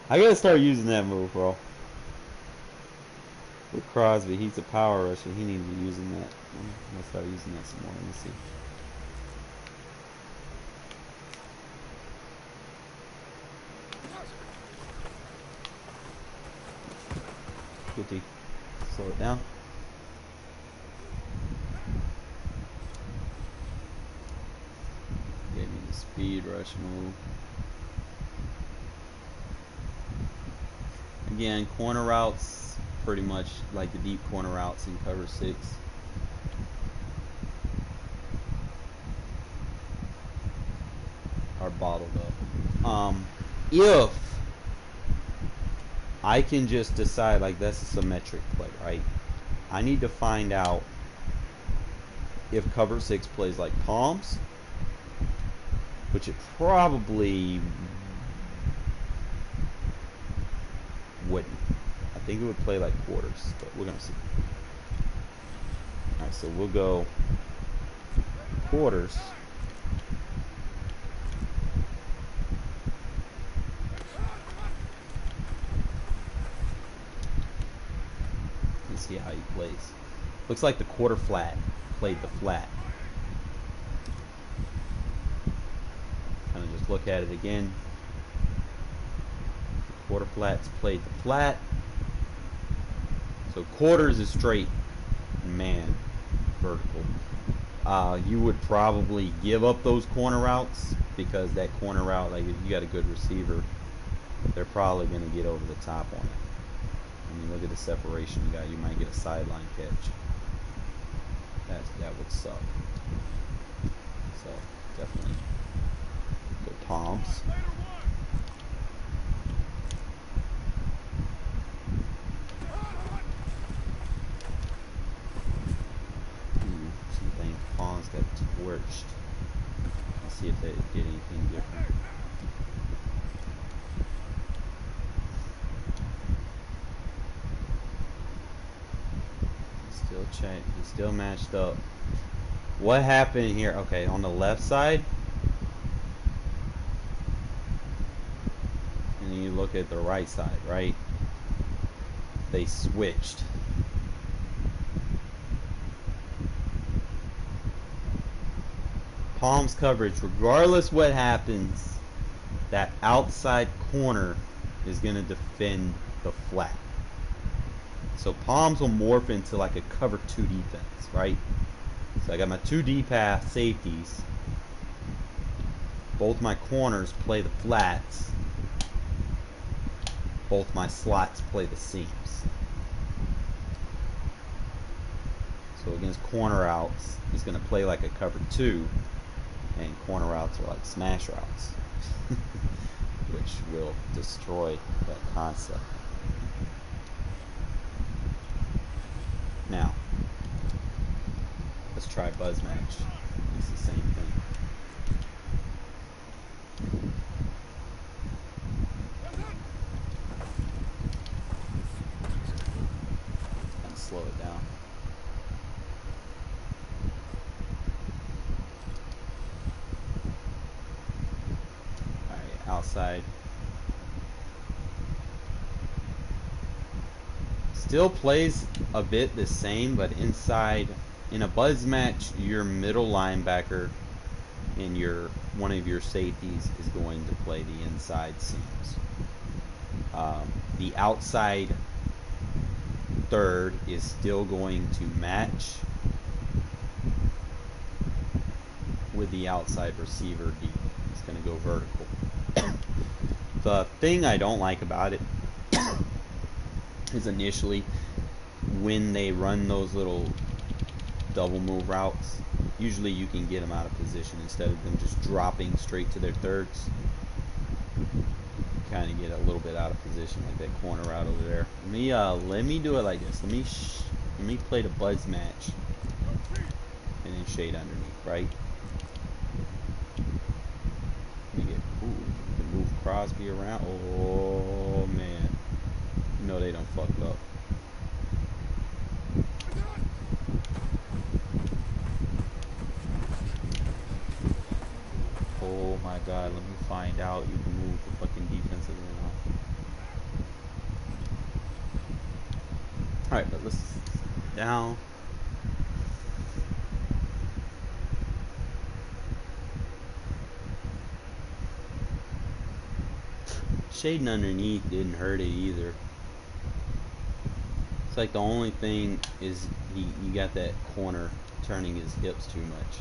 Speaker 1: I gotta start using that move, bro. With Crosby, he's a power rusher. He needs to be using that. I'm gonna start using that some more. Let me see. Good D. Slow it down. Gave me the speed rush move. Again, corner routes, pretty much like the deep corner routes in cover 6. Are bottled up. If I can just decide, like that's a symmetric play, right? I need to find out if cover 6 plays like palms, which it probably wouldn't. I think it would play like quarters, but we're going to see. Alright, so we'll go quarters. Let's see how he plays. Looks like the quarter flat played the flat. Kind of just look at it again. The quarter flats played the flat. So quarters is straight, man, vertical. You would probably give up those corner routes because that corner route, like if you got a good receiver, they're probably going to get over the top on it. I mean, look at the separation you got. You might get a sideline catch. That would suck. So definitely go palms. Something palms got torched. Let's see if they did anything different. Still check. He's still matched up. What happened here? Okay, on the left side. And then you look at the right side, right? They switched. Palms coverage, regardless what happens, that outside corner is going to defend the flat. So palms will morph into like a cover 2 defense, right? So I got my 2 deep pass safeties. Both my corners play the flats. Both my slots play the seams. So against corner outs, he's going to play like a cover 2. And corner routes are like smash routes. Which will destroy that concept. Now, let's try buzz match. It's the same thing. Kind of slow it down. Alright, outside. Still plays a bit the same, but inside, in a buzz match, your middle linebacker and one of your safeties is going to play the inside seams. The outside third is still going to match with the outside receiver deep. It's going to go vertical. The thing I don't like about it is initially when they run those little double move routes, usually you can get them out of position instead of them just dropping straight to their thirds. Kind of get a little bit out of position, like that corner route over there. Let me do it like this. Let me play the buzz match and then shade underneath, right? Let me get move Crosby around. Oh man. No, they don't fuck up. Oh my god, let me find out you can move the fucking defensive line off. Alright, but let's down. Shading underneath didn't hurt it either. It's like the only thing is you got that corner turning his hips too much.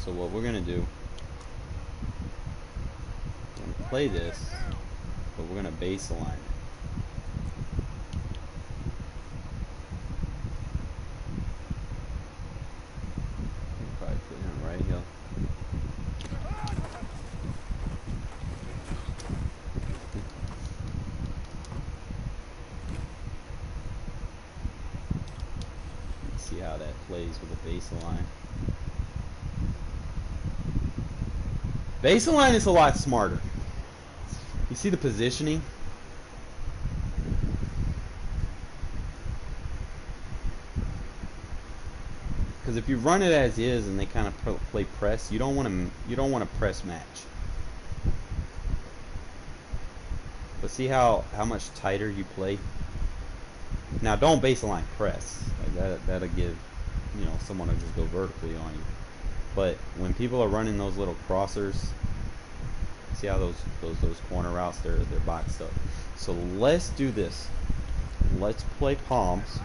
Speaker 1: So what we're gonna do, we're gonna play this, but we're gonna base align it. Probably put him right here. plays with the baseline. Baseline is a lot smarter. You see the positioning? Because if you run it as is and they kind of play press, you don't want to press match. But see how much tighter you play. Now don't baseline press. Like that'll give, you know, someone to just go vertically on you. But when people are running those little crossers, see how those corner routes, they're boxed up. So let's do this. Let's play palms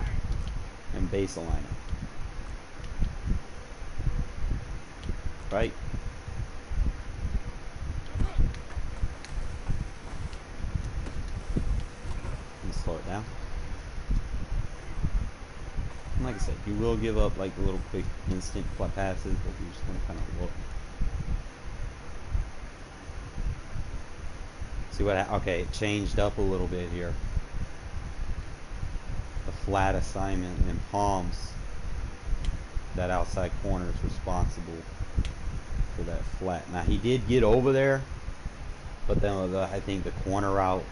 Speaker 1: and baseline it. Right? Let me slow it down. And like I said, you will give up like the little quick instant passes, but you're just gonna kind of look. See what? Okay, it changed up a little bit here. The flat assignment in palms. That outside corner is responsible for that flat. Now he did get over there, but then I think the corner route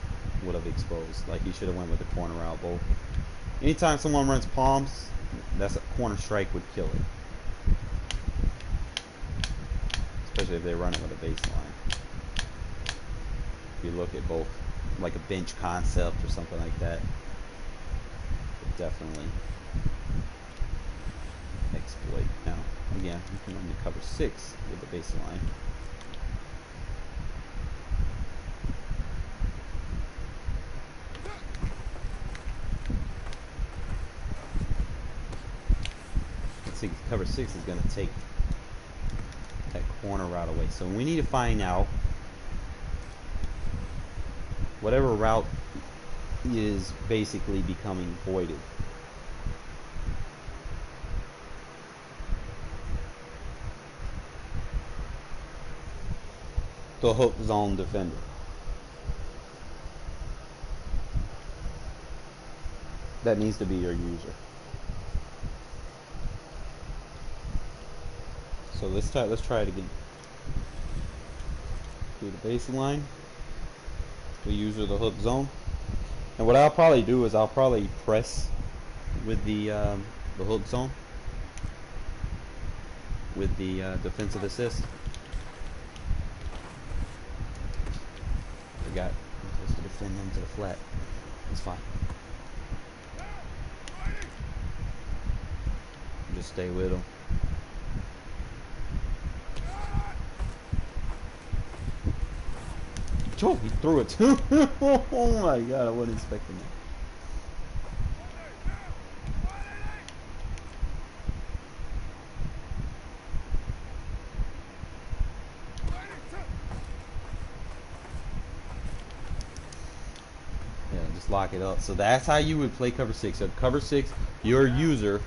Speaker 1: would have exposed. Like he should have went with the corner route both. Anytime someone runs palms, that's a corner strike would kill it. Especially if they run it with a baseline. If you look at both, like a bench concept or something like that, it definitely exploit. Now, again, you can run the cover 6 with the baseline. Let's see, cover 6 is going to take that corner route away. So we need to find out whatever route is basically becoming voided. The hook zone defender. That needs to be your user. So let's try it again. Do the baseline. The user the hook zone. And what I'll probably do is I'll probably press with the hook zone with the defensive assist. Forgot I'm supposed to defend them to the flat. It's fine. Just stay with them. Oh, he threw it too. Oh my god, I wasn't expecting that. Yeah, just lock it up. So that's how you would play cover 6. So cover 6, your user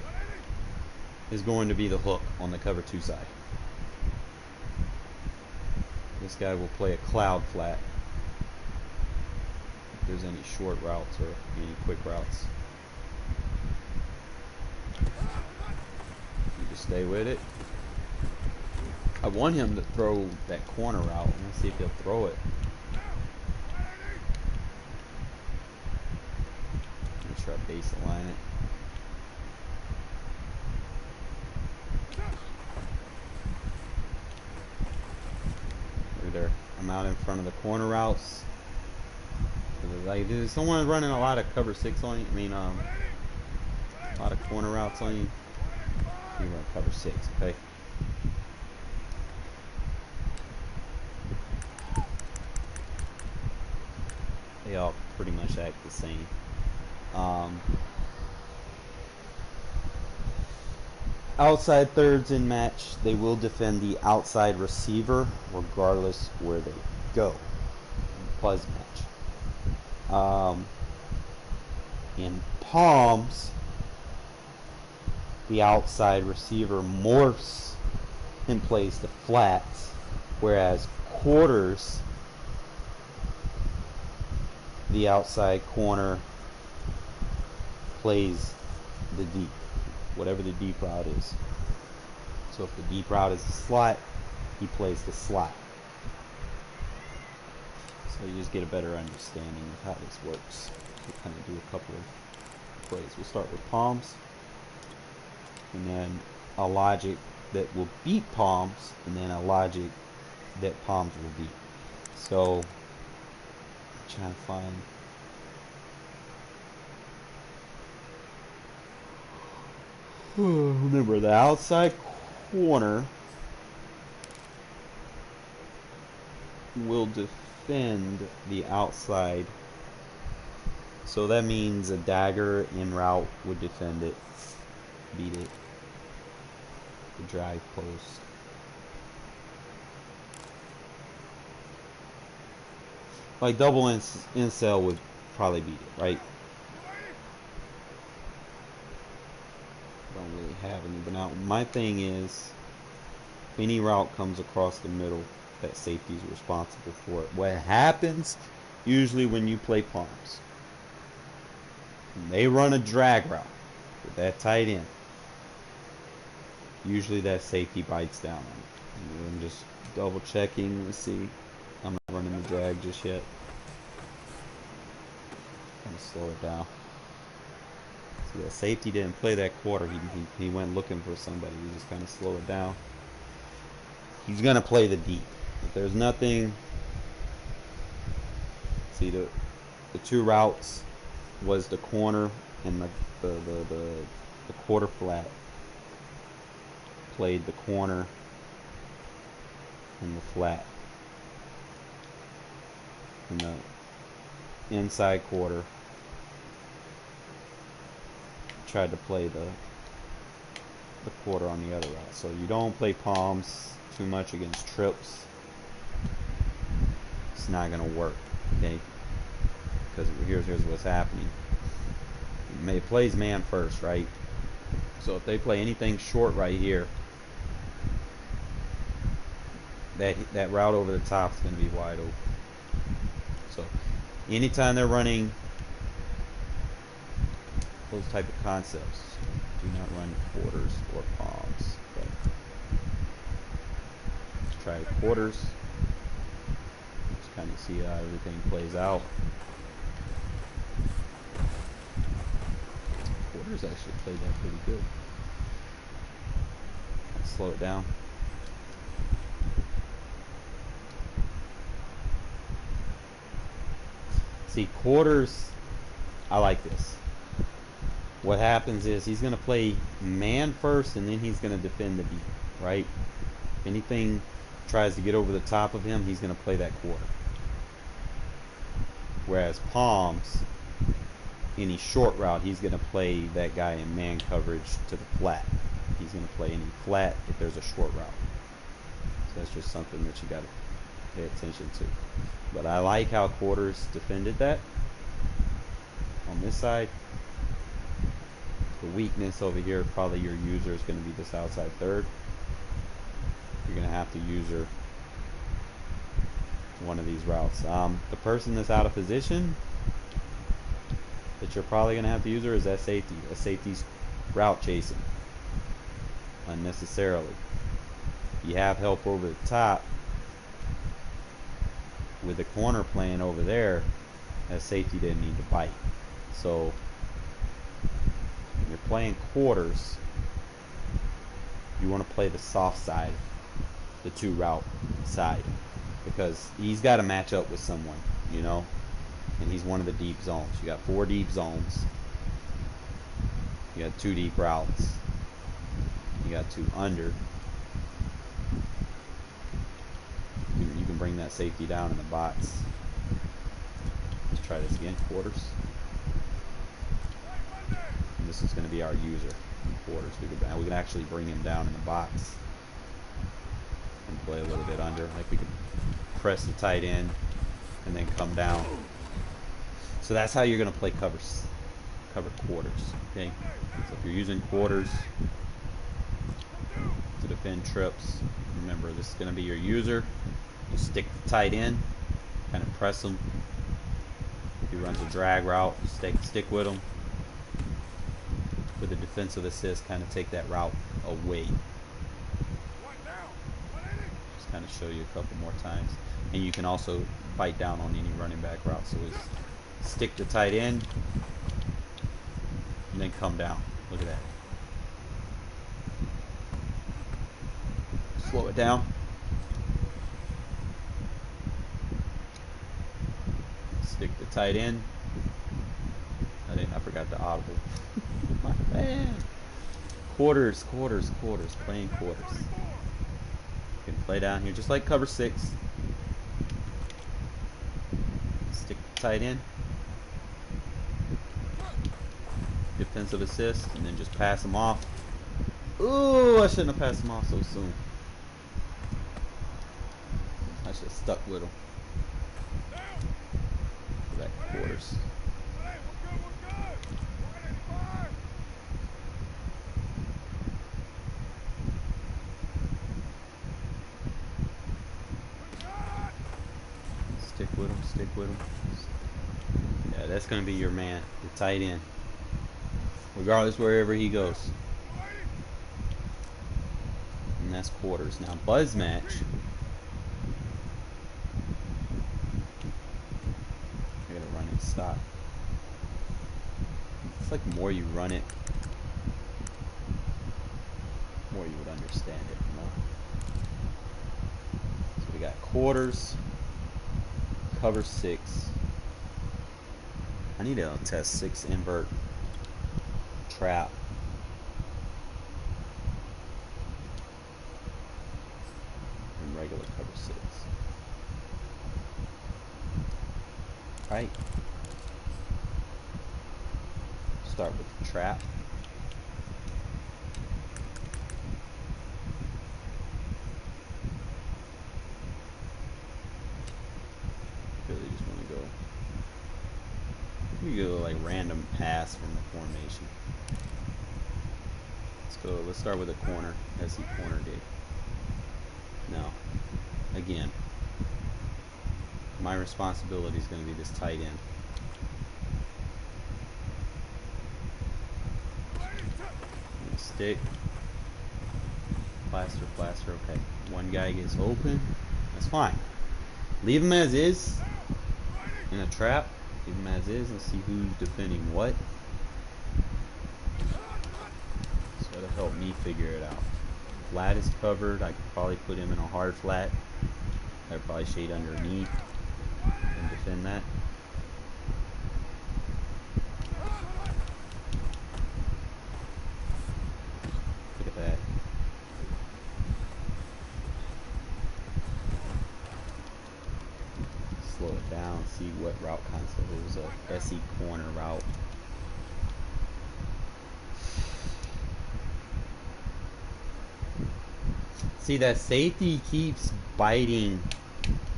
Speaker 1: is going to be the hook on the cover 2 side. This guy will play a cloud flat. If there's any short routes or any quick routes. You just stay with it. I want him to throw that corner route. Let's see if he'll throw it. Let's try to baseline it. Look there. I'm out in front of the corner routes. Like, is someone running a lot of cover 6 on you? I mean, a lot of corner routes on you. You run cover 6, okay? They all pretty much act the same. Outside thirds in match, they will defend the outside receiver regardless where they go. Buzz match. In palms, the outside receiver morphs and plays the flats, whereas quarters, the outside corner plays the deep. whatever the deep route is. So if the deep route is the slot, he plays the slot. So you just get a better understanding of how this works. We'll kind of do a couple of plays. We'll start with palms, and then a logic that will beat palms, and then a logic that palms will beat. So I'm trying to find. Remember, the outside corner will defend the outside. So that means a dagger in route would defend it, beat it. The drive post. Like double incel would probably beat it, right? Don't really have any, but now my thing is, if any route comes across the middle, that safety is responsible for it. What happens usually when you play palms, when they run a drag route with that tight end, usually that safety bites down on it. I'm just double checking to see. I'm not running the drag just yet. Kind of slow it down. See, that safety didn't play that quarter. He went looking for somebody. We just kind of slow it down. He's gonna play the deep. If there's nothing, see the two routes was the corner and the quarter flat. Played the corner and the flat. And the inside quarter tried to play the quarter on the other route. So you don't play palms too much against trips. It's not gonna work, okay? Because here's what's happening. It plays man first, right? So if they play anything short right here, that route over the top is going to be wide open. So anytime they're running those type of concepts, do not run quarters or palms. Okay. Let's try quarters. Just kind of see how everything plays out. Quarters actually played that pretty good. Let's slow it down. See, quarters, I like this. What happens is he's going to play man first, and then he's going to defend the deep, right? If anything tries to get over the top of him, he's going to play that quarter. Whereas palms, any short route, he's going to play that guy in man coverage to the flat. He's going to play any flat if there's a short route. So that's just something that you got to pay attention to. But I like how quarters defended that on this side. The weakness over here, probably your user is going to be this outside third. You're going to have to user one of these routes. The person that's out of position that you're probably going to have to use her is that safety. A safety's route chasing unnecessarily. You have help over the top with the corner playing over there. That safety didn't need to bite. So when you're playing quarters, you want to play the soft side, the two route side, because he's got to match up with someone, you know, and he's one of the deep zones. You got 4 deep zones. You got 2 deep routes. You got 2 under. You can bring that safety down in the box. Let's try this again. Quarters. And this is going to be our user. Quarters. We can actually bring him down in the box and play a little bit under. Like we can press the tight end and then come down. So that's how you're going to play cover quarters. Okay. So if you're using quarters to defend trips, remember this is going to be your user. You stick the tight end, kind of press him. If he runs a drag route, stick with him. with a defensive assist, kind of take that route away. Just kind of show you a couple more times. And you can also bite down on any running back route. So it's stick the tight end and then come down. Look at that. Slow it down. Stick the tight end. I forgot the audible. My man. Quarters. Playing quarters. You can play down here just like cover 6. Stick the tight end. Defensive assist, and then just pass them off. Ooh, I shouldn't have passed them off so soon. I should have stuck with them. Back quarters. Stick with him. Yeah, that's going to be your man, the tight end. Regardless wherever he goes. And that's quarters. Now, buzz match. I gotta run and stop. It's like the more you run it, the more you would understand it, you know? So we got quarters. Cover 6. I need to test 6 invert trap. And regular cover 6. Right. Start with the trap. You go like random pass from the formation. Let's start with a corner, as he corner did. Now, again, my responsibility is going to be this tight end. Stick. Plaster, okay. One guy gets open. That's fine. Leave him as is in a trap. Leave him as is and see who's defending what. So that'll help me figure it out. Flat is covered. I could probably put him in a hard flat. I'd probably shade underneath and defend that. Look at that. Slow it down, see what route concept. It was a SE corner route. See, that safety keeps biting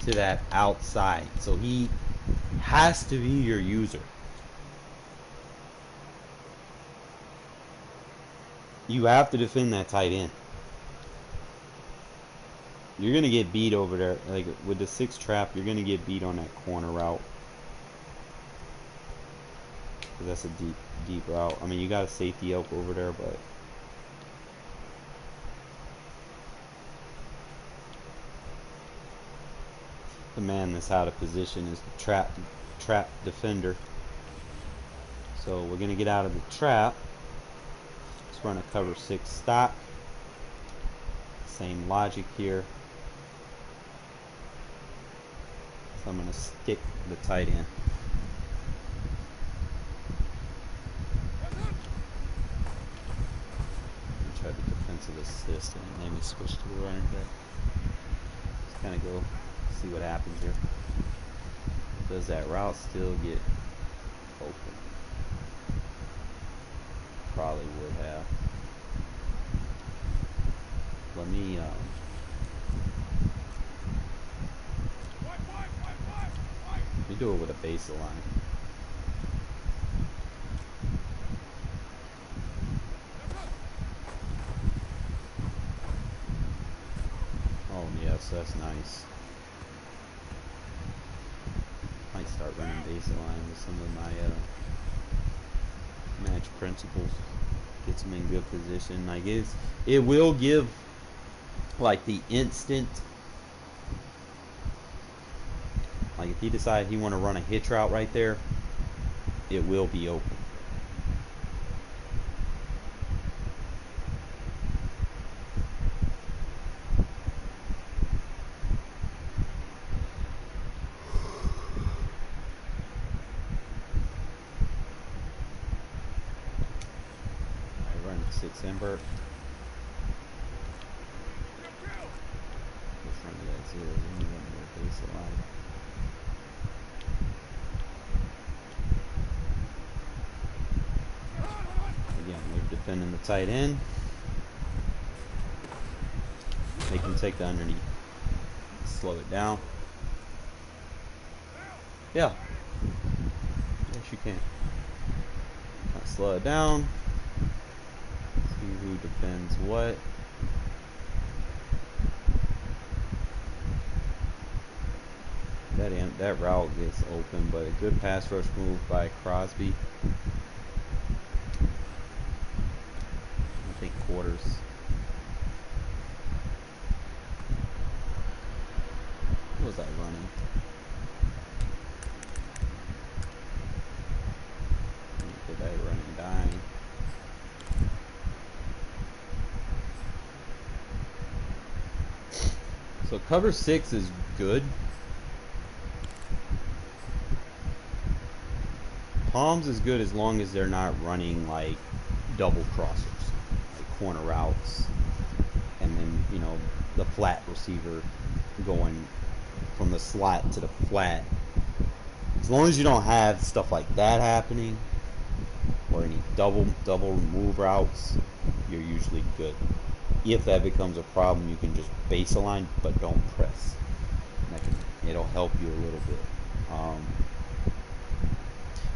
Speaker 1: to that outside, so he has to be your user. You have to defend that tight end. You're gonna get beat over there. Like with the 6 trap, you're gonna get beat on that corner route. Cause that's a deep route. I mean, you got a safety up over there, but the man that's out of position is the trap defender. So we're gonna get out of the trap. Let's run a cover 6 stop. Same logic here. So I'm gonna stick the tight end. Try the defensive assist and maybe switch to the running back. Just kind of go see what happens here. Does that route still get open? Probably would have. Let me do it with a baseline. Oh yes, that's nice. Might start running baseline with some of my match principles. Gets him in good position. Like it will give like the instant. Like if he decides he want to run a hitch route right there, it will be open. I run 6 invert. Let's run that 0. We run the baseline. Again, we're defending the tight end. They can take the underneath. Slow it down. Yeah. Yes, you can. Now slow it down. See who defends what. That route gets open, but a good pass rush move by Crosby. I think quarters. What was I running? Did I running dying? So cover 6 is good. Palms is good as long as they're not running like double crossers, like corner routes, and then the flat receiver going from the slot to the flat. As long as you don't have stuff like that happening, or any double move routes, you're usually good. If that becomes a problem, you can just base align, but don't press. It'll help you a little bit.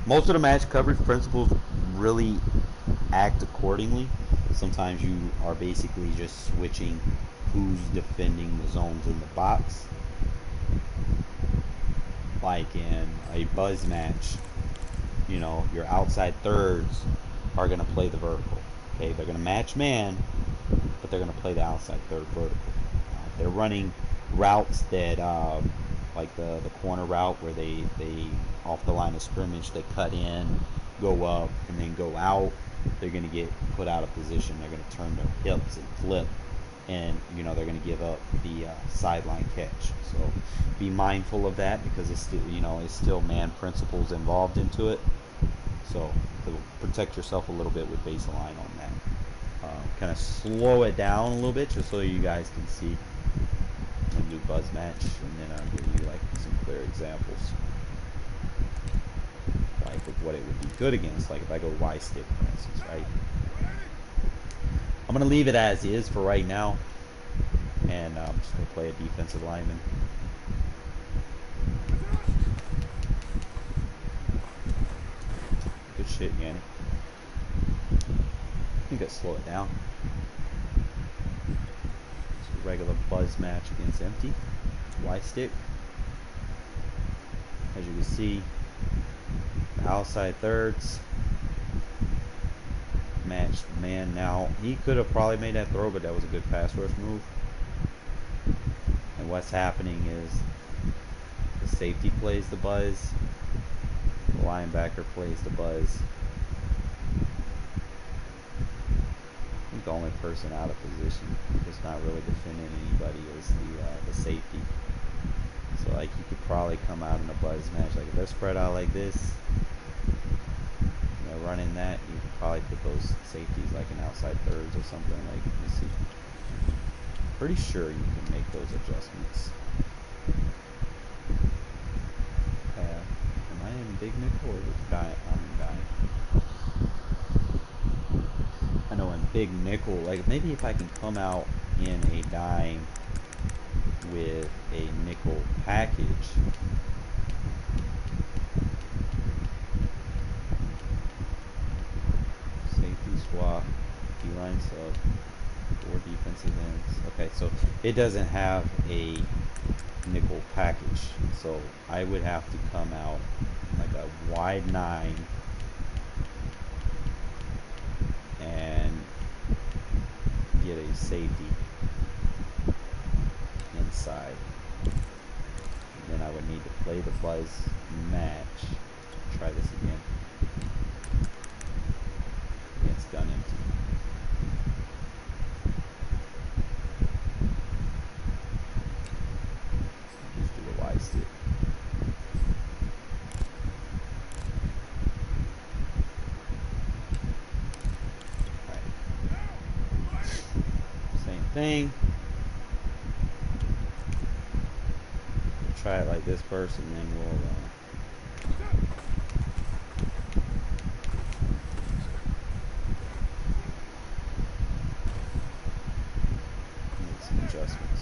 Speaker 1: Most of the match coverage principles really act accordingly. Sometimes you are basically just switching who's defending the zones in the box. Like in a buzz match, your outside thirds are going to play the vertical. Okay, they're going to match man, but they're going to play the outside third vertical. They're running routes that, like the corner route where they off the line of scrimmage, they cut in, go up, and then go out. They're going to get put out of position. They're going to turn their hips and flip, and they're going to give up the sideline catch. So be mindful of that, because it's still it's still man principles involved into it. So to protect yourself a little bit with baseline on that. Kind of slow it down a little bit just so you guys can see and do buzz match, and then I'll give you like some clear examples like of what it would be good against. Like if I go Y stick, for instance, right? I'm gonna leave it as is for right now, and I'm just gonna play a defensive lineman. Good shit, Yannick. I think I slow it down. Just a regular buzz match against empty. Y stick. As you can see, the outside thirds matched man. Now he could have probably made that throw, but that was a good pass rush move. And what's happening is the safety plays the buzz, the linebacker plays the buzz. I think the only person out of position that's not really defending anybody is the safety. So like you could probably come out in a buzz match, like if they're spread out like this, running that, you could probably put those safeties like in outside thirds or something. Like, let me see. Pretty sure you can make those adjustments. Am I in big nickel or guy? I'm in guy. I know in big nickel, like maybe if I can come out in a dime with a nickel package. Swap, D-line sub, 4 defensive ends. Okay, so it doesn't have a nickel package, so I would have to come out like a wide 9 and get a safety inside. And then I would need to play the flies match. Try this again. It's gun empty. Just do a Y stick. Alright. Same thing. We'll try it like this first, and then we'll adjustments.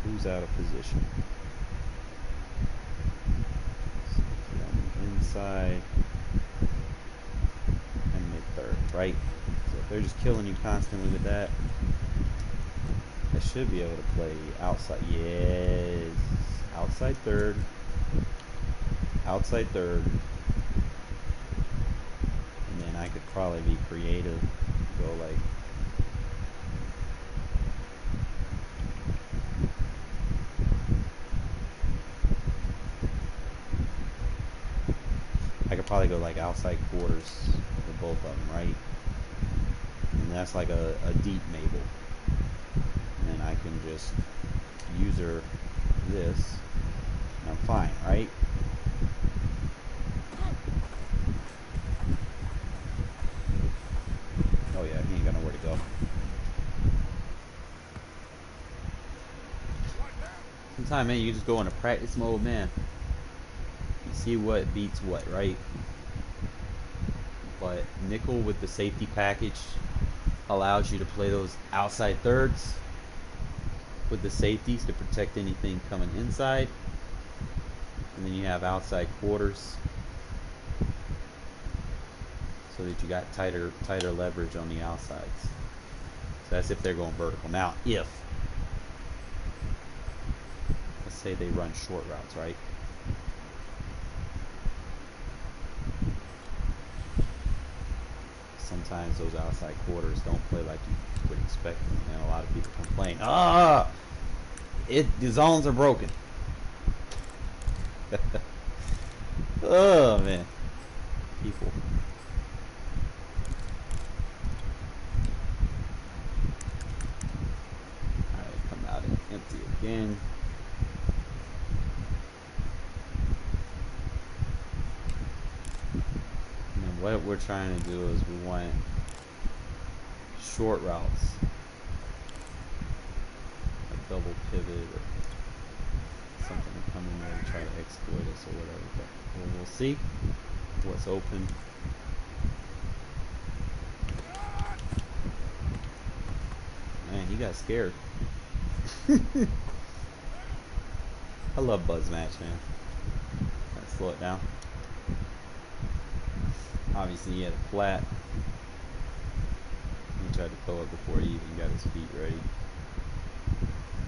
Speaker 1: Who's out of position? So inside and mid-third, right? So if they're just killing you constantly with that, I should be able to play outside. Yes, outside third, outside third, and then I could probably be creative, go like. I could probably go like outside quarters for both of them, right? And that's like a deep Mabel. And then I can just user this, and I'm fine, right? Oh yeah, he ain't got nowhere to go. Sometimes, man, you just go into practice mode, man. You see what beats what, right? But nickel with the safety package allows you to play those outside thirds with the safeties to protect anything coming inside, and then you have outside quarters so that you got tighter leverage on the outsides. So that's if they're going vertical. Now if let's say they run short routes, right? Sometimes those outside quarters don't play like you would expect them, and a lot of people complain, the zones are broken. Oh man, people. Alright, come out and empty again. And then what we're trying to do is we want short routes, like double pivot or something to come in there and try to exploit us or whatever. But we'll see what's open. Man, he got scared. I love Buzz Match, man. Gotta slow it down. Obviously, he had a flat. He tried to throw it before he even got his feet ready.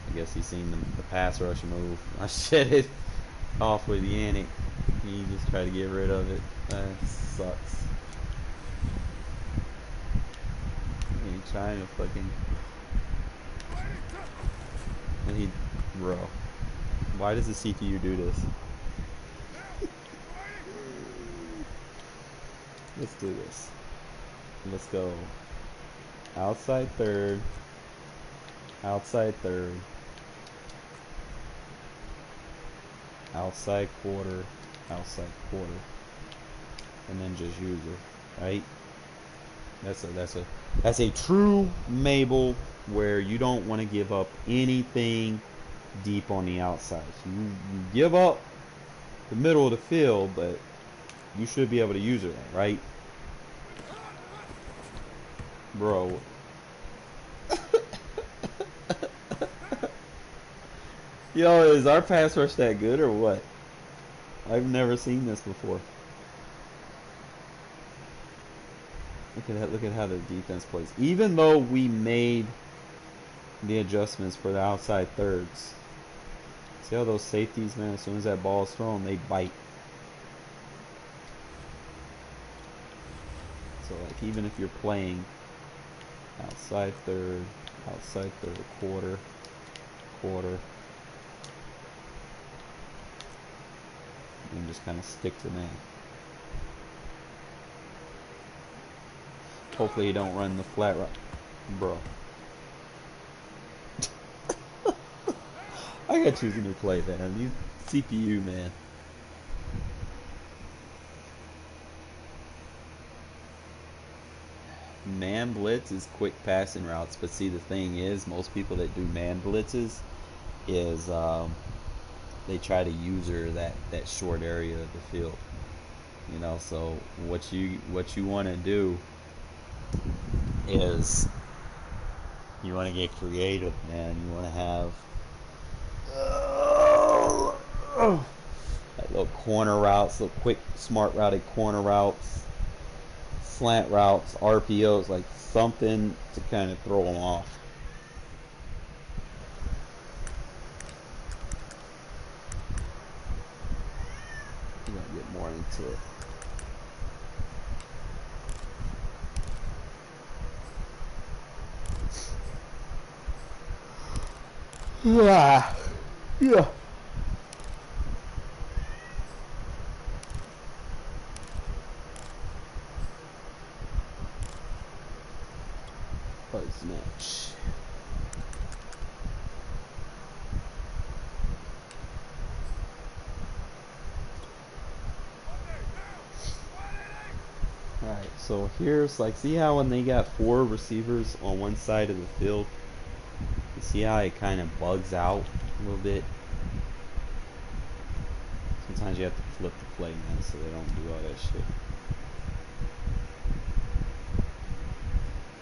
Speaker 1: I guess he seen the pass rush move. I shed it off with Yannick. He just tried to get rid of it. That sucks. He trying to fucking. And he, bro. Why does the CPU do this? Let's do this. Let's go outside third, outside third, outside quarter, and then just use it, right? That's a true Mabel where you don't want to give up anything deep on the outside. You give up the middle of the field, but you should be able to use it, right? Bro. Yo, is our pass rush that good or what? I've never seen this before. Look at how the defense plays. Even though we made the adjustments for the outside thirds. See how those safeties, man, as soon as that ball is thrown, they bite. So like even if you're playing Outside third, quarter, quarter. And just kind of stick to man. Hopefully you don't run the flat route. Bro. I gotta choose a new play, man. These CPU, man. Man blitz is quick passing routes, but see the thing is, most people that do man blitzes is they try to user that short area of the field. You know, so what you want to do is you want to get creative, man. You want to have like little corner routes, little quick, smart routed corner routes, slant routes, RPOs, like something to kind of throw them off. I'm gonna get more into it. Yeah. Yeah. Buzz match. Alright, so here's like, see how when they got 4 receivers on one side of the field, you see how it kind of bugs out a little bit? Sometimes you have to flip the play, man, so they don't do all that shit.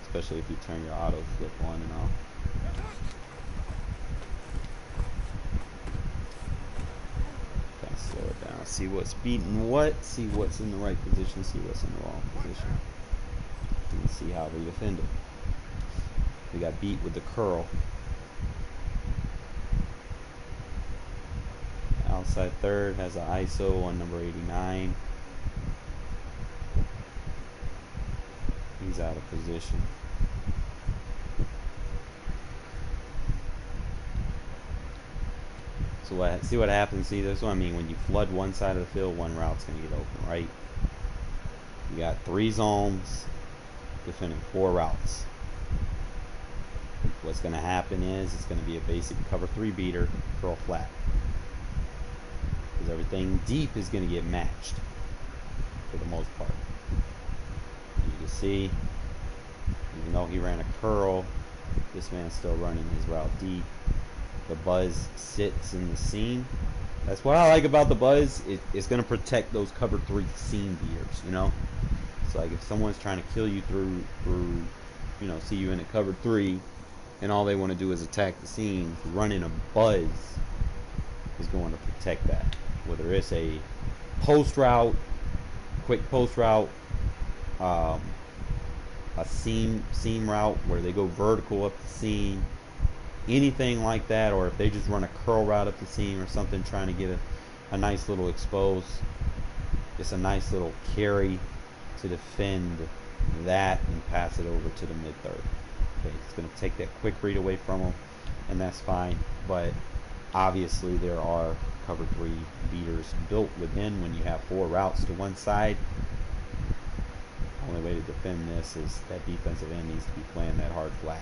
Speaker 1: Especially if you turn your auto flip on and off. Kind of slow it down. See what's beating what, see what's in the right position, see what's in the wrong position. And see how we defend it. We got beat with the curl. Outside third has an ISO on number 89. He's out of position. So see what happens. See, that's what I mean. When you flood one side of the field, one route's gonna get open, right? You got 3 zones defending 4 routes. What's gonna happen is it's gonna be a basic cover 3 beater, curl flat. Because everything deep is gonna get matched for the most part. You can see, even though he ran a curl, this man's still running his route deep. The buzz sits in the seam. That's what I like about the buzz. It's going to protect those cover 3 seam beaters, you know? So like if someone's trying to kill you through you know, see you in a cover 3 and all they want to do is attack the seam, running a buzz is going to protect that. Whether it's a post route, quick post route, a seam route where they go vertical up the seam, anything like that, or if they just run a curl route up the seam or something, trying to get a nice little expose, just a nice little carry to defend that and pass it over to the mid-third. Okay, it's going to take that quick read away from them, and that's fine, but obviously there are cover 3 beaters built within when you have 4 routes to one side. The only way to defend this is that defensive end needs to be playing that hard flat.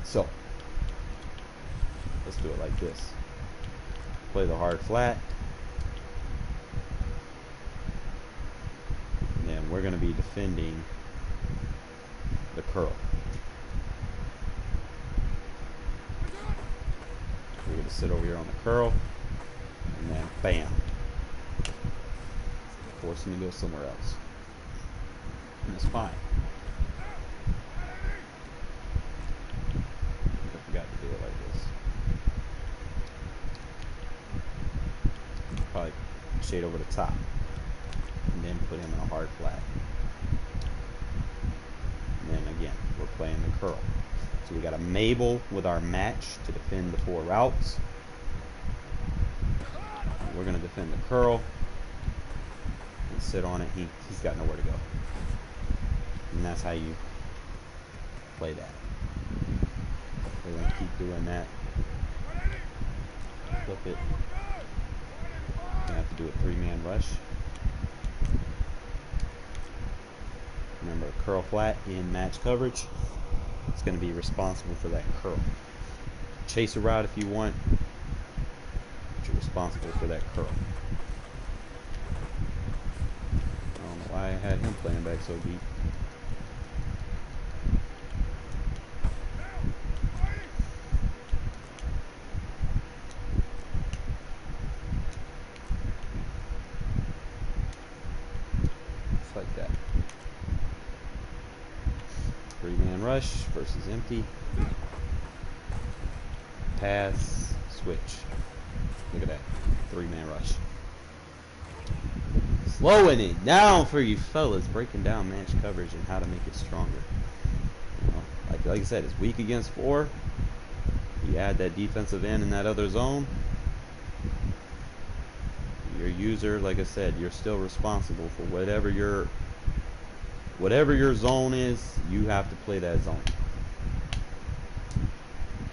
Speaker 1: So let's do it like this. Play the hard flat. And then we're going to be defending the curl. We're going to sit over here on the curl. And then bam. Force him to go somewhere else. And that's fine. I forgot to do it like this. Probably shade over the top. And then put him in a hard flat. And then again, we're playing the curl. So we got a Mabel with our match to defend the 4 routes. We're going to defend the curl. And sit on it. He's got nowhere to go. And that's how you play that. They're going to keep doing that. Flip it. Going to have to do a 3-man rush. Remember, curl flat in match coverage. It's going to be responsible for that curl. Chase a route if you want, but you're responsible for that curl. I don't know why I had him playing back so deep. Just like that. 3-man rush versus empty. Pass, switch. Look at that. 3-man rush. Slowing it down for you fellas. Breaking down match coverage and how to make it stronger. You know, like I said, it's weak against 4. You add that defensive end in that other zone. Your user, like I said, you're still responsible for whatever your zone is. You have to play that zone.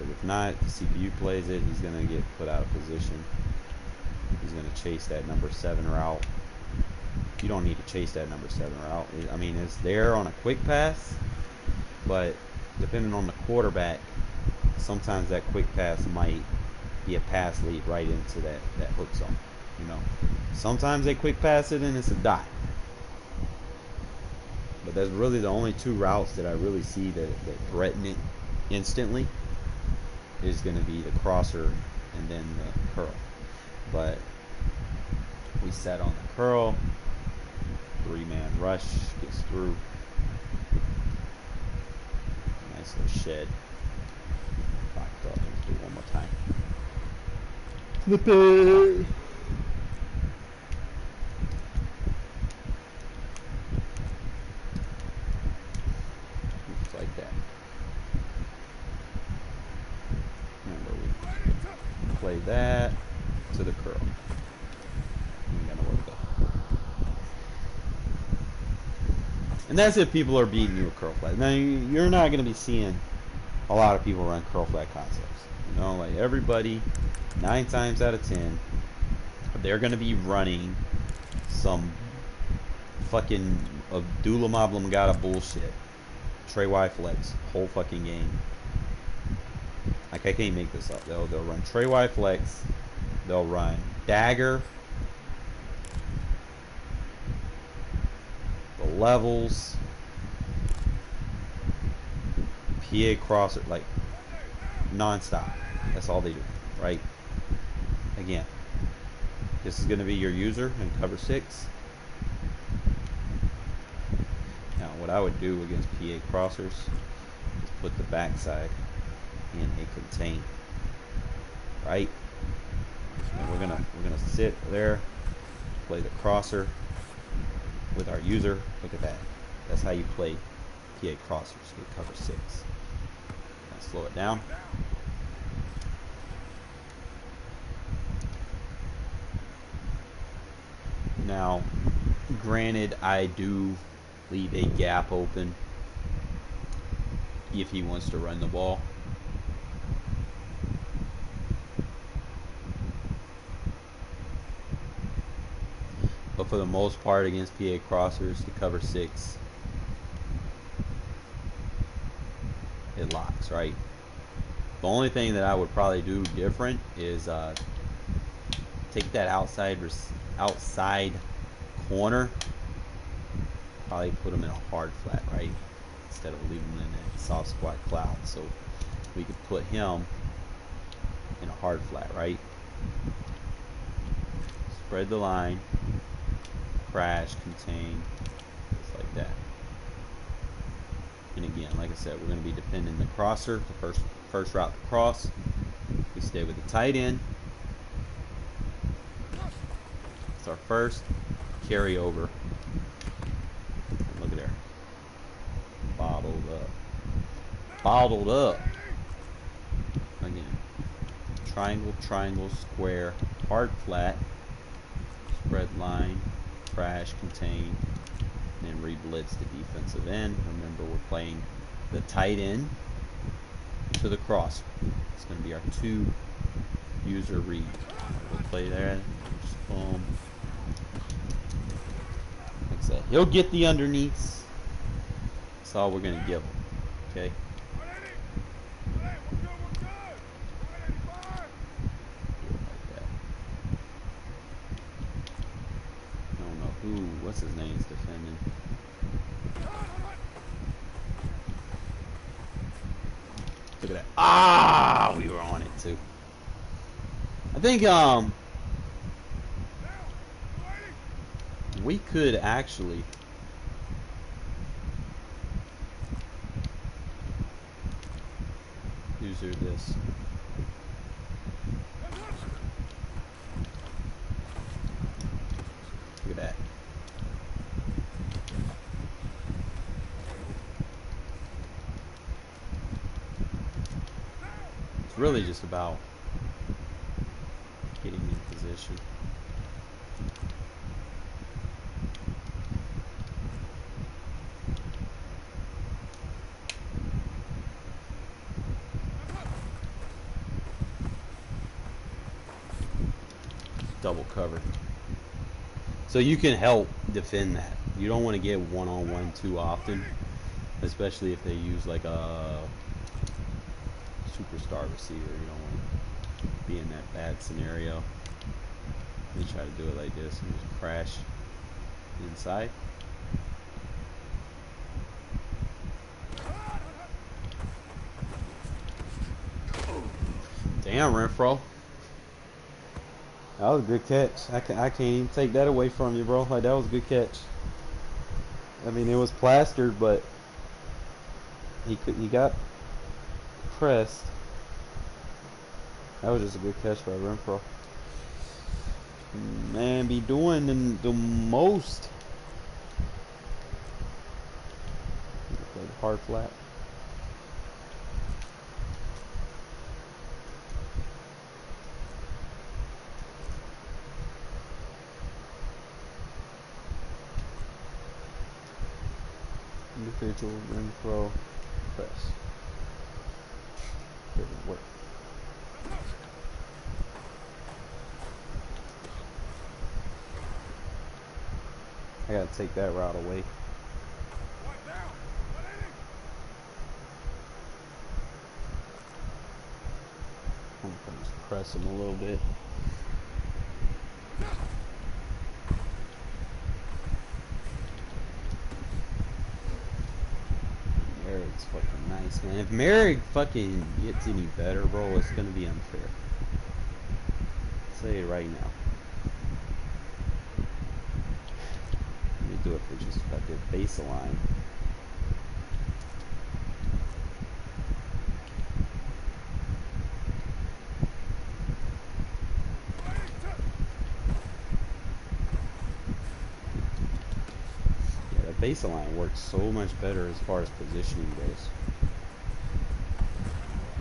Speaker 1: If not, if the CPU plays it, he's going to get put out of position. He's going to chase that number 7 route. You don't need to chase that number 7 route. I mean, it's there on a quick pass, but depending on the quarterback, sometimes that quick pass might be a pass lead right into that hook zone. You know, sometimes they quick pass it and it's a dot. But that's really the only 2 routes that I really see that threaten it instantly. Is going to be the crosser and then the curl. But we set on the curl. 3-man rush gets through. Nice little shed. Locked up. Let's do it one more time. Flip it. Just like that. Play that to the curl. And that's if people are beating you with curl flat. Now you're not going to be seeing a lot of people run curl flat concepts. You know, like everybody, 9 times out of 10, they're going to be running some fucking Abdullah Mablamgata bullshit. Trey Y flex, whole fucking game. Like, I can't make this up. They'll run Trey Y flex. They'll run dagger. The levels. PA crosser, like non-stop. That's all they do, right? Again, this is going to be your user in cover 6. Now, what I would do against PA crossers is put the backside in a contain, right? So we're gonna sit there, play the crosser with our user. Look at that. That's how you play PA crossers with cover 6. Now slow it down. Now, granted, I do leave a gap open if he wants to run the ball. But for the most part, against PA crossers, the cover 6, it locks, right? The only thing that I would probably do different is take that outside corner, probably put him in a hard flat, right? Instead of leaving him in a soft squat cloud. So we could put him in a hard flat, right? Spread the line. Crash, contain, just like that. And again, like I said, we're going to be defending the crosser, the first route to cross. We stay with the tight end. It's our first carry over. Look at there. Bottled up. Bottled up. Again. Triangle, triangle, square, hard flat, spread line, crash, contain, and then re-blitz the defensive end. Remember, we're playing the tight end to the cross. It's going to be our 2 user read. We'll play there. Just boom. Like I said, he'll get the underneaths. That's all we're going to give him. Okay. What's his name's defending? Look at that. Ah, we were on it too. I think we could actually user this. Look at that. Really just about getting in position. Double cover. So you can help defend that. You don't want to get one-on-one too often, especially if they use like a superstar receiver. You don't want to be in that bad scenario. They try to do it like this and just crash inside. Damn, Renfro. That was a good catch. I can't even take that away from you, bro. Like, that was a good catch. I mean, it was plastered, but he got pressed. That was just a good catch by Renfro. Man, be doing the most. Play the hard flat. Individual Renfro press. Didn't work. I gotta take that route away. I'm gonna just press him a little bit. Merrick's fucking nice, man. If Merrick fucking gets any better, bro, it's gonna be unfair. I'll say it right now. Do it for just about the baseline. Yeah, the baseline works so much better as far as positioning goes.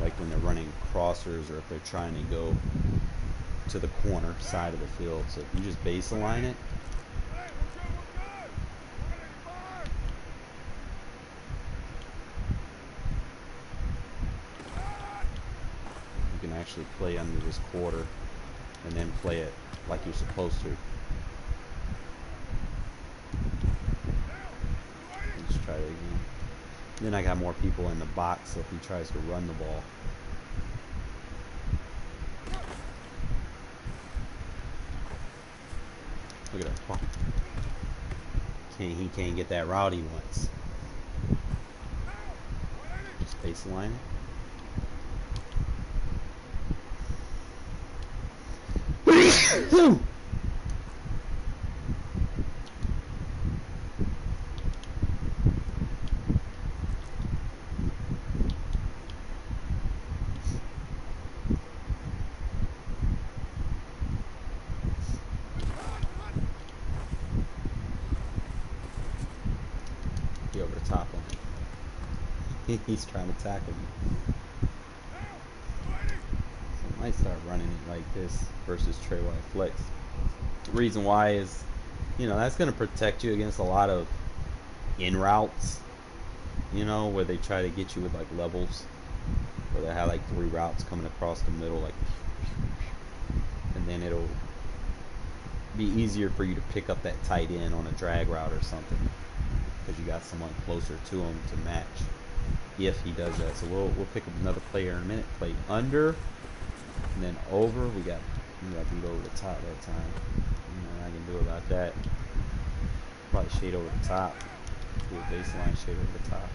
Speaker 1: Like when they're running crossers or if they're trying to go to the corner side of the field. So if you just baseline it, actually play under this quarter and then play it like you're supposed to. Let's try it again. Then I got more people in the box, so if he tries to run the ball. Look at that. He can't get that route he wants. Just baseline it. Be over the top of him. He's trying to tackle me. So I might start running it like this versus Trey White flex. The reason why is, you know, that's going to protect you against a lot of in routes. you know, where they try to get you with like levels, where they have like 3 routes coming across the middle, like, and then it'll be easier for you to pick up that tight end on a drag route or something, because you got someone closer to him to match if he does that. So we'll pick up another player in a minute. Play under, and then over. We got beat over the top that time. Nothing I can do about that. Probably shade over the top. Do a baseline shade over the top.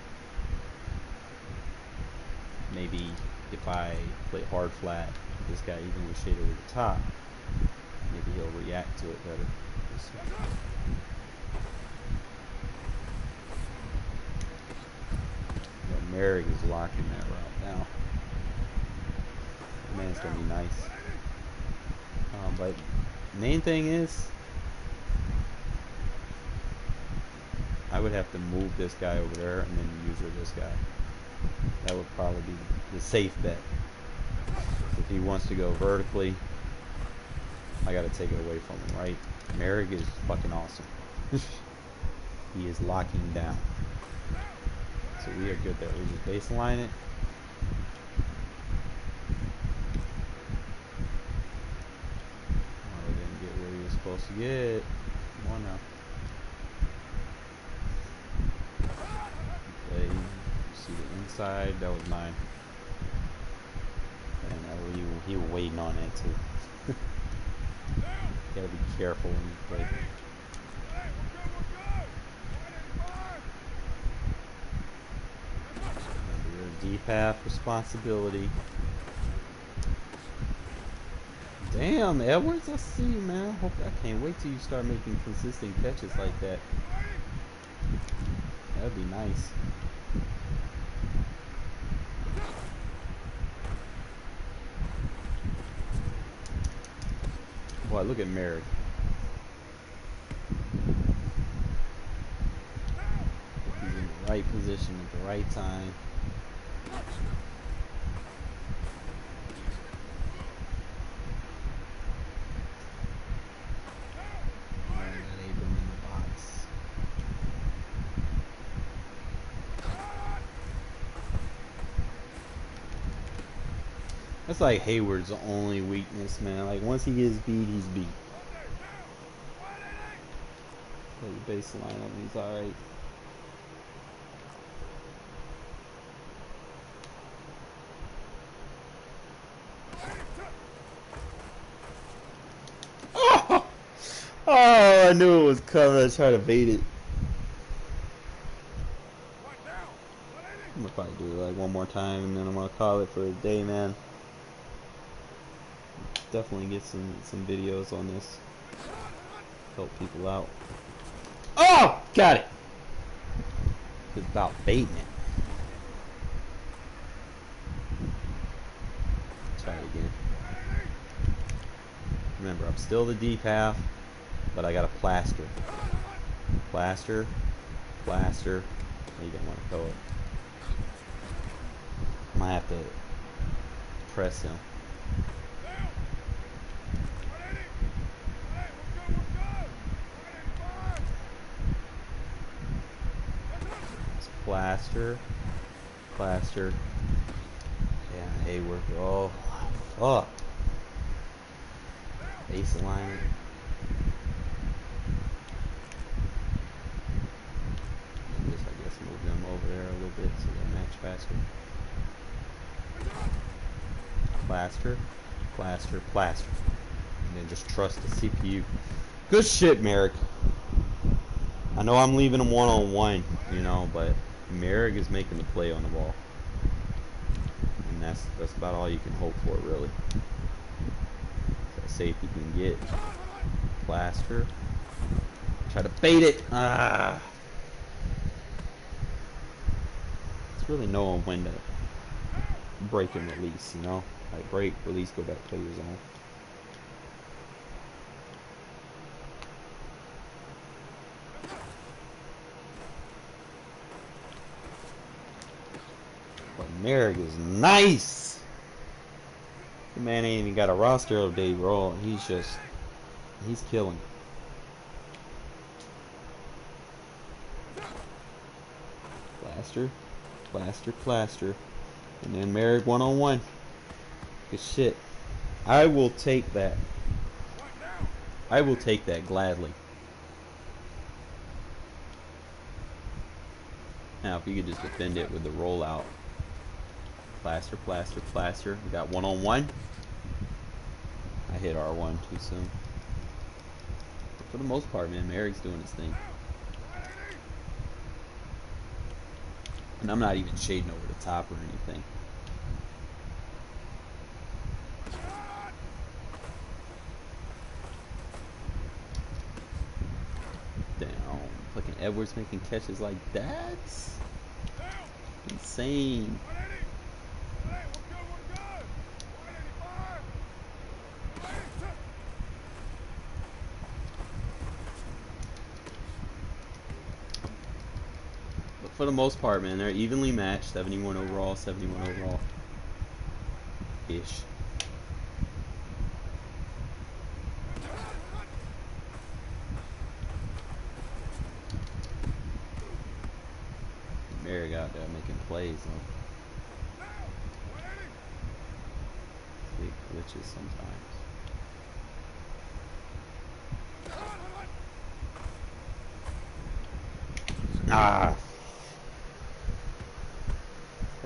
Speaker 1: Maybe if I play hard flat, this guy even with shade over the top, maybe he'll react to it better. Merrick is locking that route now. Man, it's gonna be nice. But main thing is, I would have to move this guy over there and then user this guy. That would probably be the safe bet. If he wants to go vertically, I gotta take it away from him, right? Merrick is fucking awesome. He is locking down. So we are good there. We just baseline it. Oh, we didn't get where he was supposed to get. Come on now. Okay, you see the inside. That was mine. And he was waiting on it too. Gotta be careful when you play. D-path responsibility. Damn, Edwards, I see you, man. I can't wait till you start making consistent catches like that. That'd be nice. Boy, look at Merrick. He's in the right position at the right time. That's like Hayward's only weakness, man. Like once he gets beat, he's beat. Play the baseline up, he's alright. Oh, I knew it was coming. I tried to bait it. I'm gonna probably do it like one more time and then I'm gonna call it for a day, man. Definitely get some videos on this. Help people out. Oh! Got it! It's about baiting it. Try it again. Remember, I'm still the deep half, but I got a plaster. Plaster. Plaster. Oh, you don't want to throw it. I might have to press him. Plaster. Plaster. Yeah, Hayward. Oh, fuck. Baseline. I guess move them over there a little bit so they match faster. Plaster. Plaster. Plaster. And then just trust the CPU. Good shit, Merrick. I know I'm leaving him one-on-one, you know, but Merrick is making the play on the ball. And that's about all you can hope for, really. That safety can get. Plaster. Try to bait it. Ah. It's really knowing when to break and release, you know? Like break, release, go back, play your zone. Merrick is nice. The man ain't even got a roster update, bro. He's killing. Blaster. Plaster, plaster. And then Merrick one-on-one. Good shit. I will take that. I will take that gladly. Now, if you could just defend it with the rollout. Plaster, plaster, plaster. We got one-on-one. I hit R1 too soon. But for the most part, man, Merrick's doing his thing. And I'm not even shading over the top or anything. Down. Fucking Edwards making catches like that? Insane. But for the most part, man, they're evenly matched. 71 overall, 71 overall. Ish. Merrick out there making plays, though. Big glitches sometimes. Ah.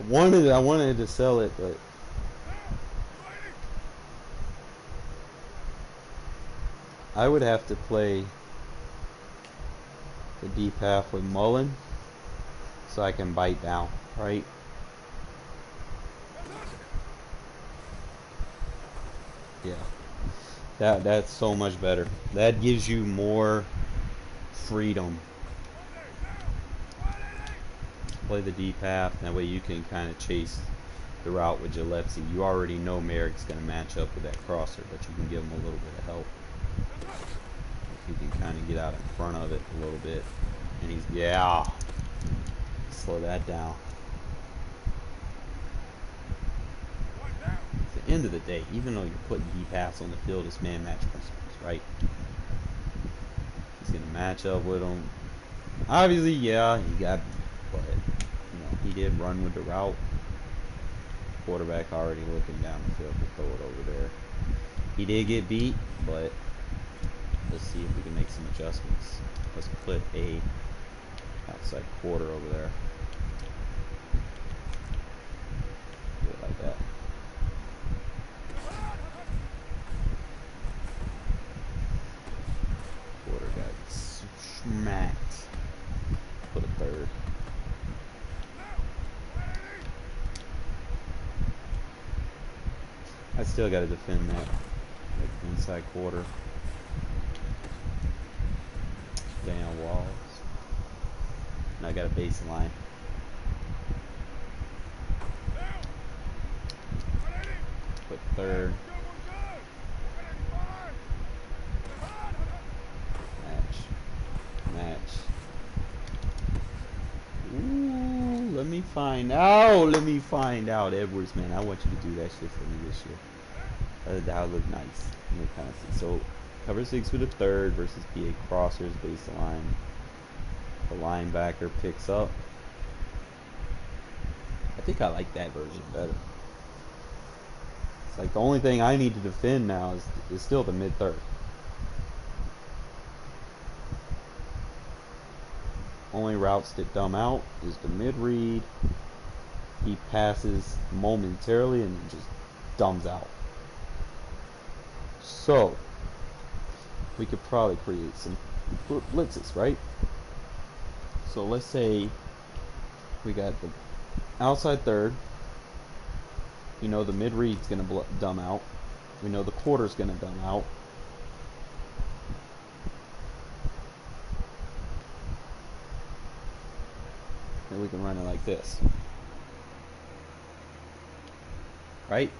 Speaker 1: I wanted to sell it, but I would have to play the deep half with Mullen so I can bite down, right? Yeah. That's so much better. That gives you more freedom. Play the deep half, that way you can kind of chase the route with Gillespie. You already know Merrick's going to match up with that crosser, but you can give him a little bit of help. If you can kind of get out in front of it a little bit. And he's, yeah, slow that down. At the end of the day, even though you're putting deep halves on the field, it's man match principles, right? He's going to match up with him. Obviously, yeah, he got, but he did run with the route. Quarterback already looking down the field to throw it over there. He did get beat, but let's see if we can make some adjustments. Let's put a outside quarter over there. Do it like that. Quarter got smacked. Put a third. I still got to defend that inside quarter. Down walls. And I got a baseline. Put third. Match. Ooh, let me find out. Let me find out. Edwards, man, I want you to do that shit for me this year. That would look nice. Kind of, so, cover 6 with a third versus PA crossers, baseline. The linebacker picks up. I think I like that version better. It's like the only thing I need to defend now is still the mid-third. Only routes that dumb out is the mid-read. He passes momentarily and just dumbs out. So, we could probably create some blitzes, right? So let's say we got the outside third. We know the mid-read's going to dumb out. We know the quarter's going to dumb out. And we can run it like this. Right?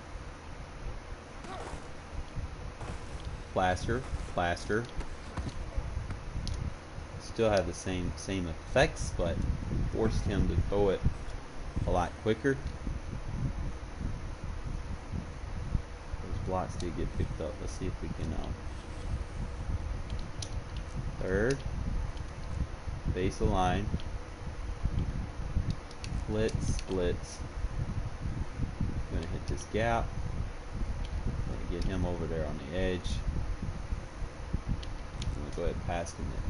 Speaker 1: Plaster, plaster. Still have the same effects, but forced him to throw it a lot quicker. Those blocks did get picked up. Let's see if we can third, base the line, Blitz, blitz. Gonna hit this gap. Gonna get him over there on the edge. I'm gonna go ahead and pass him it.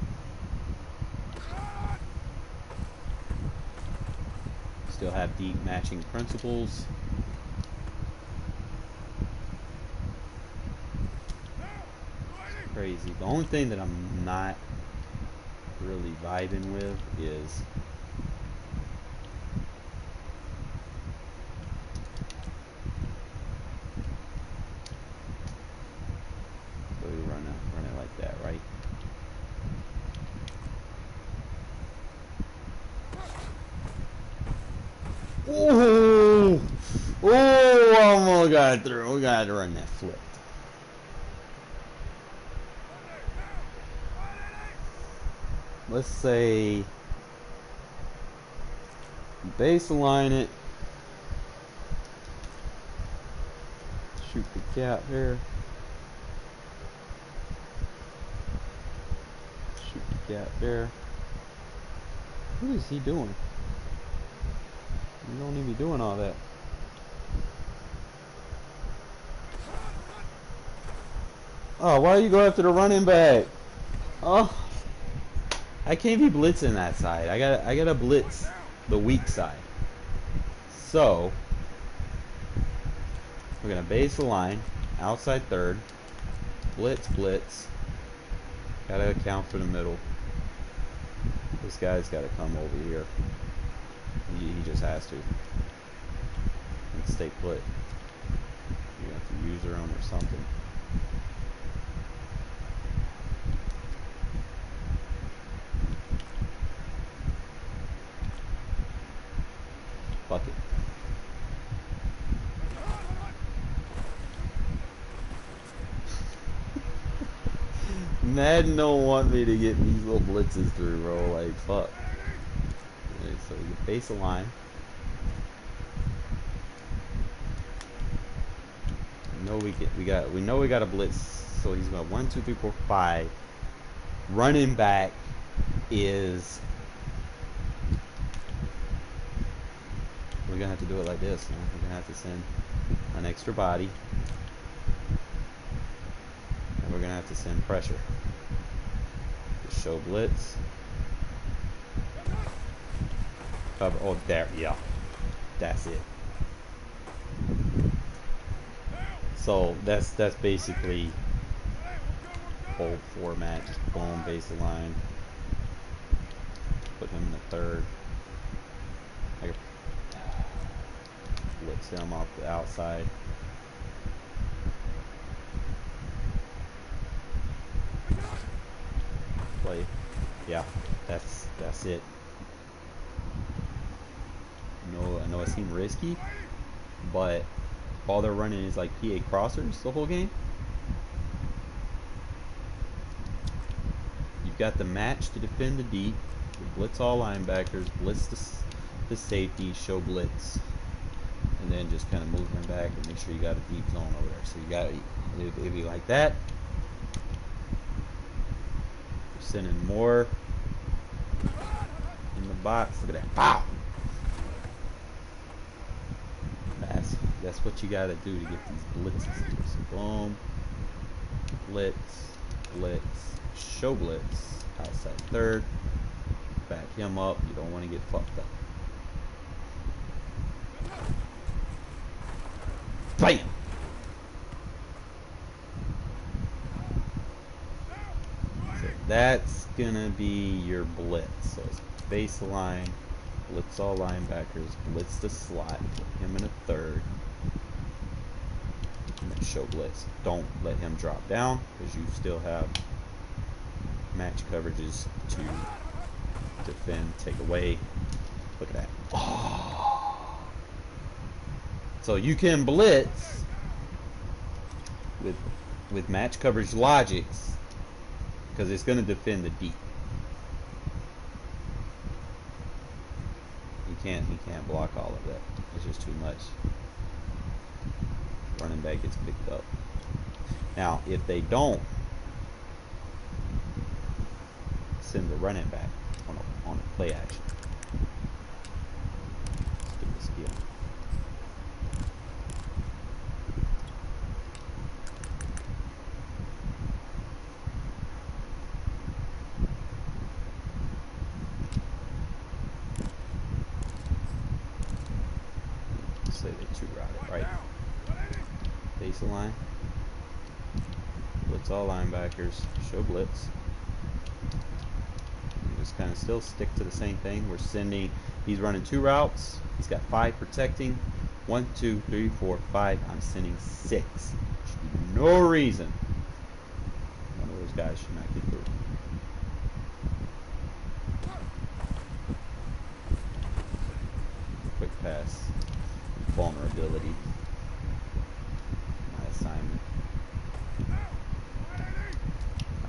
Speaker 1: Still have deep matching principles. It's crazy. The only thing that I'm not really vibing with is so we run it like that, right? Oh, oh! Almost got it through. We got to run that flip. Let's say baseline it, shoot the gap here, shoot the gap there. What is he doing? You don't need me doing all that. Oh, why you go after the running back? Oh, I can't be blitzing that side. I gotta blitz the weak side. So we're gonna base the line, outside third, blitz, blitz. Gotta account for the middle. This guy's gotta come over here. He just has to. And stay put. You have to use her on or something. Fuck it. Madden don't want me to get these little blitzes through, bro. Like, fuck. Okay, so you base a line. We know we got a blitz. So he's got 1, 2, 3, 4, 5. Running back is. We're gonna have to do it like this. Huh? We're gonna have to send an extra body, and we're gonna have to send pressure. Just show blitz. Cover. Oh, there. Yeah, that's it. So that's basically whole format. Just boom, base the line. Put him in the third. I can blitz him off the outside. Play. Yeah, that's it. I know it seemed risky, but all they're running is like PA crossers the whole game. You've got the match to defend the deep, blitz all linebackers, blitz the safety, show blitz, and then just kind of move them back and make sure you got a deep zone over there. So you got if you like that, you're sending more in the box. Look at that! Pow! That's what you got to do to get these blitzes. So boom, blitz, blitz, show blitz, outside third, back him up. You don't want to get fucked up. Bam! So that's gonna be your blitz. So it's baseline, blitz all linebackers, blitz the slot, put him in a third. And then show blitz. Don't let him drop down because you still have match coverages to defend, take away. Look at that. Oh. So you can blitz with match coverage logics because it's going to defend the deep. He can't block all of that. It's just too much. Running back gets picked up. Now, if they don't send the running back on a play action, say they two route it, right? Base of line. Blitz all linebackers. Show blitz. Just kind of still stick to the same thing. We're sending, he's running two routes. He's got 5 protecting. 1, 2, 3, 4, 5. I'm sending 6. No reason one of those guys should not get through. Quick pass. Vulnerability. My assignment.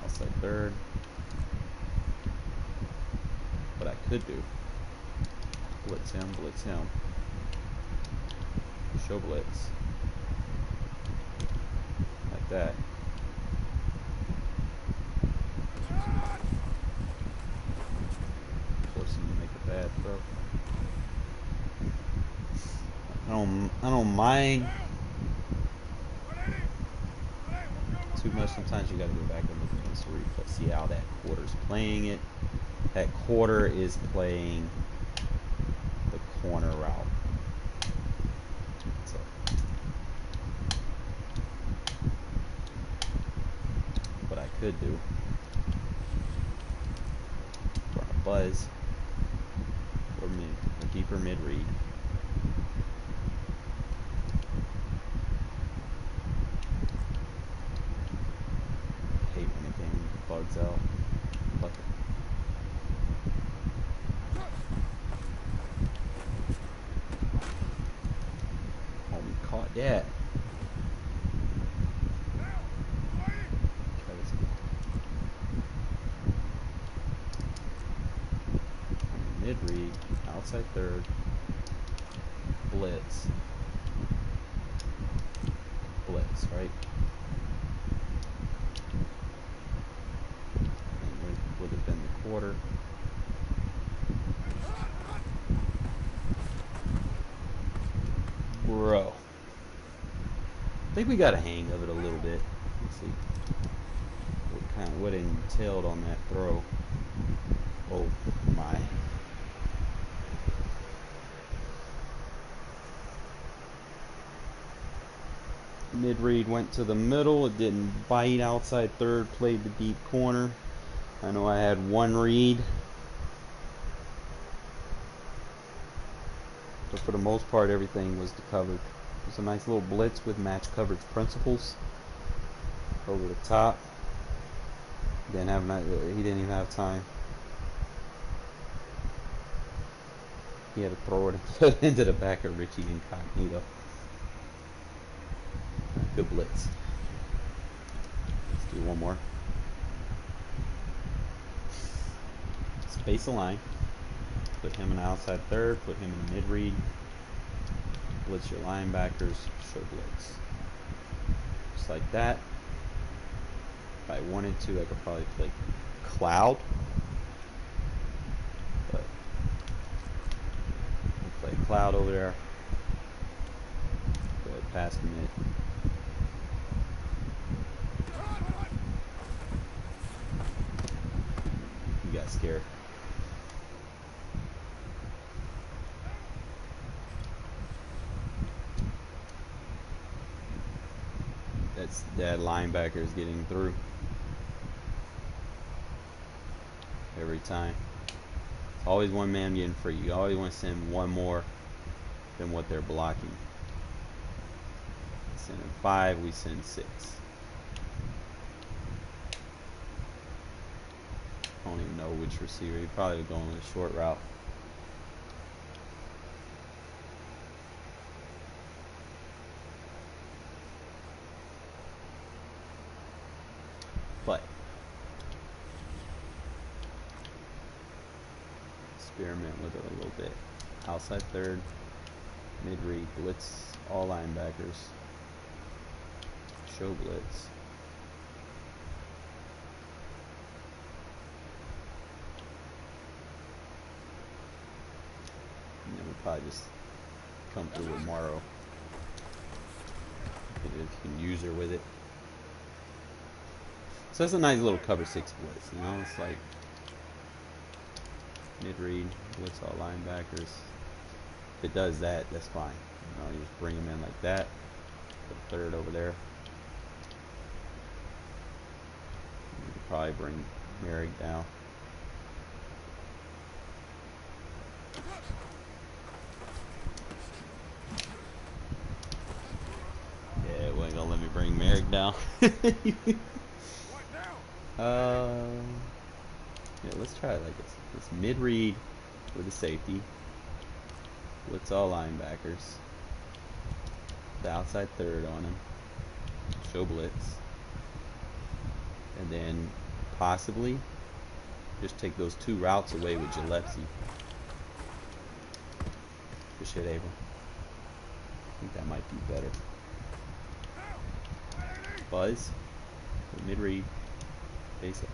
Speaker 1: Outside third. What I could do. Blitz him, blitz him. Show blitz. Like that. Force him to make a bad throw. I don't mind too much. Sometimes you gotta go back and look at this replay. See how that quarter's playing it. That quarter is playing the corner route. So what I could do, run a buzz or a deeper mid read. Hate when the game bugs out. Fuck it. Oh, we caught that. Mid read, outside third, blitz, right? And would have been the quarter. Bro. I think we got a hang of it a little bit. Let's see what it entailed on that throw. Oh my. Mid read went to the middle. It didn't bite. Outside third played the deep corner. I know I had one read, but for the most part everything was covered. It was a nice little blitz with match coverage principles over the top. He didn't even have time. He had to throw it into the back of Richie Incognito. Good blitz. Let's do one more. Space a line. Put him in outside third. Put him in mid read. Blitz your linebackers. Show blitz. Just like that. If I wanted to, I could probably play cloud. But we'll play cloud over there. Go ahead, pass commit. He got scared. That linebacker is getting through every time. It's always one man getting free. You always want to send one more than what they're blocking. Send 5, we send 6. I don't even know which receiver. He probably would go on a short route. But experiment with it a little bit. Outside third, mid read, blitz all linebackers, show blitz. And then we'll probably just come through with Morrow if you can use her with it. So that's a nice little cover 6 blitz, you know. It's like mid read, blitz all linebackers. If it does that, that's fine. Now you just bring him in like that. Put a third over there. You could probably bring Merrick down. Yeah, it wasn't gonna let me bring Merrick down. Yeah, let's try it like this. Let's mid-read with a safety. Blitz all linebackers. The outside third on him. Show blitz. And then possibly just take those 2 routes away with Gillespie. Good shit, Abel. I think that might be better. Buzz. Mid-read. Base a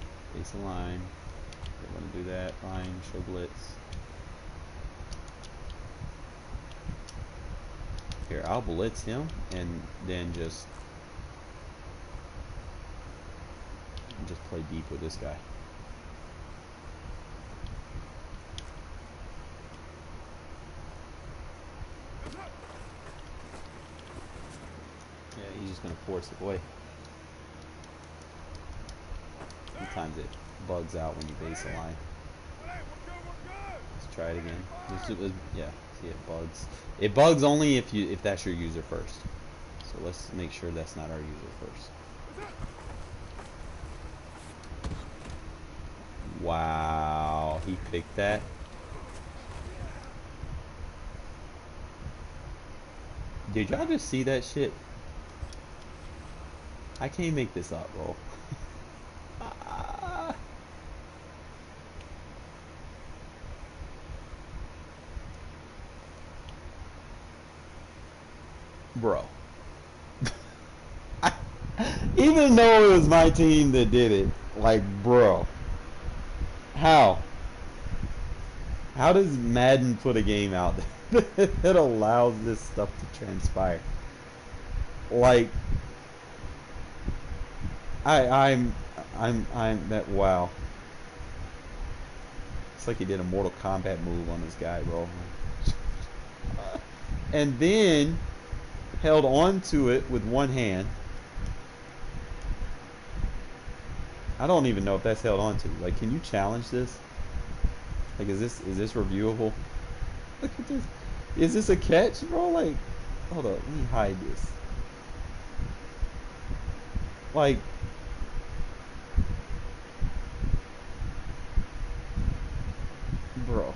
Speaker 1: line. They want to do that. Fine. Show blitz. Here, I'll blitz him and then just play deep with this guy. Yeah, he's just gonna force it away. Sometimes it bugs out when you base a line. Let's try it again. Yeah, see, it bugs. It bugs only if that's your user first. So let's make sure that's not our user first. Wow, he picked that. Did y'all just see that shit? I can't make this up, bro. Bro. Even though it was my team that did it, like, bro. How? How does Madden put a game out that allows this stuff to transpire? Like, I'm that, wow. It's like he did a Mortal Kombat move on this guy, bro. And then held on to it with one hand. I don't even know if that's held on to. Like, can you challenge this? Like, is this reviewable? Look at this. Is this a catch, bro? Like, hold up, let me hide this. Like, bro,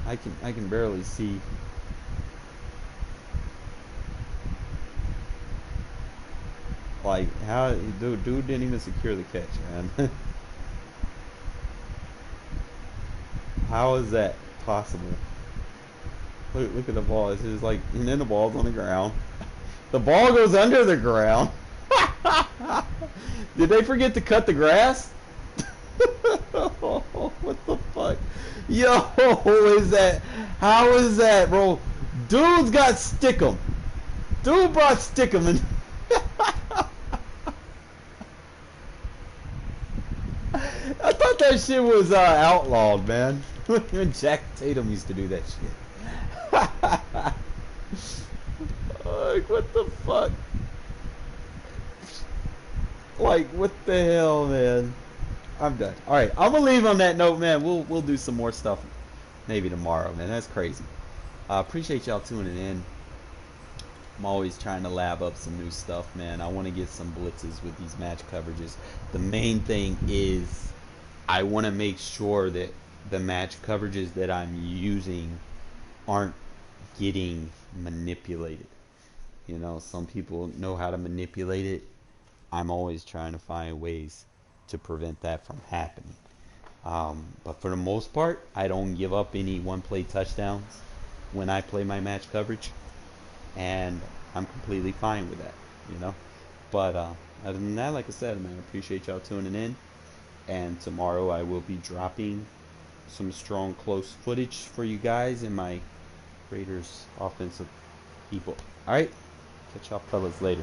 Speaker 1: I can barely see. Like, how dude didn't even secure the catch, man. How is that possible? Look at the ball. It's just like, and then the ball's on the ground. The ball goes under the ground. Did they forget to cut the grass? What the fuck? Yo, is that? How is that, bro? Dude's got Stickum. Dude brought Stickum and I thought that shit was outlawed, man. When Jack Tatum used to do that shit. Like, what the fuck? Like, what the hell, man? I'm done. All right, I'm gonna leave on that note, man. We'll do some more stuff maybe tomorrow, man. That's crazy. Appreciate y'all tuning in. I'm always trying to lab up some new stuff, man. I want to get some blitzes with these match coverages. The main thing is I want to make sure that the match coverages that I'm using aren't getting manipulated. You know, some people know how to manipulate it. I'm always trying to find ways to prevent that from happening. But for the most part, I don't give up any one-play touchdowns when I play my match coverage. And I'm completely fine with that, you know. But other than that, like I said, man, I appreciate y'all tuning in. And tomorrow I will be dropping some strong close footage for you guys in my Raiders offensive people. All right, catch y'all fellas later.